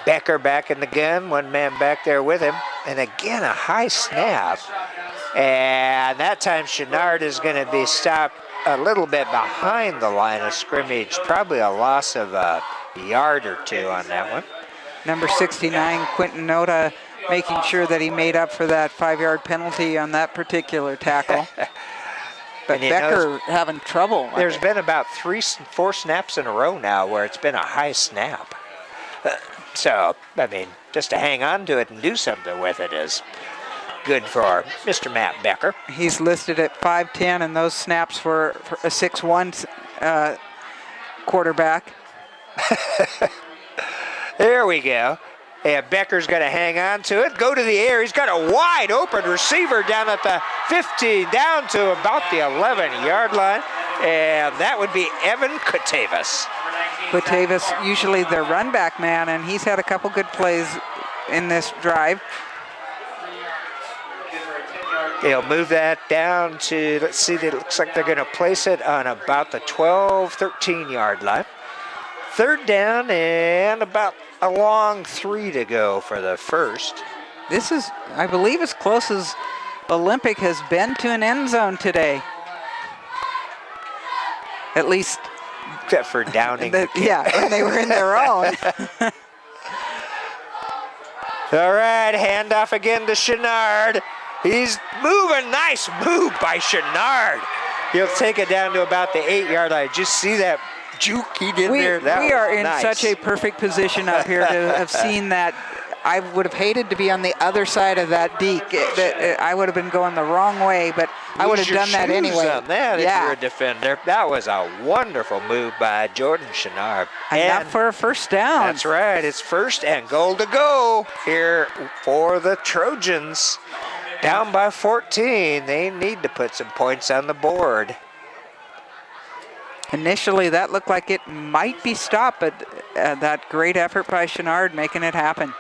Becker back in the gun, one man back there with him. And again, a high snap. And that time Chenard is going to be stopped a little bit behind the line of scrimmage. Probably a loss of a yard or two on that one. Number 69, Quentin Noda, making sure that he made up for that 5-yard penalty on that particular tackle. But And Becker having trouble. There's been about 4 snaps in a row now where it's been a high snap. So, I mean, just to hang on to it and do something with it is good for Mr. Matt Becker. He's listed at 5'10", and those snaps for a 6'1" quarterback. There we go. And Becker's going to hang on to it, go to the air. He's got a wide open receiver down at the 15, down to about the 11-yard line. And that would be Evan Kutavas. Kutavas, usually their run back man, and he's had a couple good plays in this drive. They'll move that down to, let's see, it looks like they're going to place it on about the 12, 13-yard line. Third down and about a long 3 to go for the first. This is, I believe, as close as Olympic has been to an end zone today. At least, Except for downing the kick. yeah, when they were in their own. All right, handoff again to Chenard. He's moving. Nice move by Chenard. He'll take it down to about the 8-yard line. Just see that juke he did there. That we are was in nice. such a perfect position up here to have seen that. I would have hated to be on the other side of that deke. I would have been going the wrong way, but I would have Lose your done that shoes anyway. on that if you're a defender. That was a wonderful move by Jordan Chenard. Enough for a first down. That's right. It's first and goal to go here for the Trojans. Down by 14. They need to put some points on the board. Initially, that looked like it might be stopped, but that great effort by Chenard making it happen.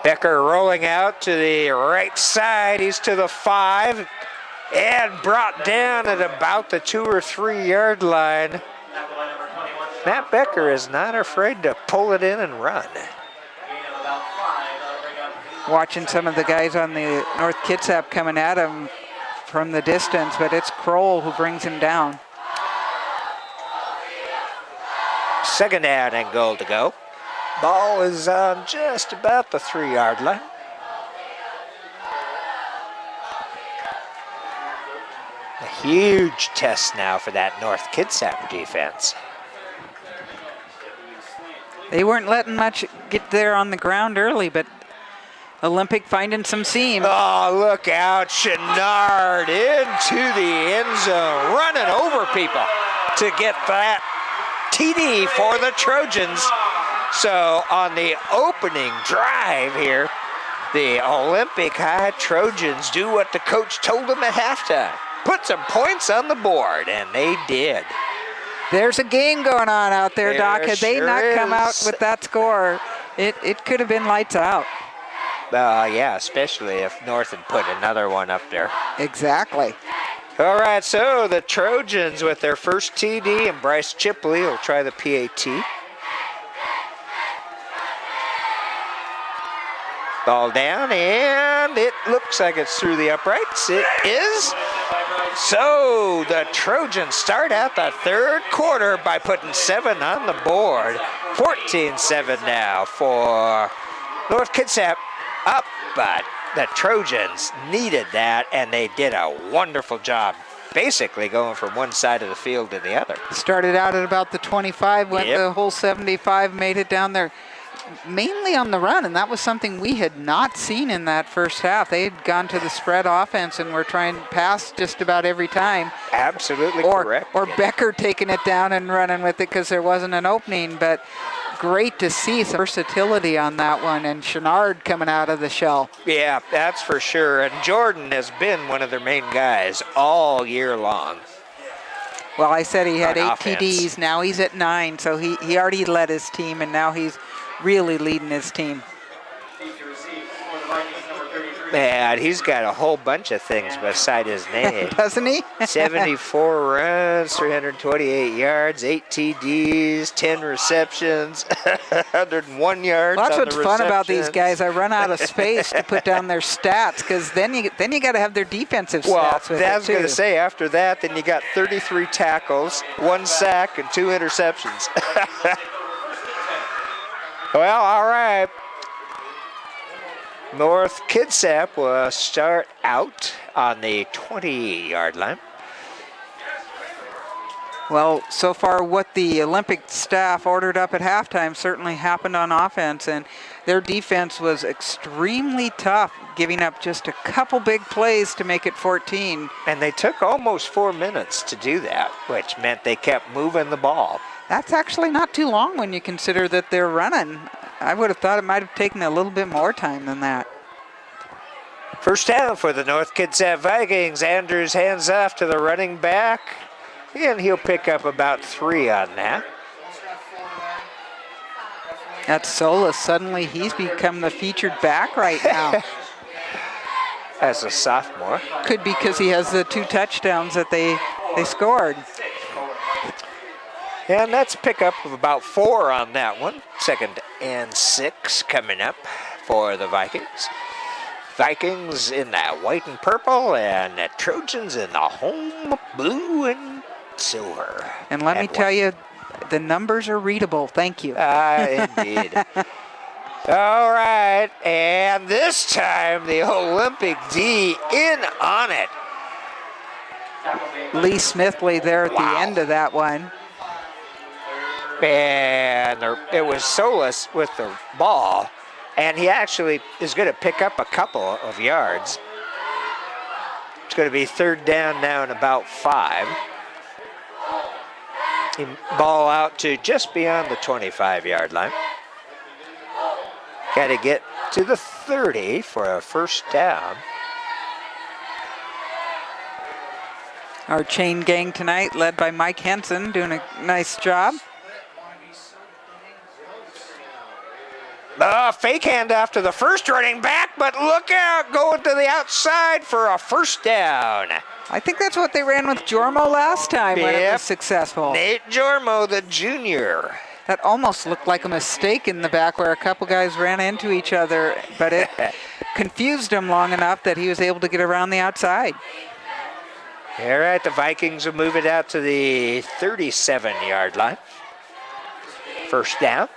Becker rolling out to the right side. He's to the 5 and brought down at about the 2 or 3 yard line. Matt Becker is not afraid to pull it in and run. Watching some of the guys on the North Kitsap coming at him from the distance, but it's Kroll who brings him down. Second down and goal to go. Ball is on just about the 3-yard line. A huge test now for that North Kitsap defense. They weren't letting much get there on the ground early, but Olympic finding some seam. Oh, look out. Chenard into the end zone, running over people to get that TD for the Trojans. So on the opening drive here, the Olympic High Trojans do what the coach told them at halftime. Put some points on the board, and they did. There's a game going on out there, Doc. Had they sure not come out is. with that score, it could have been lights out. Yeah, especially if North had put another one up there. Exactly. All right, so the Trojans with their first TD, and Bryce Chipley will try the PAT. Ball down, and it looks like it's through the uprights. It is. So the Trojans start out the third quarter by putting 7 on the board. 14-7 now for North Kitsap up, but the Trojans needed that, and they did a wonderful job basically going from one side of the field to the other. Started out at about the 25, went Yep. the whole 75, made it down there. Mainly on the run, and that was something we had not seen in that first half. They had gone to the spread offense and were trying to pass just about every time. Absolutely Or correct. Becker taking it down and running with it because there wasn't an opening, but great to see some versatility on that one, and Chenard coming out of the shell. Yeah, that's for sure. And Jordan has been one of their main guys all year long. Well, I said he had On 8 offense. TDs. Now he's at 9, so he already led his team, and now he's really leading his team. Man, he's got a whole bunch of things beside his name. Doesn't he? 74 runs, 328 yards, 8 TDs, 10 receptions, 101 yards. Well, that's on what's the fun about these receptions. guys. I run out of space to put down their stats, because then you got to have their defensive Well, stats with I it was going too. to say, after that, then you got 33 tackles, 1 sack, and 2 interceptions. Well, all right. North Kitsap will start out on the 20-yard line. Well, so far what the Olympic staff ordered up at halftime certainly happened on offense, and their defense was extremely tough, giving up just a couple big plays to make it 14. And they took almost 4 minutes to do that, which meant they kept moving the ball. That's actually not too long when you consider that they're running. I would have thought it might have taken a little bit more time than that. First down for the North Kitsap Vikings. Andrews hands off to the running back, and he'll pick up about 3 on that. That's Solis. Suddenly he's become the featured back right now. As a sophomore. Could be because he has the 2 touchdowns that they scored. And that's a pickup of about 4 on that one. 2nd and 6 coming up for the Vikings. Vikings in that white and purple, and the Trojans in the home blue and silver. And let me tell you, the numbers are readable. Thank you. Indeed. All right, and this time the Olympic D in on it. Lee Smithley there at Wow. the end of that one. And it was Solis with the ball, and he actually is going to pick up a couple of yards. It's going to be 3rd down now and about 5. Ball out to just beyond the 25-yard line. Got to get to the 30 for a first down. Our chain gang tonight, led by Mike Henson, doing a nice job. Fake handoff to the first running back, but look out, going to the outside for a first down. I think that's what they ran with Jormo last time when it Yep. was successful. Nate Jormo, the junior. That almost looked like a mistake in the back where a couple guys ran into each other, but it confused him long enough that he was able to get around the outside. All right, the Vikings will move it out to the 37-yard line. First down.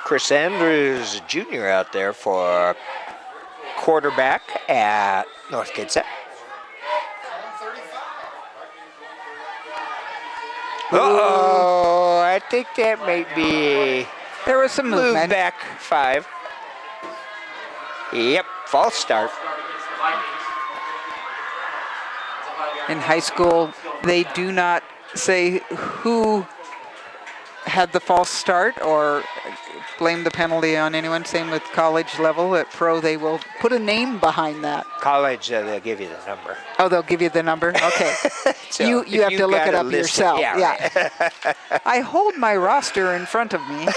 Chris Andrews Jr. out there for quarterback at North Kitsap. Uh-oh, I think that might be There was some move movement. back 5. Yep, false start. In high school, they do not say who had the false start or blame the penalty on anyone. Same with college level. At pro, they will put a name behind that. College, they'll give you the number. Oh, they'll give you the number? Okay. So you if have to look got it up list yourself. Yeah. Right. I hold my roster in front of me.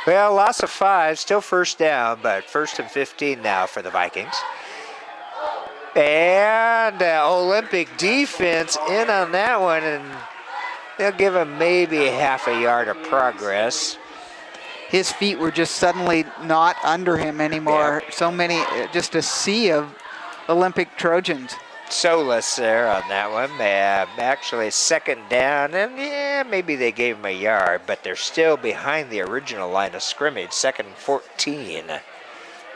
Well, loss of 5, still first down, but 1st and 15 now for the Vikings. And Olympic defense in on that one, and they'll give him maybe half a yard of progress. His feet were just suddenly not under him anymore. Yeah. So many, just a sea of Olympic Trojans. Solus there on that one. Actually, 2nd down, and yeah, maybe they gave him a yard, but they're still behind the original line of scrimmage. 2nd and 14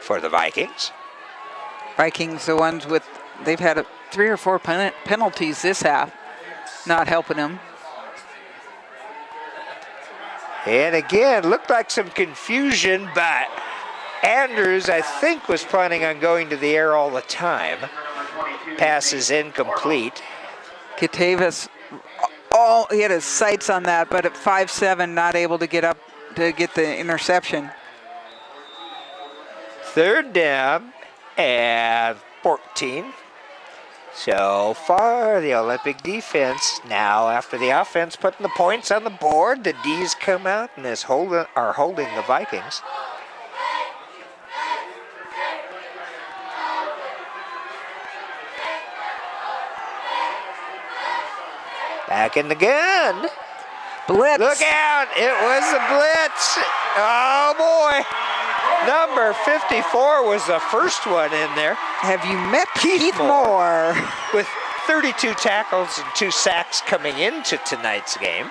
for the Vikings. Vikings, the ones with, they've had 3 or 4 penalties this half, not helping them. And again, looked like some confusion, but Andrews, I think, was planning on going to the air all the time. Pass is incomplete. Kitavis, he had his sights on that, but at 5'7", not able to get up to get the interception. 3rd down and 14. So far, the Olympic defense now, after the offense putting the points on the board, the D's come out and are holding the Vikings. Back in the gun. Blitz. Look out! It was a blitz. Oh boy! Number 54 was the first one in there. Have you met Keith Moore? With 32 tackles and 2 sacks coming into tonight's game.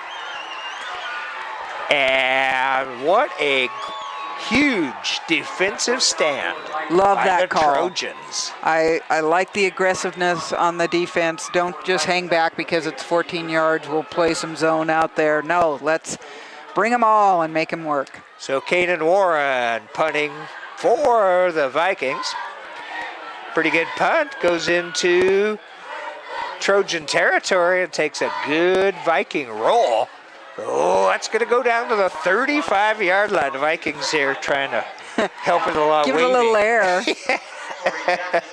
And what a huge defensive stand. Love by that the call. Trojans. I like the aggressiveness on the defense. Don't just hang back because it's 14 yards. We'll play some zone out there. No, let's bring them all and make them work. So Kanan Warren punting for the Vikings. Pretty good punt. Goes into Trojan territory and takes a good Viking roll. Oh, that's going to go down to the 35-yard line. The Vikings here trying to help it along. Give it a little air.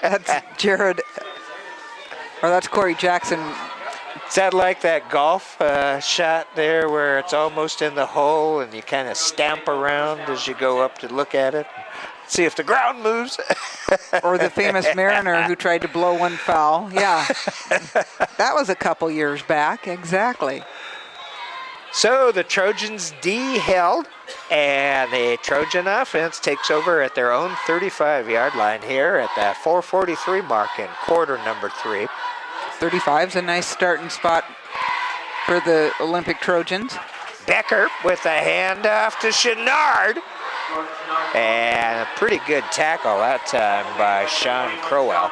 That's Jared, or that's Corey Jackson. Is that like that golf shot there where it's almost in the hole and you kind of stamp around as you go up to look at it? See if the ground moves. Or the famous Mariner who tried to blow one foul. Yeah, that was a couple years back, exactly. So the Trojans D held, and the Trojan offense takes over at their own 35-yard line here at the 4:43 mark in quarter number 3. 35's a nice starting spot for the Olympic Trojans. Becker with a handoff to Chenard. And a pretty good tackle that time by Sean Crowell.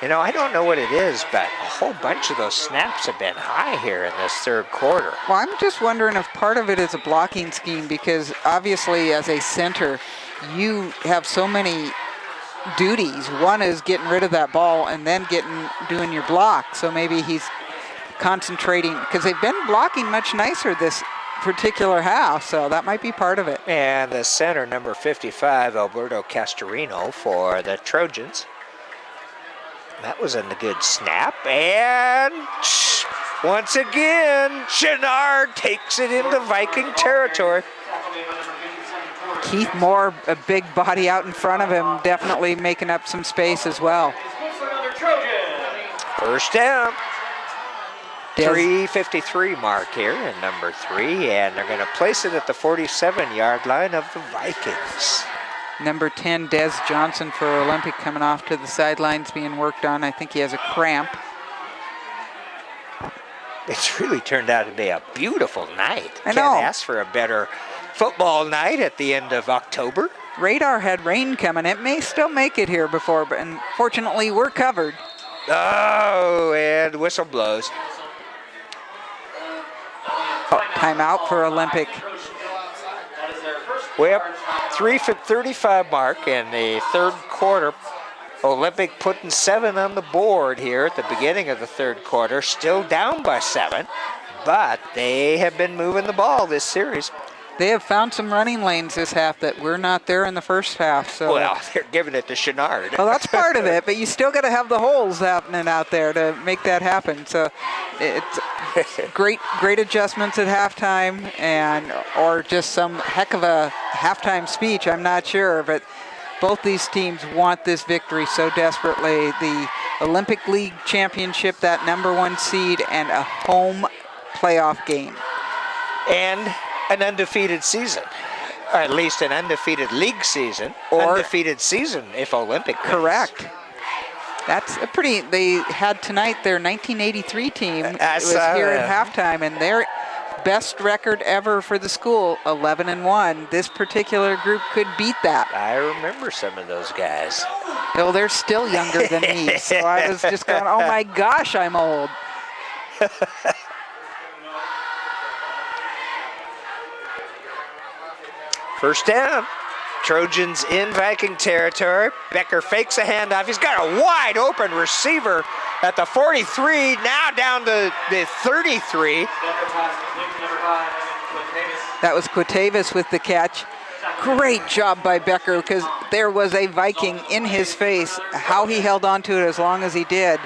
You know, I don't know what it is, but a whole bunch of those snaps have been high here in this 3rd quarter. Well, I'm just wondering if part of it is a blocking scheme, because obviously as a center, you have so many duties. One is getting rid of that ball and then doing your block. So maybe he's concentrating, because they've been blocking much nicer this particular half, so that might be part of it. And the center, number 55, Alberto Castorino for the Trojans. That was a good snap, and once again, Chenard takes it into Viking territory. Keith Moore, a big body out in front of him, definitely making up some space as well. First down. Des- 3:53 mark here in number 3, and they're going to place it at the 47-yard line of the Vikings. Number 10, Des Johnson for Olympic, coming off to the sidelines being worked on. I think he has a cramp. It's really turned out to be a beautiful night. I know. Can't ask for a better football night at the end of October. Radar had rain coming. It may still make it here before, but unfortunately we're covered. Oh, and whistle blows. Oh, timeout for Olympic. Well, 3:35 mark in the third quarter. Olympic putting 7 on the board here at the beginning of the third quarter. Still down by 7, but they have been moving the ball this series. They have found some running lanes this half that we're not there in the first half. So Well, they're giving it to Chenard. well, that's part of it, but you still got to have the holes happening out there to make that happen. So it's great adjustments at halftime, and or just some heck of a halftime speech. I'm not sure, but both these teams want this victory so desperately. The Olympic League championship, that #1 seed, and a home playoff game. And an undefeated season, or at least an undefeated league season, Or undefeated season if Olympic wins. correct. That's a pretty. They had tonight their 1983 team was here at halftime, and their best record ever for the school, 11-1. This particular group could beat that. I remember some of those guys. Well, they're still younger than me, so I was just going, oh my gosh, I'm old. First down. Trojans in Viking territory. Becker fakes a handoff. He's got a wide open receiver at the 43, now down to the 33. That was Quatavis with the catch. Great job by Becker, because there was a Viking in his face. How he held on to it as long as he did.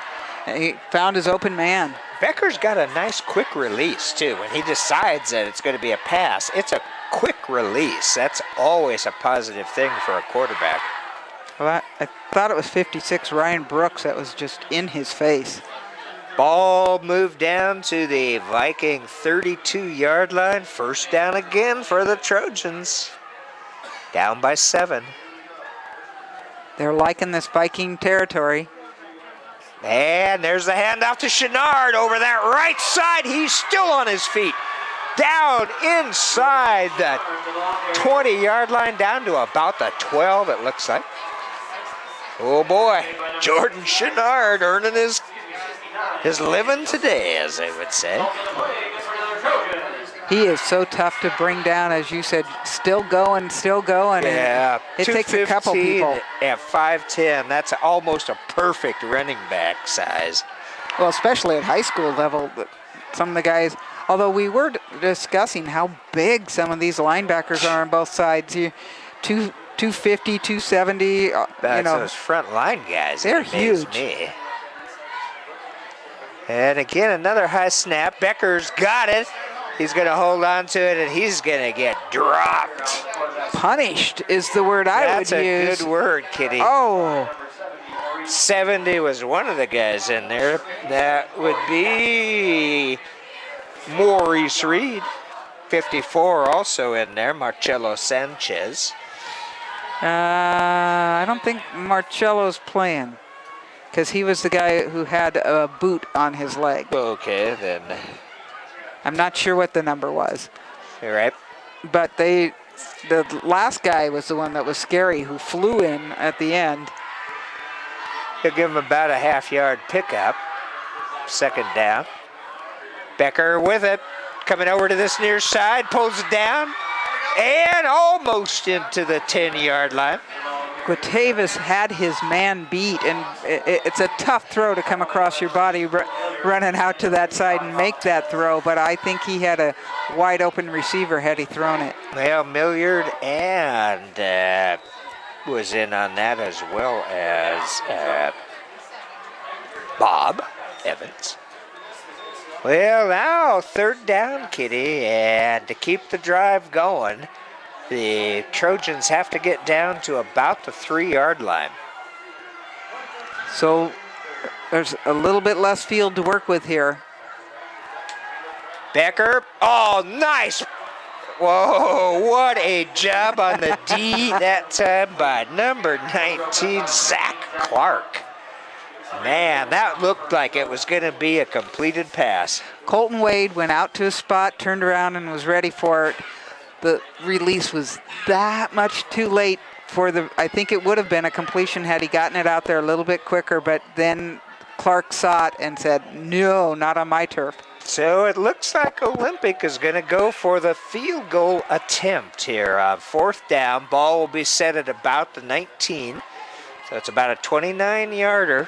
He found his open man. Becker's got a nice quick release, too. When he decides that it's going to be a pass, it's a quick release. That's always a positive thing for a quarterback. Well, I thought it was 56, Ryan Brooks, that was just in his face. Ball moved down to the Viking 32-yard line. First down again for the Trojans. Down by 7. They're liking this Viking territory. And there's the handoff to Chenard over that right side. He's still on his feet. Down inside the 20-yard line, down to about the 12, it looks like. Oh boy, Jordan Chenard earning his living today, as they would say. He is so tough to bring down, as you said, still going. Yeah, It takes a couple people. At 5'10", that's almost a perfect running back size. Well, especially at high school level, some of the guys, although we were discussing how big some of these linebackers are on both sides. 250, 270, That's those front line guys. They're that amaze huge. Me. And again, another high snap. Becker's got it. He's going to hold on to it, and he's going to get dropped. Punished is the word I would use. That's a good word, Kitty. Oh, 70 was one of the guys in there. That would be Maurice Reed. 54 also in there, Marcelo Sanchez. I don't think Marcello's playing, because he was the guy who had a boot on his leg. Okay, then. I'm not sure what the number was. You're right. But the last guy was the one that was scary, who flew in at the end. He'll give him about a half-yard pickup. Second down. Becker with it. Coming over to this near side. Pulls it down. And almost into the 10-yard line. Quatavis had his man beat, and it's a tough throw to come across your body running out to that side and make that throw, but I think he had a wide open receiver had he thrown it. Well, Milliard and was in on that, as well as Bob Evans. Well, now third down, Kitty, and to keep the drive going, the Trojans have to get down to about the 3-yard line. So there's a little bit less field to work with here. Becker, oh, nice. Whoa, what a job on the D that time by number 19, Zach Clark. Man, that looked like it was going to be a completed pass. Colton Wade went out to his spot, turned around, and was ready for it. The release was that much too late for I think it would have been a completion had he gotten it out there a little bit quicker, but then Clark saw it and said, no, not on my turf. So it looks like Olympic is going to go for the field goal attempt here on 4th down. Ball will be set at about the 19. So it's about a 29-yarder.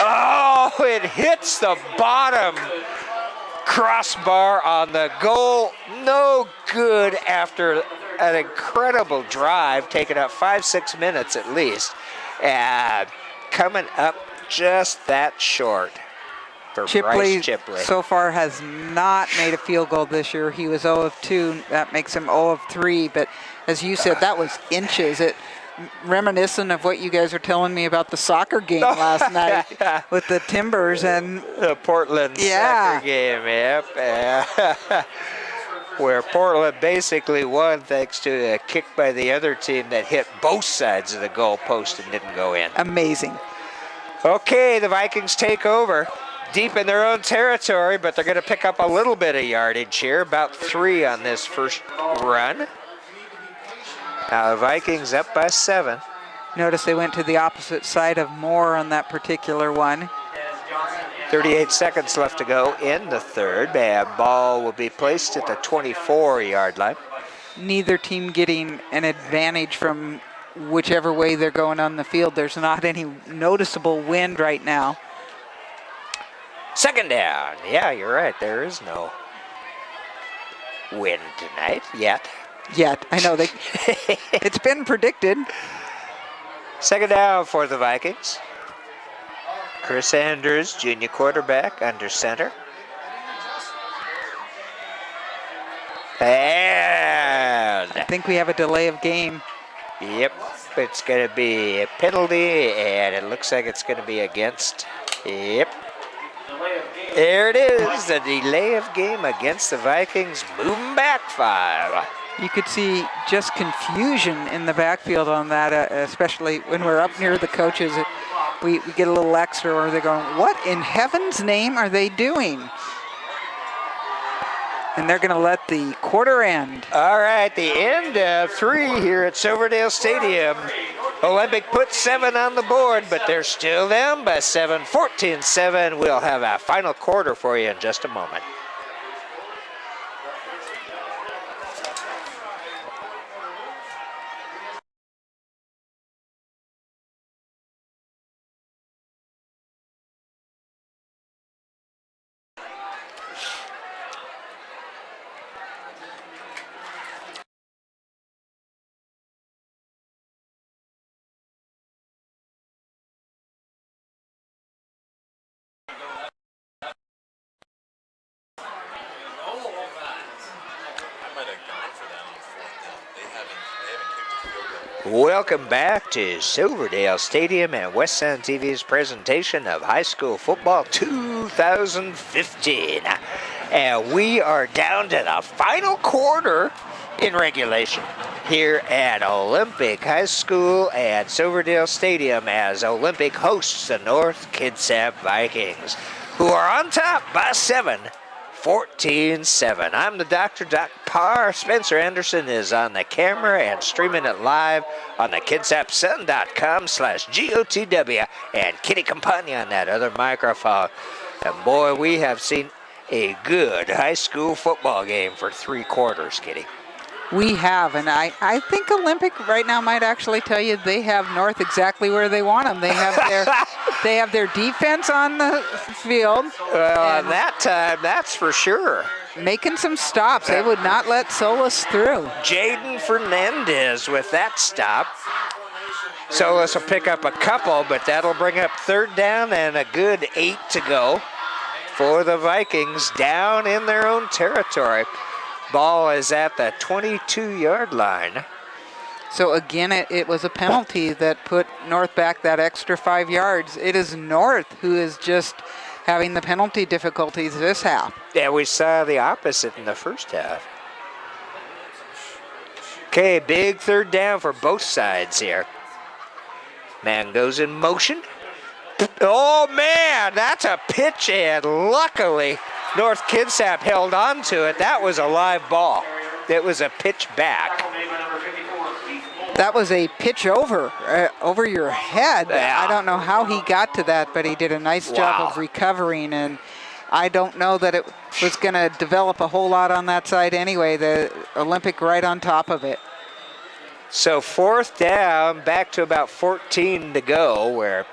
Oh, it hits the bottom crossbar on the goal. No good after an incredible drive, taking up 5-6 minutes at least. And coming up just that short. For Bryce Chipley so far has not made a field goal this year. He was 0 of 2. That makes him 0 of 3. But as you said, that was inches. It reminiscent of what you guys were telling me about the soccer game last night with the Timbers and the Portland soccer game. Yep. Where Portland basically won thanks to a kick by the other team that hit both sides of the goal post and didn't go in. Amazing. Okay, the Vikings take over. Deep in their own territory, but they're going to pick up a little bit of yardage here, about 3 on this first run. Now the Vikings up by 7. Notice they went to the opposite side of Moore on that particular one. 38 seconds left to go in the third. Bad ball will be placed at the 24-yard line. Neither team getting an advantage from whichever way they're going on the field. There's not any noticeable wind right now. 2nd down. Yeah, you're right. There is no wind tonight yet. I know it's been predicted. 2nd down for the Vikings. Chris Andrews, junior quarterback, under center. And I think we have a delay of game. Yep, it's going to be a penalty, and it looks like it's going to be against. Yep. There it is, the delay of game against the Vikings, moving back 5. You could see just confusion in the backfield on that, especially when we're up near the coaches. We get a little extra, or they're going, what in heaven's name are they doing? And they're going to let the quarter end. All right, the end of 3 here at Silverdale Stadium. Olympic put 7 on the board, but they're still down by 7, 14-7. We'll have a final quarter for you in just a moment. Welcome back to Silverdale Stadium and West Sound TV's presentation of high school football 2015. And we are down to the final quarter in regulation here at Olympic High School at Silverdale Stadium as Olympic hosts the North Kitsap Vikings, who are on top by 7. 14-7. I'm the Dr. Doc Parr. Spencer Anderson is on the camera and streaming it live on the KitsapSun.com/GOTW and Kitty Campagna on that other microphone. And boy, we have seen a good high school football game for 3 quarters, Kitty. We have, and I think Olympic right now might actually tell you they have North exactly where they want them. They have their defense on the field. Well, that time, that's for sure. Making some stops. They would not let Solis through. Jaden Fernandez with that stop. Solis will pick up a couple, but that'll bring up 3rd down and a good 8 to go for the Vikings down in their own territory. Ball is at the 22-yard line. So again, it was a penalty that put North back that extra 5 yards. It is North who is just having the penalty difficulties this half. Yeah, we saw the opposite in the first half. Okay, big 3rd down for both sides here. Man goes in motion. Oh, man, that's a pitch, and luckily North Kitsap held on to it. That was a live ball. It was a pitch back. That was a pitch over your head. Yeah. I don't know how he got to that, but he did a nice job of recovering, and I don't know that it was going to develop a whole lot on that side anyway. The Olympic right on top of it. So 4th down, back to about 14 to go, where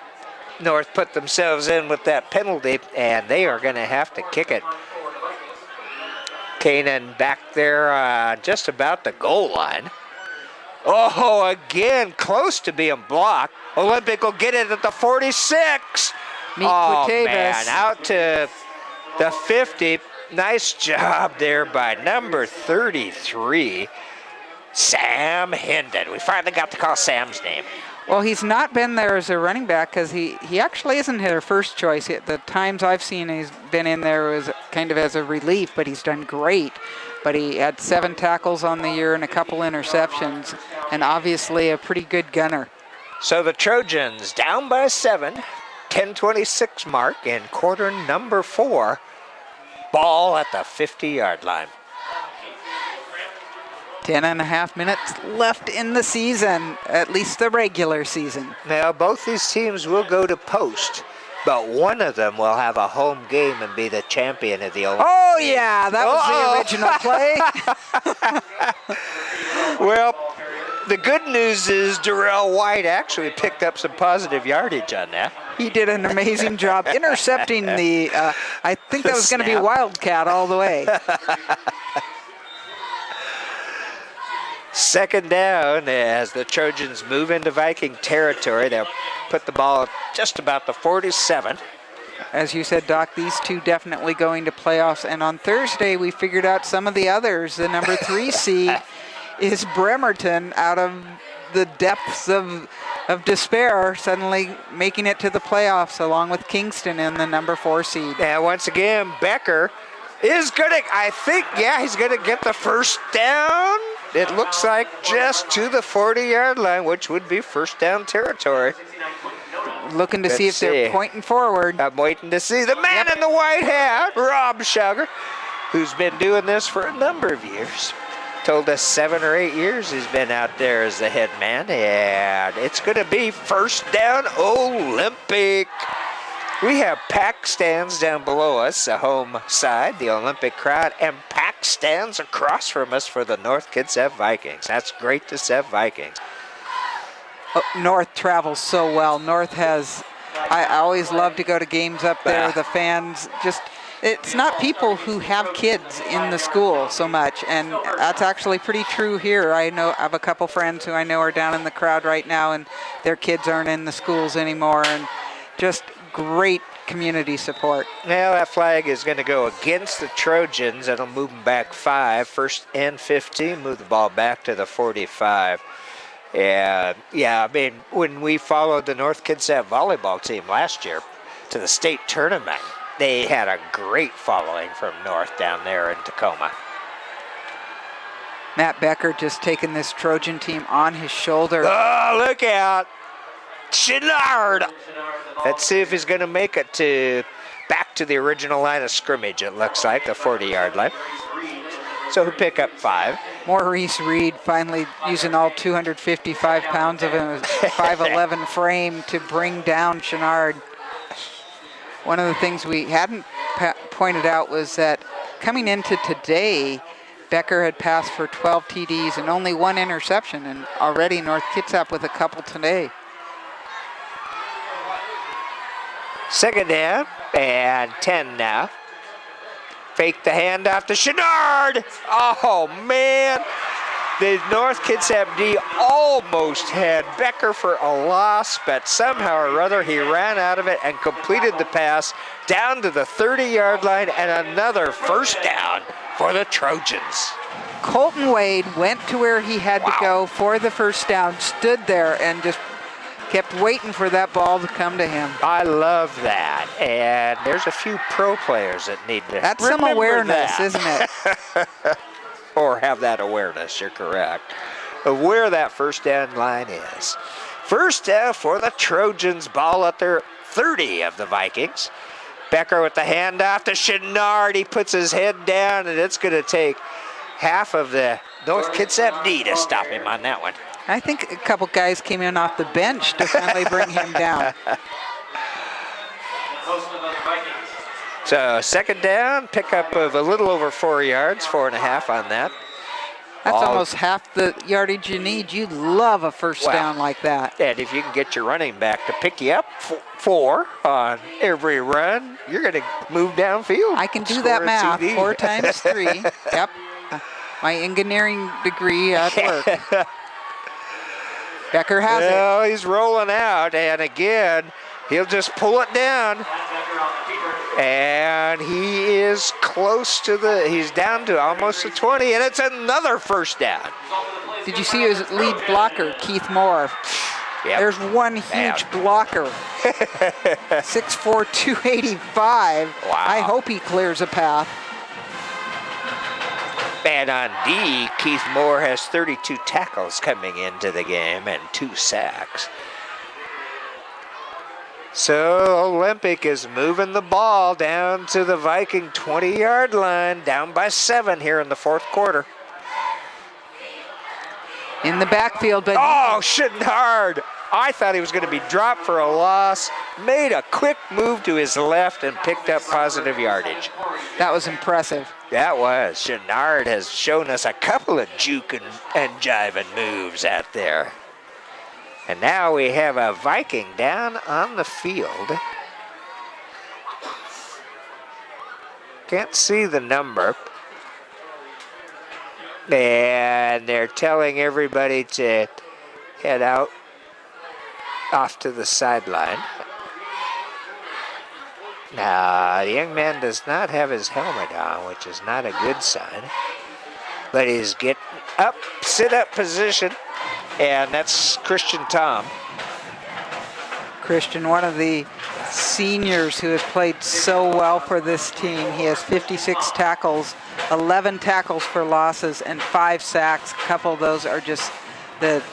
North put themselves in with that penalty, and they are going to have to kick it. Kanan back there just about the goal line. Oh, again, close to being blocked. Olympic will get it at the 46. Oh, man, out to the 50. Nice job there by number 33, Sam Hendon. We finally got to call Sam's name. Well, he's not been there as a running back because he actually isn't their first choice. The times I've seen he's been in there was kind of as a relief, but he's done great. But he had 7 tackles on the year and a couple interceptions, and obviously a pretty good gunner. So the Trojans down by 7, 10:26 mark in quarter number 4. Ball at the 50-yard line. 10.5 minutes left in the season, at least the regular season. Now, both these teams will go to post, but one of them will have a home game and be the champion of the Olympics. Oh, yeah, that was the original play. Well, the good news is Darrell White actually picked up some positive yardage on that. He did an amazing job intercepting the, I think that was going to be Wildcat all the way. 2nd down as the Trojans move into Viking territory. They'll put the ball just about the 47. As you said, Doc, these two definitely going to playoffs. And on Thursday, we figured out some of the others. The number 3 seed is Bremerton, out of the depths of despair, suddenly making it to the playoffs along with Kingston in the number 4 seed. Now, once again, Becker is going to, I think, he's going to get the first down. It looks like just to the 40-yard line, which would be first down territory. Looking to see if they're pointing forward. I'm waiting to see the man in the white hat, Rob Schauger, who's been doing this for a number of years. Told us 7 or 8 years he's been out there as the head man, and it's going to be first down Olympic. We have packed stands down below us, the home side, the Olympic crowd, and packed stands across from us for the North Kitsap Vikings. That's great to have Vikings. North travels so well. North has, I always love to go to games up there. The fans just, it's not people who have kids in the school so much, and that's actually pretty true here. I have a couple friends who I know are down in the crowd right now, and their kids aren't in the schools anymore, and just great community support. Now that flag is going to go against the Trojans. It'll move them back 5, 1st and 15, move the ball back to the 45. And I mean, when we followed the North Kitsap volleyball team last year to the state tournament, they had a great following from North down there in Tacoma. Matt Becker just taking this Trojan team on his shoulder. Oh, look out. Chenard. Let's see if he's going to make it back to the original line of scrimmage, it looks like, the 40-yard line. So he'll pick up 5. Maurice Reed finally using all 255 pounds of a 5'11 frame to bring down Chenard. One of the things we hadn't pointed out was that coming into today, Becker had passed for 12 TDs and only 1 interception, and already North Kitsap with a couple today. 2nd down and 10 now. Fake the handoff to Chenard. Oh, man. The North Kitsap D almost had Becker for a loss, but somehow or other he ran out of it and completed the pass down to the 30-yard line, and another first down for the Trojans. Colton Wade went to where he had to go for the first down, stood there, and just kept waiting for that ball to come to him. I love that. And there's a few pro players that need to That's some awareness, that. isn't it? Or have that awareness, you're correct. Of where that first down line is. First down for the Trojans. Ball at their 30 of the Vikings. Becker with the handoff to Chenard. He puts his head down, and it's going to take half of the North Kitsap D to stop him on that one. I think a couple guys came in off the bench to finally bring him down. So second down, pickup of a little over 4 yards, 4.5 on that. That's almost half the yardage you need. You'd love a first down like that. And if you can get your running back to pick you up 4 on every run, you're going to move downfield. I can do that math. TD. 4 times 3. Yep. My engineering degree at work. Becker has it. Well, he's rolling out, and again, he'll just pull it down. And he is close to he's down to almost the 20, and it's another first down. Did you see his lead blocker, Keith Moore? Yep. There's one huge blocker. 6'4", 285. Wow. I hope he clears a path. And on D, Keith Moore has 32 tackles coming into the game and 2 sacks. So Olympic is moving the ball down to the Viking 20-yard line, down by 7 here in the fourth quarter. In the backfield, but Oh, Chenard! I thought he was going to be dropped for a loss. Made a quick move to his left and picked up positive yardage. that was impressive. That was. Chenard has shown us a couple of juking and jiving moves out there. And now we have a Viking down on the field. Can't see the number. And they're telling everybody to head out off to the sideline. Now, the young man does not have his helmet on, which is not a good sign. But he's getting up, sit-up position, and that's Christian Tom. Christian, one of the seniors who has played so well for this team. He has 56 tackles, 11 tackles for losses, and 5 sacks. A couple of those are just the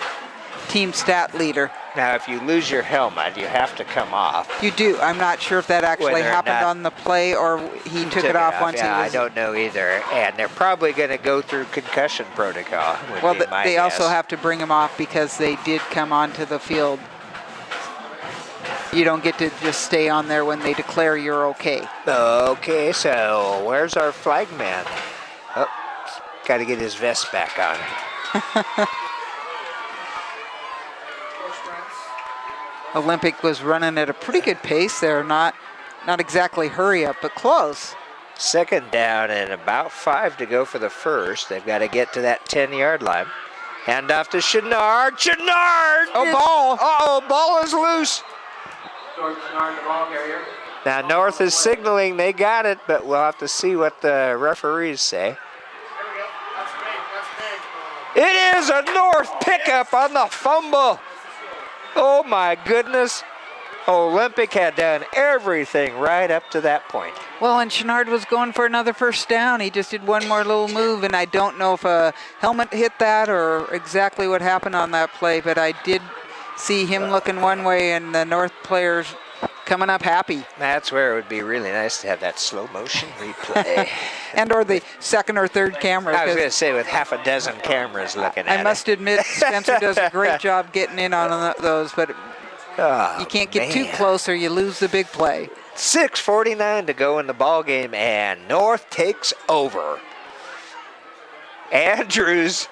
team stat leader. Now, if you lose your helmet, you have to come off. You do. I'm not sure if that actually Whether or happened not on the play or he took it off once yeah, he was. I don't know either. And they're probably going to go through concussion protocol. Well, would be my they guess. also have to bring him off because they did come onto the field. You don't get to just stay on there when they declare you're okay. Okay, so where's our flag man? Oh, got to get his vest back on. Olympic was running at a pretty good pace there, not exactly hurry up, but close. Second down and about 5 to go for the first. They've got to get to that 10-yard line. Hand off to Chenard. Chenard! Oh, ball. Uh-oh, ball is loose. George Chenard, the ball carrier. Now, North is signaling they got it, but we'll have to see what the referees say. It is a North pickup on the fumble. Oh, my goodness. Olympic had done everything right up to that point. Well, and Chenard was going for another first down. He just did one more little move, and I don't know if a helmet hit that or exactly what happened on that play, but I did see him looking one way and the North players coming up happy. That's where it would be really nice to have that slow motion replay. And or the second or third camera. I was going to say with half a dozen cameras looking at I must admit, Spencer does a great job getting in on those, but you can't get too close or you lose the big play. 6:49 to go in the ball game, and North takes over. Andrews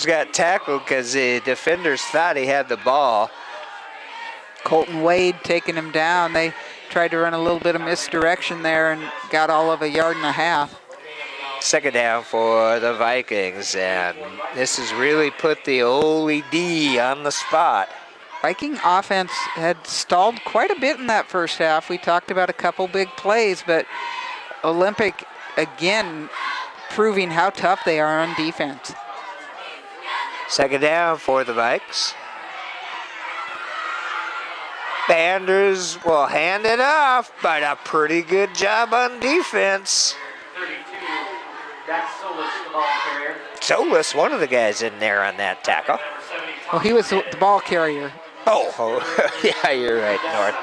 got tackled because the defenders thought he had the ball. Colton Wade taking him down. They tried to run a little bit of misdirection there and got all of 1.5 yards. Second down for the Vikings, and this has really put the Ole D on the spot. Viking offense had stalled quite a bit in that first half. We talked about a couple big plays, but Olympic, again, proving how tough they are on defense. Second down for the Vikes. Andrews will hand it off, but a pretty good job on defense. 32, Dax Solis, the ball carrier. Solis, one of the guys in there on that tackle. Well, he was the ball carrier. Oh, yeah, you're right, North.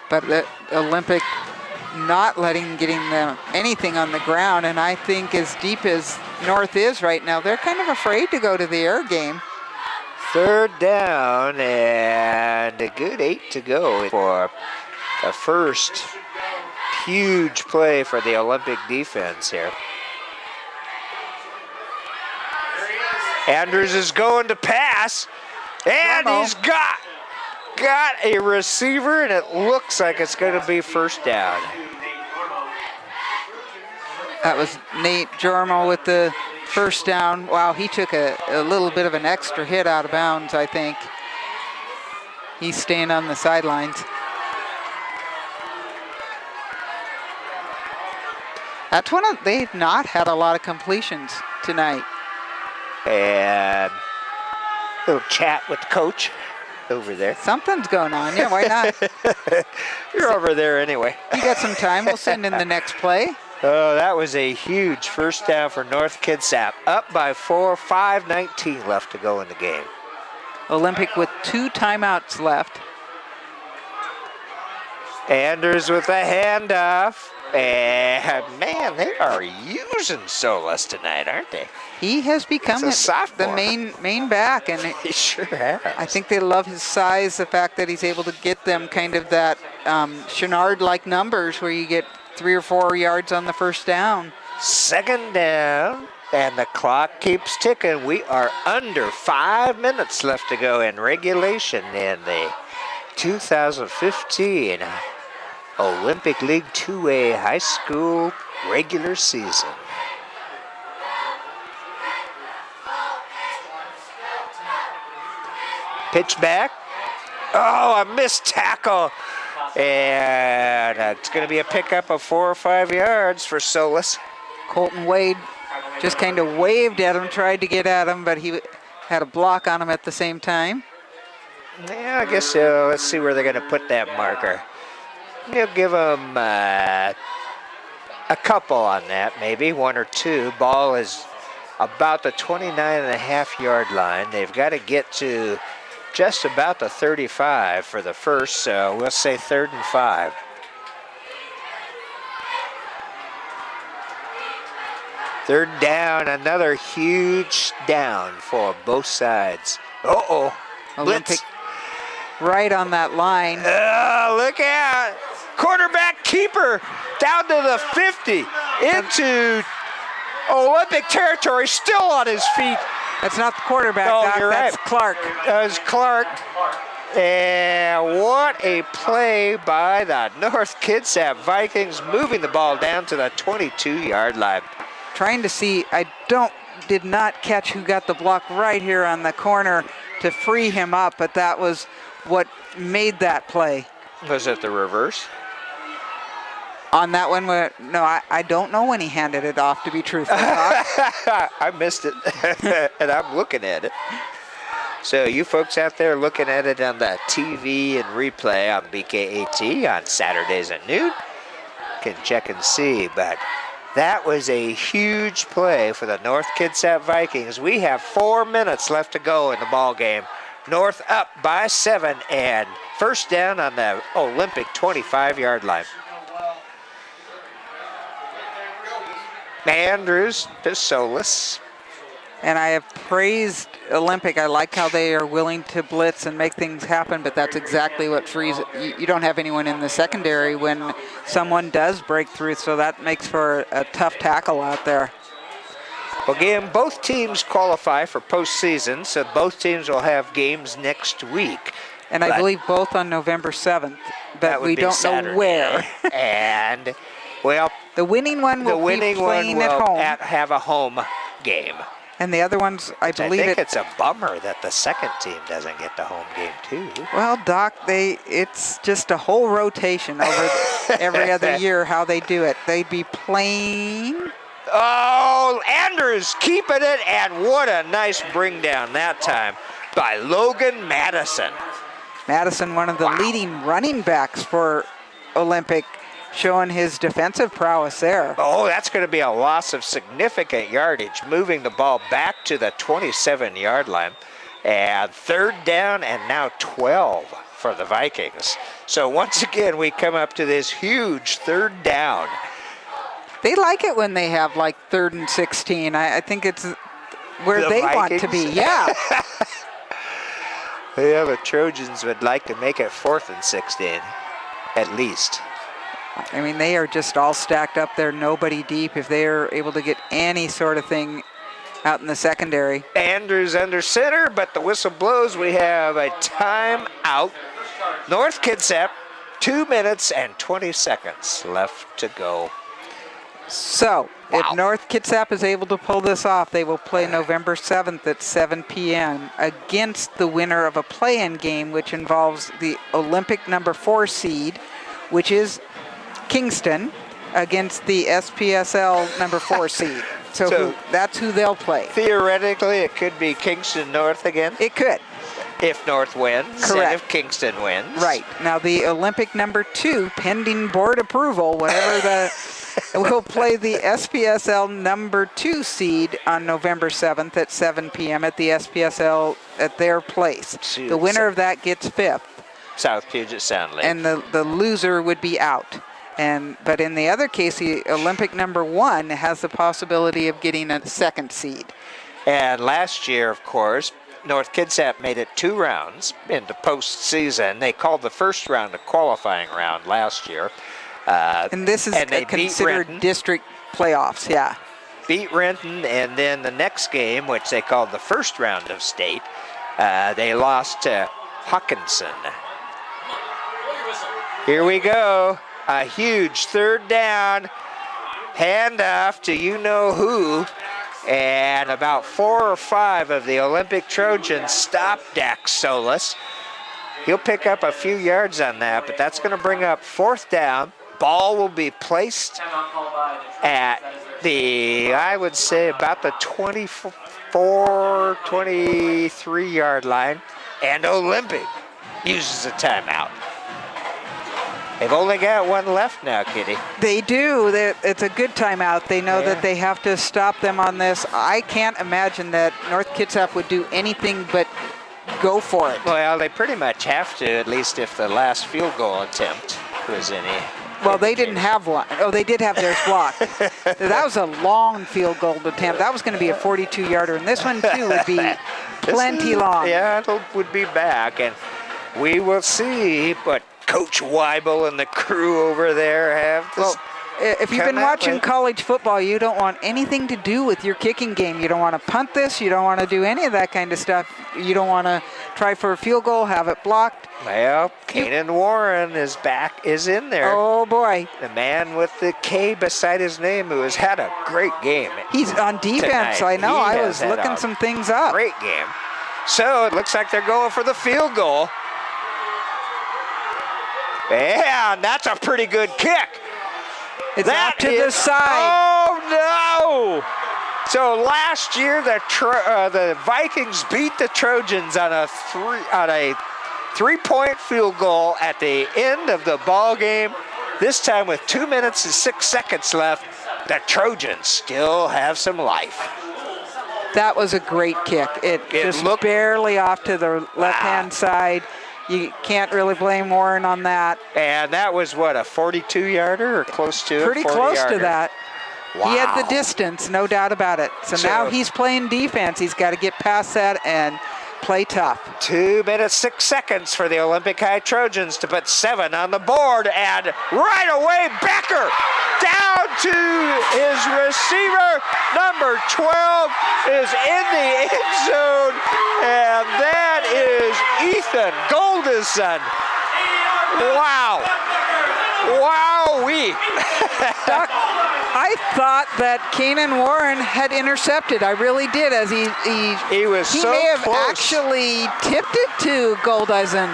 But the Olympic not getting them anything on the ground, and I think as deep as North is right now, they're kind of afraid to go to the air game. Third down and a good 8 to go for a first huge play for the Olympic defense here. Andrews is going to pass, and he's got a receiver, and it looks like it's going to be first down. That was Nate Jormo with the first down. Wow, he took a little bit of an extra hit out of bounds, I think. He's staying on the sidelines. That's they've not had a lot of completions tonight. And a little chat with the coach over there. Something's going on. Yeah, why not? You're over there anyway. You got some time. We'll send in the next play. Oh, that was a huge first down for North Kitsap. Up by 4, 5:19 left to go in the game. Olympic with 2 timeouts left. Anders with a handoff. And man, they are using Solis tonight, aren't they? He has become He's a sophomore. the main back, and He sure has. I think they love his size, the fact that he's able to get them kind of that Chenard-like numbers where you get 3 or 4 yards on the first down. Second down, and the clock keeps ticking. We are under 5 minutes left to go in regulation in the 2015 Olympic League 2A high school regular season. Pitch back. Oh, a missed tackle. And it's going to be a pickup of 4 or 5 yards for Solis. Colton Wade just kind of waved at him, tried to get at him, but he had a block on him at the same time. Yeah, I guess so. Let's see where they're going to put that marker. They'll give them a couple on that, maybe 1 or 2. Ball is about the 29.5-yard line. They've got to get to just about the 35 for the first, so we'll say 3rd and 5. Third down, another huge down for both sides. Uh-oh. Olympic right on that line. Look out. Quarterback keeper down to the 50 into Olympic territory, still on his feet. That's not the quarterback, Oh, Doc. you're That's right. Clark. That was Clark. And what a play by the North Kitsap Vikings, moving the ball down to the 22-yard line. Trying to see, did not catch who got the block right here on the corner to free him up, but that was what made that play. Was it the reverse? On that one, no, I don't know when he handed it off, to be truthful. I missed it, and I'm looking at it. So you folks out there looking at it on the TV and replay on BKAT on Saturdays at noon can check and see. But that was a huge play for the North Kitsap Vikings. We have 4 minutes left to go in the ball game. North up by 7 and first down on the Olympic 25-yard line. Andrews to Solis. And I have praised Olympic. I like how they are willing to blitz and make things happen, but that's exactly what frees. You don't have anyone in the secondary when someone does break through, so that makes for a tough tackle out there. Well, again, both teams qualify for postseason, so both teams will have games next week. And I believe both on November 7th, but we don't know where. And, well, the winning one will be playing at home. Have a home game. And the other ones, I believe I think it's a bummer that the second team doesn't get the home game too. Well, Doc, it's just a whole rotation over every other year how they do it. They'd be playing. Oh, Andrews keeping it, and what a nice bring down that time by Logan Madison. Madison, one of the leading running backs for Olympic. showing his defensive prowess there. Oh, that's going to be a loss of significant yardage, moving the ball back to the 27-yard line. And 3rd down and now 12 for the Vikings. So once again, we come up to this huge 3rd down. They like it when they have like 3rd and 16. I think it's where The they want to Vikings? be. Yeah. The Trojans would like to make it 4th and 16, at least. I mean, they are just all stacked up there, nobody deep. If they are able to get any sort of thing out in the secondary. Andrews under center, but the whistle blows. We have a timeout. North Kitsap, 2 minutes and 20 seconds left to go. So, Wow. if North Kitsap is able to pull this off, they will play November 7th at 7 p.m. against the winner of a play-in game, which involves the Olympic number 4 seed, which is Kingston, against the SPSL number 4 seed. So that's who they'll play. Theoretically, it could be Kingston North again, It could. if North wins, and Correct. if Kingston wins. Right. Now, the Olympic number 2, pending board approval, whatever the... We'll play the SPSL number 2 seed on November 7th at 7 p.m. at the SPSL at their place. Jeez. The winner of that gets 5th, South Puget Sound League. and the loser would be out. But in the other case, the Olympic number 1 has the possibility of getting a 2nd seed. And last year, of course, North Kitsap made it 2 rounds into postseason. They called the first round a qualifying round last year. And this is and they beat considered Renton. district playoffs, yeah. Beat Renton, and then the next game, which they called the first round of state, they lost to Hawkinson. Here we go. A huge 3rd down. Handoff to you-know-who. And about 4 or 5 of the Olympic Trojans stop Dax Solis. He'll pick up a few yards on that, but that's going to bring up 4th down. Ball will be placed at the, I would say, about the 24, 23-yard line. And Olympic uses a timeout. They've only got 1 left now, Kitty. They do. It's a good timeout. They know that they have to stop them on this. I can't imagine that North Kitsap would do anything but go for it. Well, they pretty much have to, at least if the last field goal attempt was any. Well, they didn't have one. Oh, they did have theirs blocked. That was a long field goal attempt. That was going to be a 42-yarder, and this one, too, would be plenty long. Yeah, it would be back, and we will see, but Coach Weibel and the crew over there have to Well, if you've been come out watching with- college football, you don't want anything to do with your kicking game. You don't want to punt this. You don't want to do any of that kind of stuff. You don't want to try for a field goal, have it blocked. Well, Kanan Warren is in there. Oh, boy. The man with the K beside his name who has had a great game. He's on defense. Tonight. I know. He I has was had looking a some things up. Great game. So it looks like they're going for the field goal. Yeah, and that's a pretty good kick. It's out to the side. Oh no! So last year the Vikings beat the Trojans on a 3-point field goal at the end of the ball game. This time with 2 minutes and 6 seconds left, the Trojans still have some life. That was a great kick. It just looked- barely off to the left-hand side. You can't really blame Warren on that. And that was what, a 42-yarder or close to it? Pretty close to 40-yarder. that. Wow. He had the distance, no doubt about it. So now he's playing defense. He's got to get past that and play tough. 2 minutes, 6 seconds for the Olympic High Trojans to put 7 on the board. And right away, Becker down to his receiver. Number 12 is in the end zone. And that is Ethan Goldison. Wow. Wowee. Doc, I thought that Kanan Warren had intercepted. I really did, as he was he so may have close. actually tipped it to Goldeisen.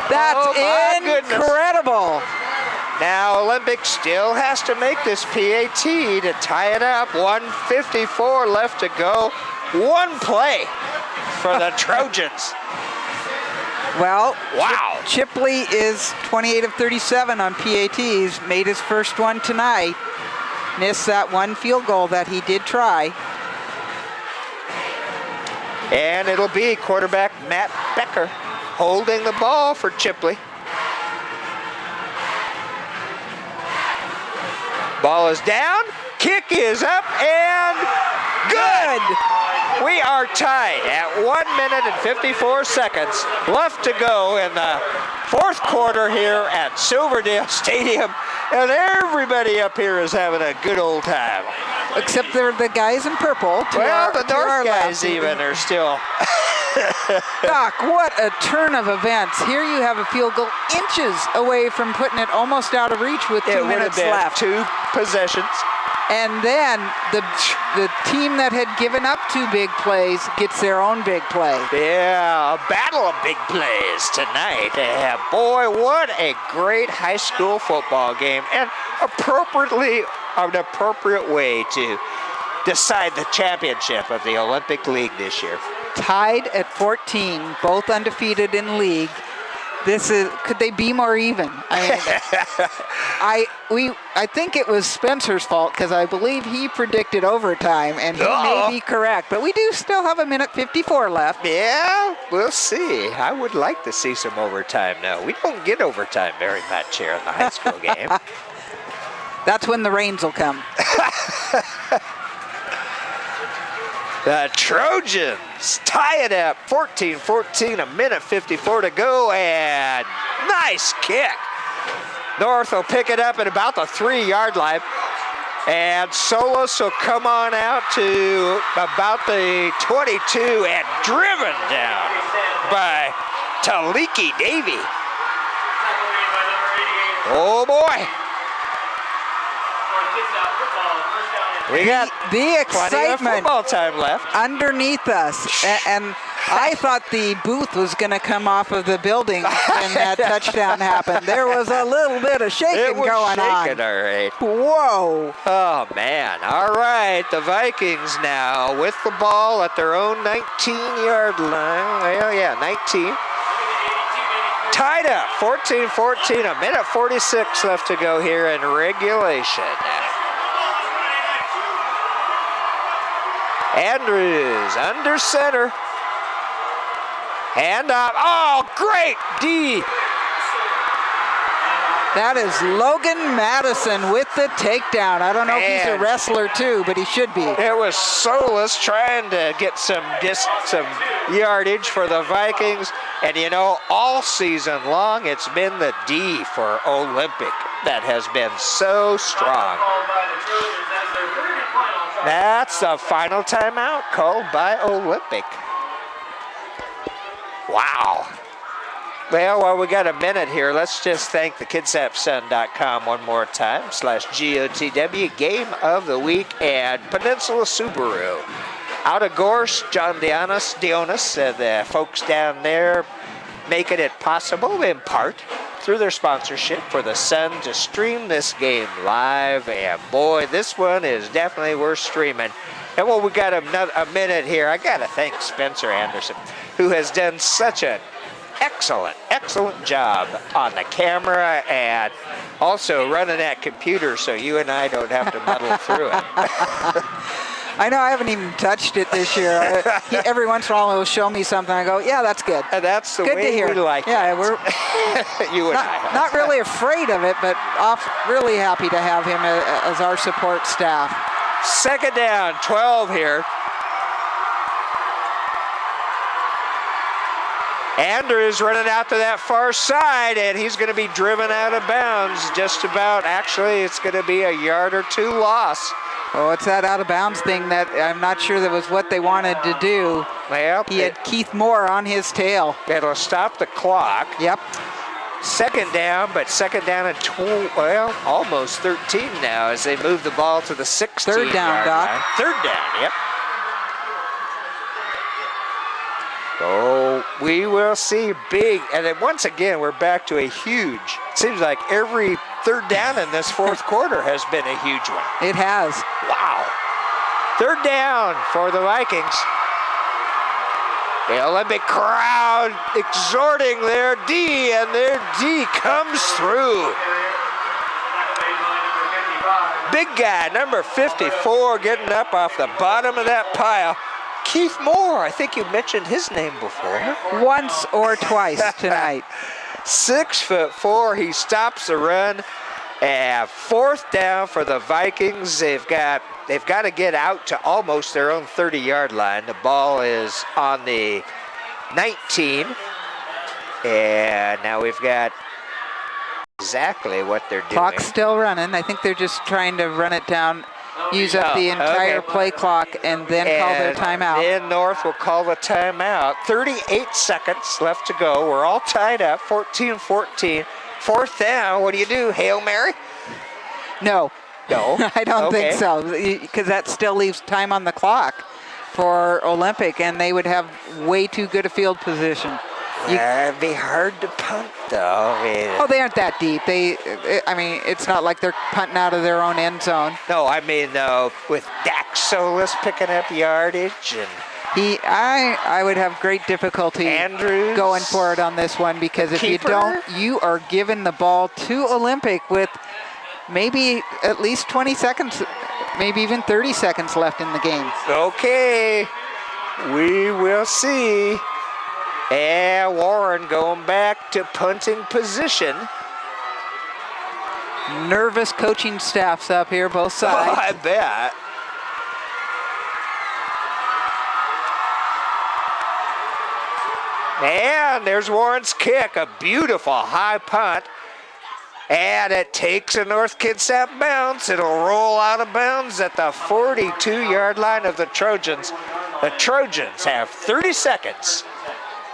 That's Oh, my goodness. incredible. Now Olympic still has to make this PAT to tie it up. 1:54 left to go. One play for the Trojans. Well, Wow. Chipley is 28 of 37 on PATs, made his first one tonight. Missed that one field goal that he did try. And it'll be quarterback Matt Becker holding the ball for Chipley. Ball is down, kick is up, and good! We are tied at 1 minute and 54 seconds left to go in the fourth quarter here at Silverdale Stadium. And everybody up here is having a good old time. Except they're the guys in purple. Well, the North guys even are still. Doc, what a turn of events. Here you have a field goal inches away from putting it almost out of reach with 2 minutes left. 2 possessions. And then the team that had given up 2 big plays gets their own big play. Yeah, a battle of big plays tonight. Yeah, boy, what a great high school football game, and an appropriate way to decide the championship of the Olympic League this year. Tied at 14, both undefeated in league. Could they be more even? I mean, I think it was Spencer's fault because I believe he predicted overtime, and he may be correct. But we do still have 1:54 left. Yeah, we'll see. I would like to see some overtime now. We don't get overtime very much here in the high school game. That's when the rains will come. The Trojans tie it up 14-14, 1:54 to go, and nice kick. North will pick it up at about the 3-yard line, and Solis will come on out to about the 22 and driven down by Taliki Davey. Oh boy. We got the plenty of excitement football time left. underneath us, and I thought the booth was going to come off of the building when that touchdown happened. There was a little bit of shaking going on. Shaking, all right. Whoa. Oh, man. All right, the Vikings now with the ball at their own 19-yard line. Well, yeah, 19. Tied up, 14-14, 1:46 left to go here in regulation. Andrews under center. Hand off. Oh, great D. That is Logan Madison with the takedown. I don't know if he's a wrestler too, but he should be. It was Solis trying to get some yardage for the Vikings. And you know, all season long, it's been the D for Olympic that has been so strong. That's the final timeout called by Olympic. Wow. Well, while we got a minute here, let's just thank the KitsapSun.com one more time, /GOTW, Game of the Week, and Peninsula Subaru. Out of Gorse, John Dionis, the folks down there making it possible in part through their sponsorship for the Sun to stream this game live. And boy, this one is definitely worth streaming. And while we got a minute here, I got to thank Spencer Anderson, who has done such an excellent job on the camera and also running that computer so you and I don't have to muddle through it. I know I haven't even touched it this year. Every once in a while he'll show me something. I go, yeah, that's good. And that's the good way to hear. we like yeah, it. We're you and I. Not really afraid of it, but really happy to have him as our support staff. Second down, 12 here. Andrews running out to that far side, and he's going to be driven out of bounds just about. Actually, it's going to be a yard or two loss. Oh, it's that out of bounds thing that I'm not sure that was what they wanted to do. Well, he had Keith Moore on his tail. It'll stop the clock. Yep. Second down, but second down at almost 13 now as they move the ball to the 16. Third down, Doc. Line. Third down, yep. Oh, we will see big, and then once again, we're back to a huge, seems like every third down in this fourth quarter has been a huge one. It has. Wow. Third down for the Vikings. The Olympic crowd exhorting their D, and their D comes through. Big guy, number 54, getting up off the bottom of that pile. Keith Moore, I think you mentioned his name before. Once or twice tonight. 6'4", he stops the run. And 4th down for the Vikings. They've got to get out to almost their own 30-yard line. The ball is on the 19. And now we've got exactly what they're doing. Clock's still running. I think they're just trying to run it down, use up the entire play clock, and then call their timeout. Then North will call the timeout. 38 seconds left to go. We're all tied up, 14-14. 4th down, what do? Hail Mary? No. No? I don't think so, because that still leaves time on the clock for Olympic, and they would have way too good a field position. It'd be hard to punt, though. Oh, they aren't that deep. It's not like they're punting out of their own end zone. No, with Dak Solis picking up yardage and I would have great difficulty Andrews, going for it on this one, because if you don't, you are giving the ball to Olympic with maybe at least 20 seconds, maybe even 30 seconds left in the game. Okay, we will see. And Warren going back to punting position. Nervous coaching staffs up here, both sides. Oh, I bet. And there's Warren's kick, a beautiful high punt. And it takes a North Kitsap bounce. It'll roll out of bounds at the 42-yard line of the Trojans. The Trojans have 30 seconds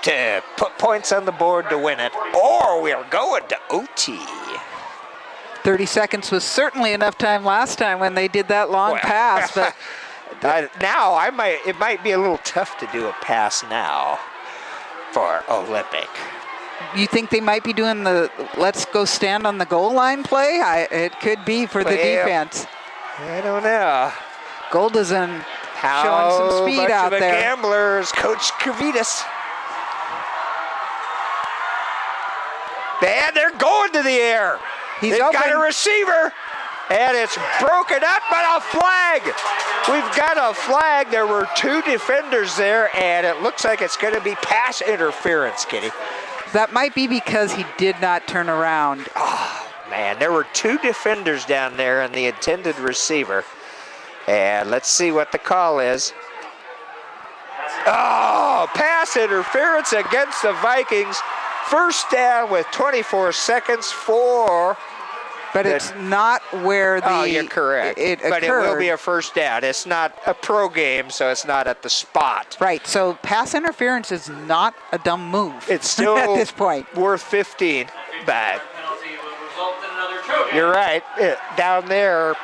to put points on the board to win it, or we're going to OT. 30 seconds was certainly enough time last time when they did that long pass, but now it might be a little tough to do a pass now for Olympic. You think they might be doing the let's go stand on the goal line play? It could be for the defense. I don't know. Goldison showing some speed out there. How much of a gambler is Coach Kavitas? And they're going to the air. They've got a receiver, and it's broken up, but a flag. We've got a flag. There were 2 defenders there, and it looks like it's going to be pass interference, Kitty. That might be because he did not turn around. Oh, man, there were 2 defenders down there and the intended receiver. And let's see what the call is. Oh, pass interference against the Vikings. 1st down with 24 seconds for... But it's not where the... Oh, you're correct. But it will be a 1st down. It's not a pro game, so it's not at the spot. Right, so pass interference is not a dumb move. It's still at this point worth 15, but you're right. Down there,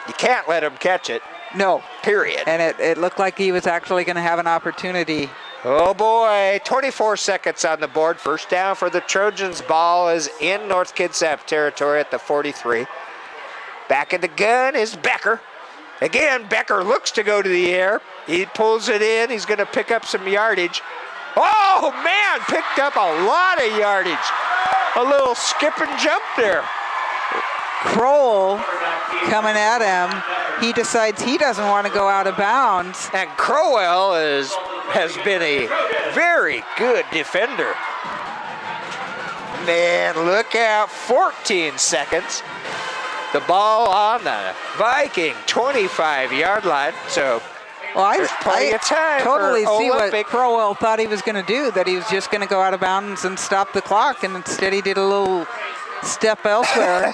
you can't let him catch it. No. Period. And it looked like he was actually going to have an opportunity. Oh boy, 24 seconds on the board. 1st down for the Trojans. Ball is in North Kitsap territory at the 43. Back in the gun is Becker. Again, Becker looks to go to the air. He pulls it in. He's going to pick up some yardage. Oh man, picked up a lot of yardage. A little skip and jump there. Kroll coming at him. He decides he doesn't want to go out of bounds. And Crowell has been a very good defender. Man, look out, 14 seconds. The ball on the Viking 25-yard line. So there's plenty of time totally for see Olympic. what Crowell thought he was going to do, that he was just going to go out of bounds and stop the clock, and instead he did a little step elsewhere.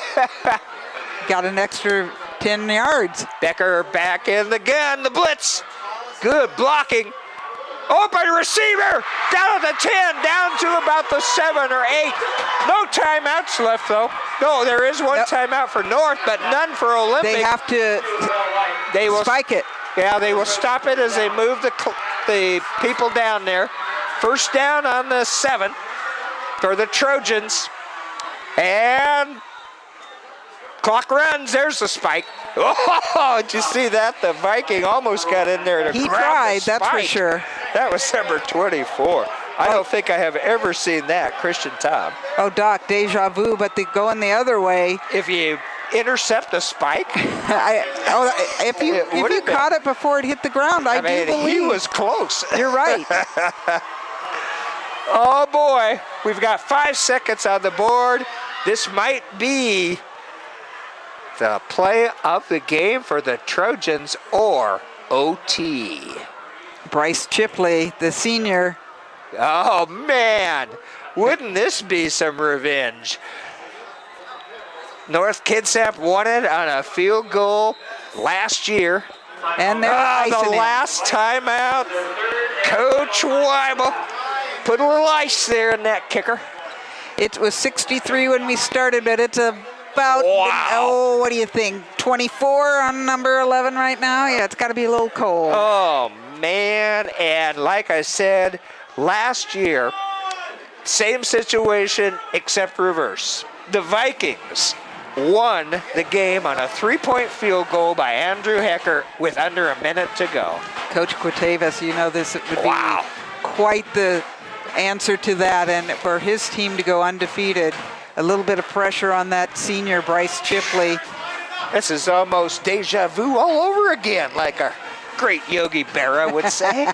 Got an extra 10 yards. Becker back in the gun, the blitz. Good blocking. Open receiver, down at the 10, down to about the 7 or 8. No timeouts left, though. No, there is one timeout for North, but none for Olympic. They have to spike it. Yeah, they will stop it as they move the people down there. 1st down on the 7 for the Trojans. And Clock runs. There's the spike. Oh, did you see that? The Viking almost got in there to He grab tried, the that's for spike. sure. That was number 24. I don't think I have ever seen that, Christian Tom. Oh, Doc, deja vu, but going the other way. If you intercept a spike, If you would've been. caught it before it hit the ground, I do believe. he was close. You're right. Oh boy, we've got 5 seconds on the board. This might be the play of the game for the Trojans or OT. Bryce Chipley, the senior. Oh man, wouldn't this be some revenge? North Kitsap won it on a field goal last year. And they're The icing it. last time out, Coach Weibel put a little ice there in that kicker. It was 63 when we started, but it's about, Wow. what do you think, 24 on number 11 right now? Yeah, it's got to be a little cold. Oh man, and like I said, last year, same situation except reverse. The Vikings won the game on a 3-point field goal by Andrew Hecker with under a minute to go. Coach Quatavas, this would Wow. be quite the answer to that, and for his team to go undefeated, a little bit of pressure on that senior Bryce Chipley. This is almost deja vu all over again, like our great Yogi Berra would say.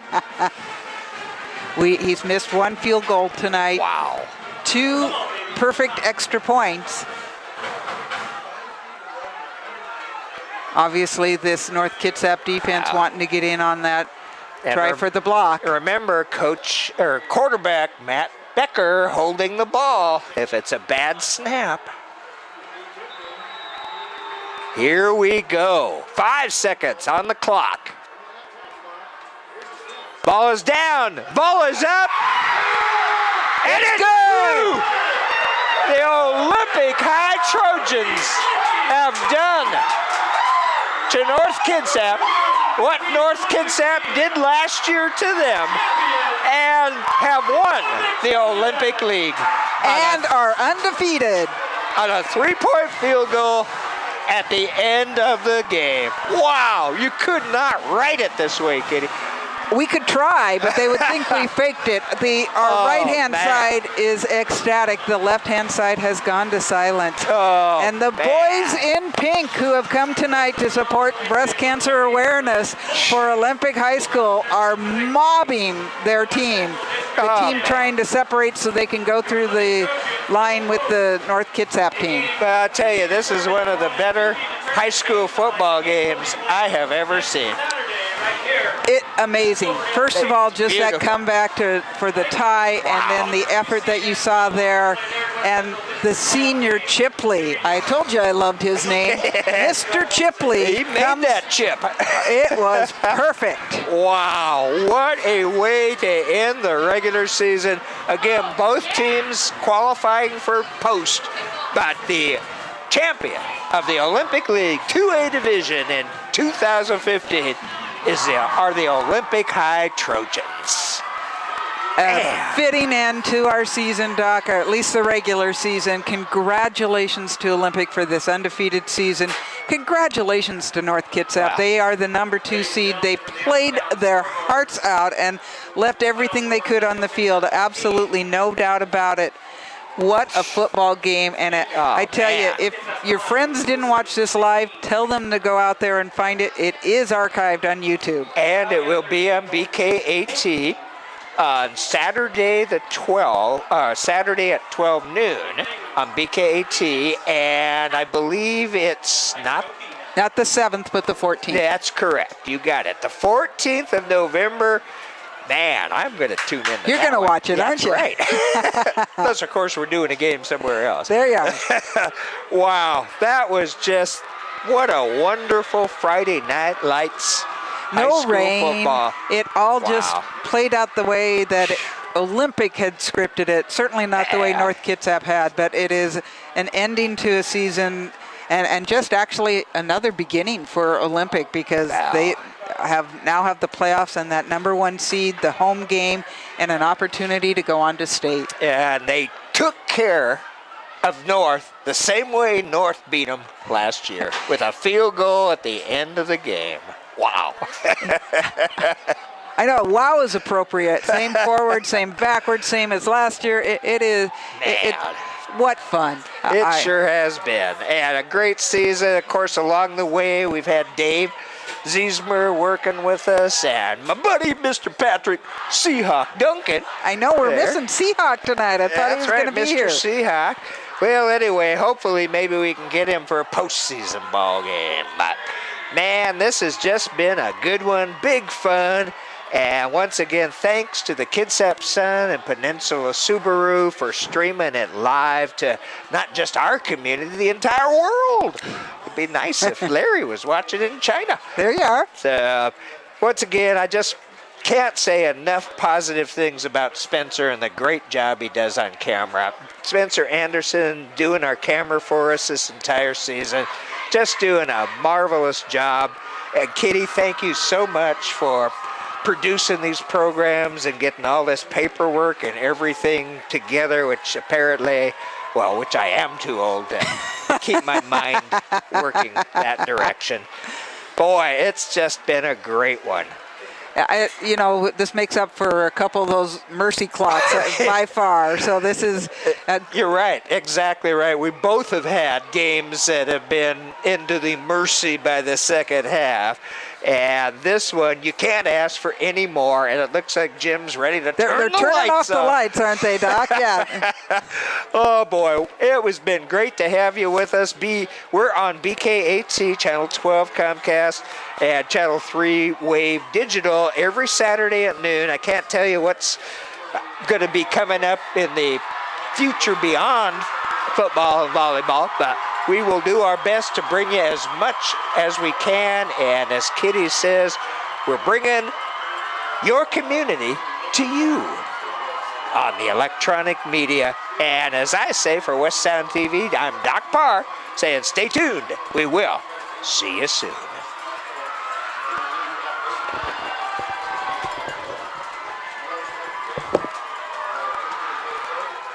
He's missed one field goal tonight. Wow. 2 perfect extra points. Obviously, this North Kitsap defense wanting to get in on that try for the block. Remember, quarterback Matt Becker holding the ball if it's a bad snap. Here we go. 5 seconds on the clock. Ball is down. Ball is up. And it's good. The Olympic High Trojans have done to North Kitsap what North Kitsap did last year to them and have won the Olympic League. And are undefeated. On a 3-point field goal at the end of the game. Wow, you could not write it this way, Kitty. We could try, but they would think we faked it. Our right-hand man. side is ecstatic. The left-hand side has gone to silent. Oh, And the boys in pink who have come tonight to support breast cancer awareness for Olympic High School are mobbing their team. The team trying to separate so they can go through the line with the North Kitsap team. But I'll tell you, this is one of the better high school football games I have ever seen. Amazing. First of all, just that Beautiful. comeback for the tie, and then the effort that you saw there, and the senior Chipley. I told you I loved his name, Mr. Chipley. He made that chip. It was perfect. Wow, what a way to end the regular season. Again, both teams qualifying for post, but the champion of the Olympic League 2A division in 2015 are the Olympic High Trojans. Fitting end to our season, Doc, or at least the regular season. Congratulations to Olympic for this undefeated season. Congratulations to North Kitsap. Wow. They are the number 2 seed. They played their hearts out and left everything they could on the field. Absolutely no doubt about it. What a football game. And I tell you, if your friends didn't watch this live, tell them to go out there and find it. It is archived on YouTube. And it will be on BKAT on Saturday at 12 noon on BKAT. And I believe it's not Not the 7th, but the 14th. That's correct. You got it. The 14th of November. Man, I'm going to tune in. You're going to watch it, aren't you? Right. Unless, of course, we're doing a game somewhere else. There you are. Wow, that was just what a wonderful Friday Night Lights high No school rain. football. It all just Wow. played out the way that Olympic had scripted it. Certainly not the way Yeah. North Kitsap had, but it is an ending to a season and just actually another beginning for Olympic because Wow. they now have the playoffs and that number 1 seed, the home game, and an opportunity to go on to state. And they took care of North the same way North beat them last year with a field goal at the end of the game. Wow. I know, wow is appropriate. Same forward, same backward, same as last year. It is. What fun. It sure has been. And a great season. Of course, along the way, we've had Dave Ziesmer working with us and my buddy, Mr. Patrick Seahawk Duncan. I know we're missing Seahawk tonight. I thought he was going to be Mr. here. Seahawk. Well, anyway, hopefully maybe we can get him for a postseason ball game. But, man, this has just been a good one. Big fun. And once again, thanks to the Kitsap Sun and Peninsula Subaru for streaming it live to not just our community, the entire world. It'd be nice if Larry was watching it in China. There you are. So, once again, I just can't say enough positive things about Spencer and the great job he does on camera. Spencer Anderson doing our camera for us this entire season, just doing a marvelous job. And Kitty, thank you so much for producing these programs and getting all this paperwork and everything together, which apparently, well, which I am too old to keep my mind working that direction. Boy, it's just been a great one. This makes up for a couple of those mercy clocks by far. So this is... You're right. Exactly right. We both have had games that have been into the mercy by the second half. And this one, you can't ask for any more. And it looks like Jim's ready to turn the lights off. They're turning off the lights, aren't they, Doc? Yeah. Oh, boy. It has been great to have you with us. We're on BK8C, Channel 12 Comcast, and Channel 3 Wave Digital every Saturday at noon. I can't tell you what's going to be coming up in the future beyond football and volleyball, but we will do our best to bring you as much as we can. And as Kitty says, we're bringing your community to you on the electronic media. And as I say for West Sound TV, I'm Doc Parr saying stay tuned. We will see you soon.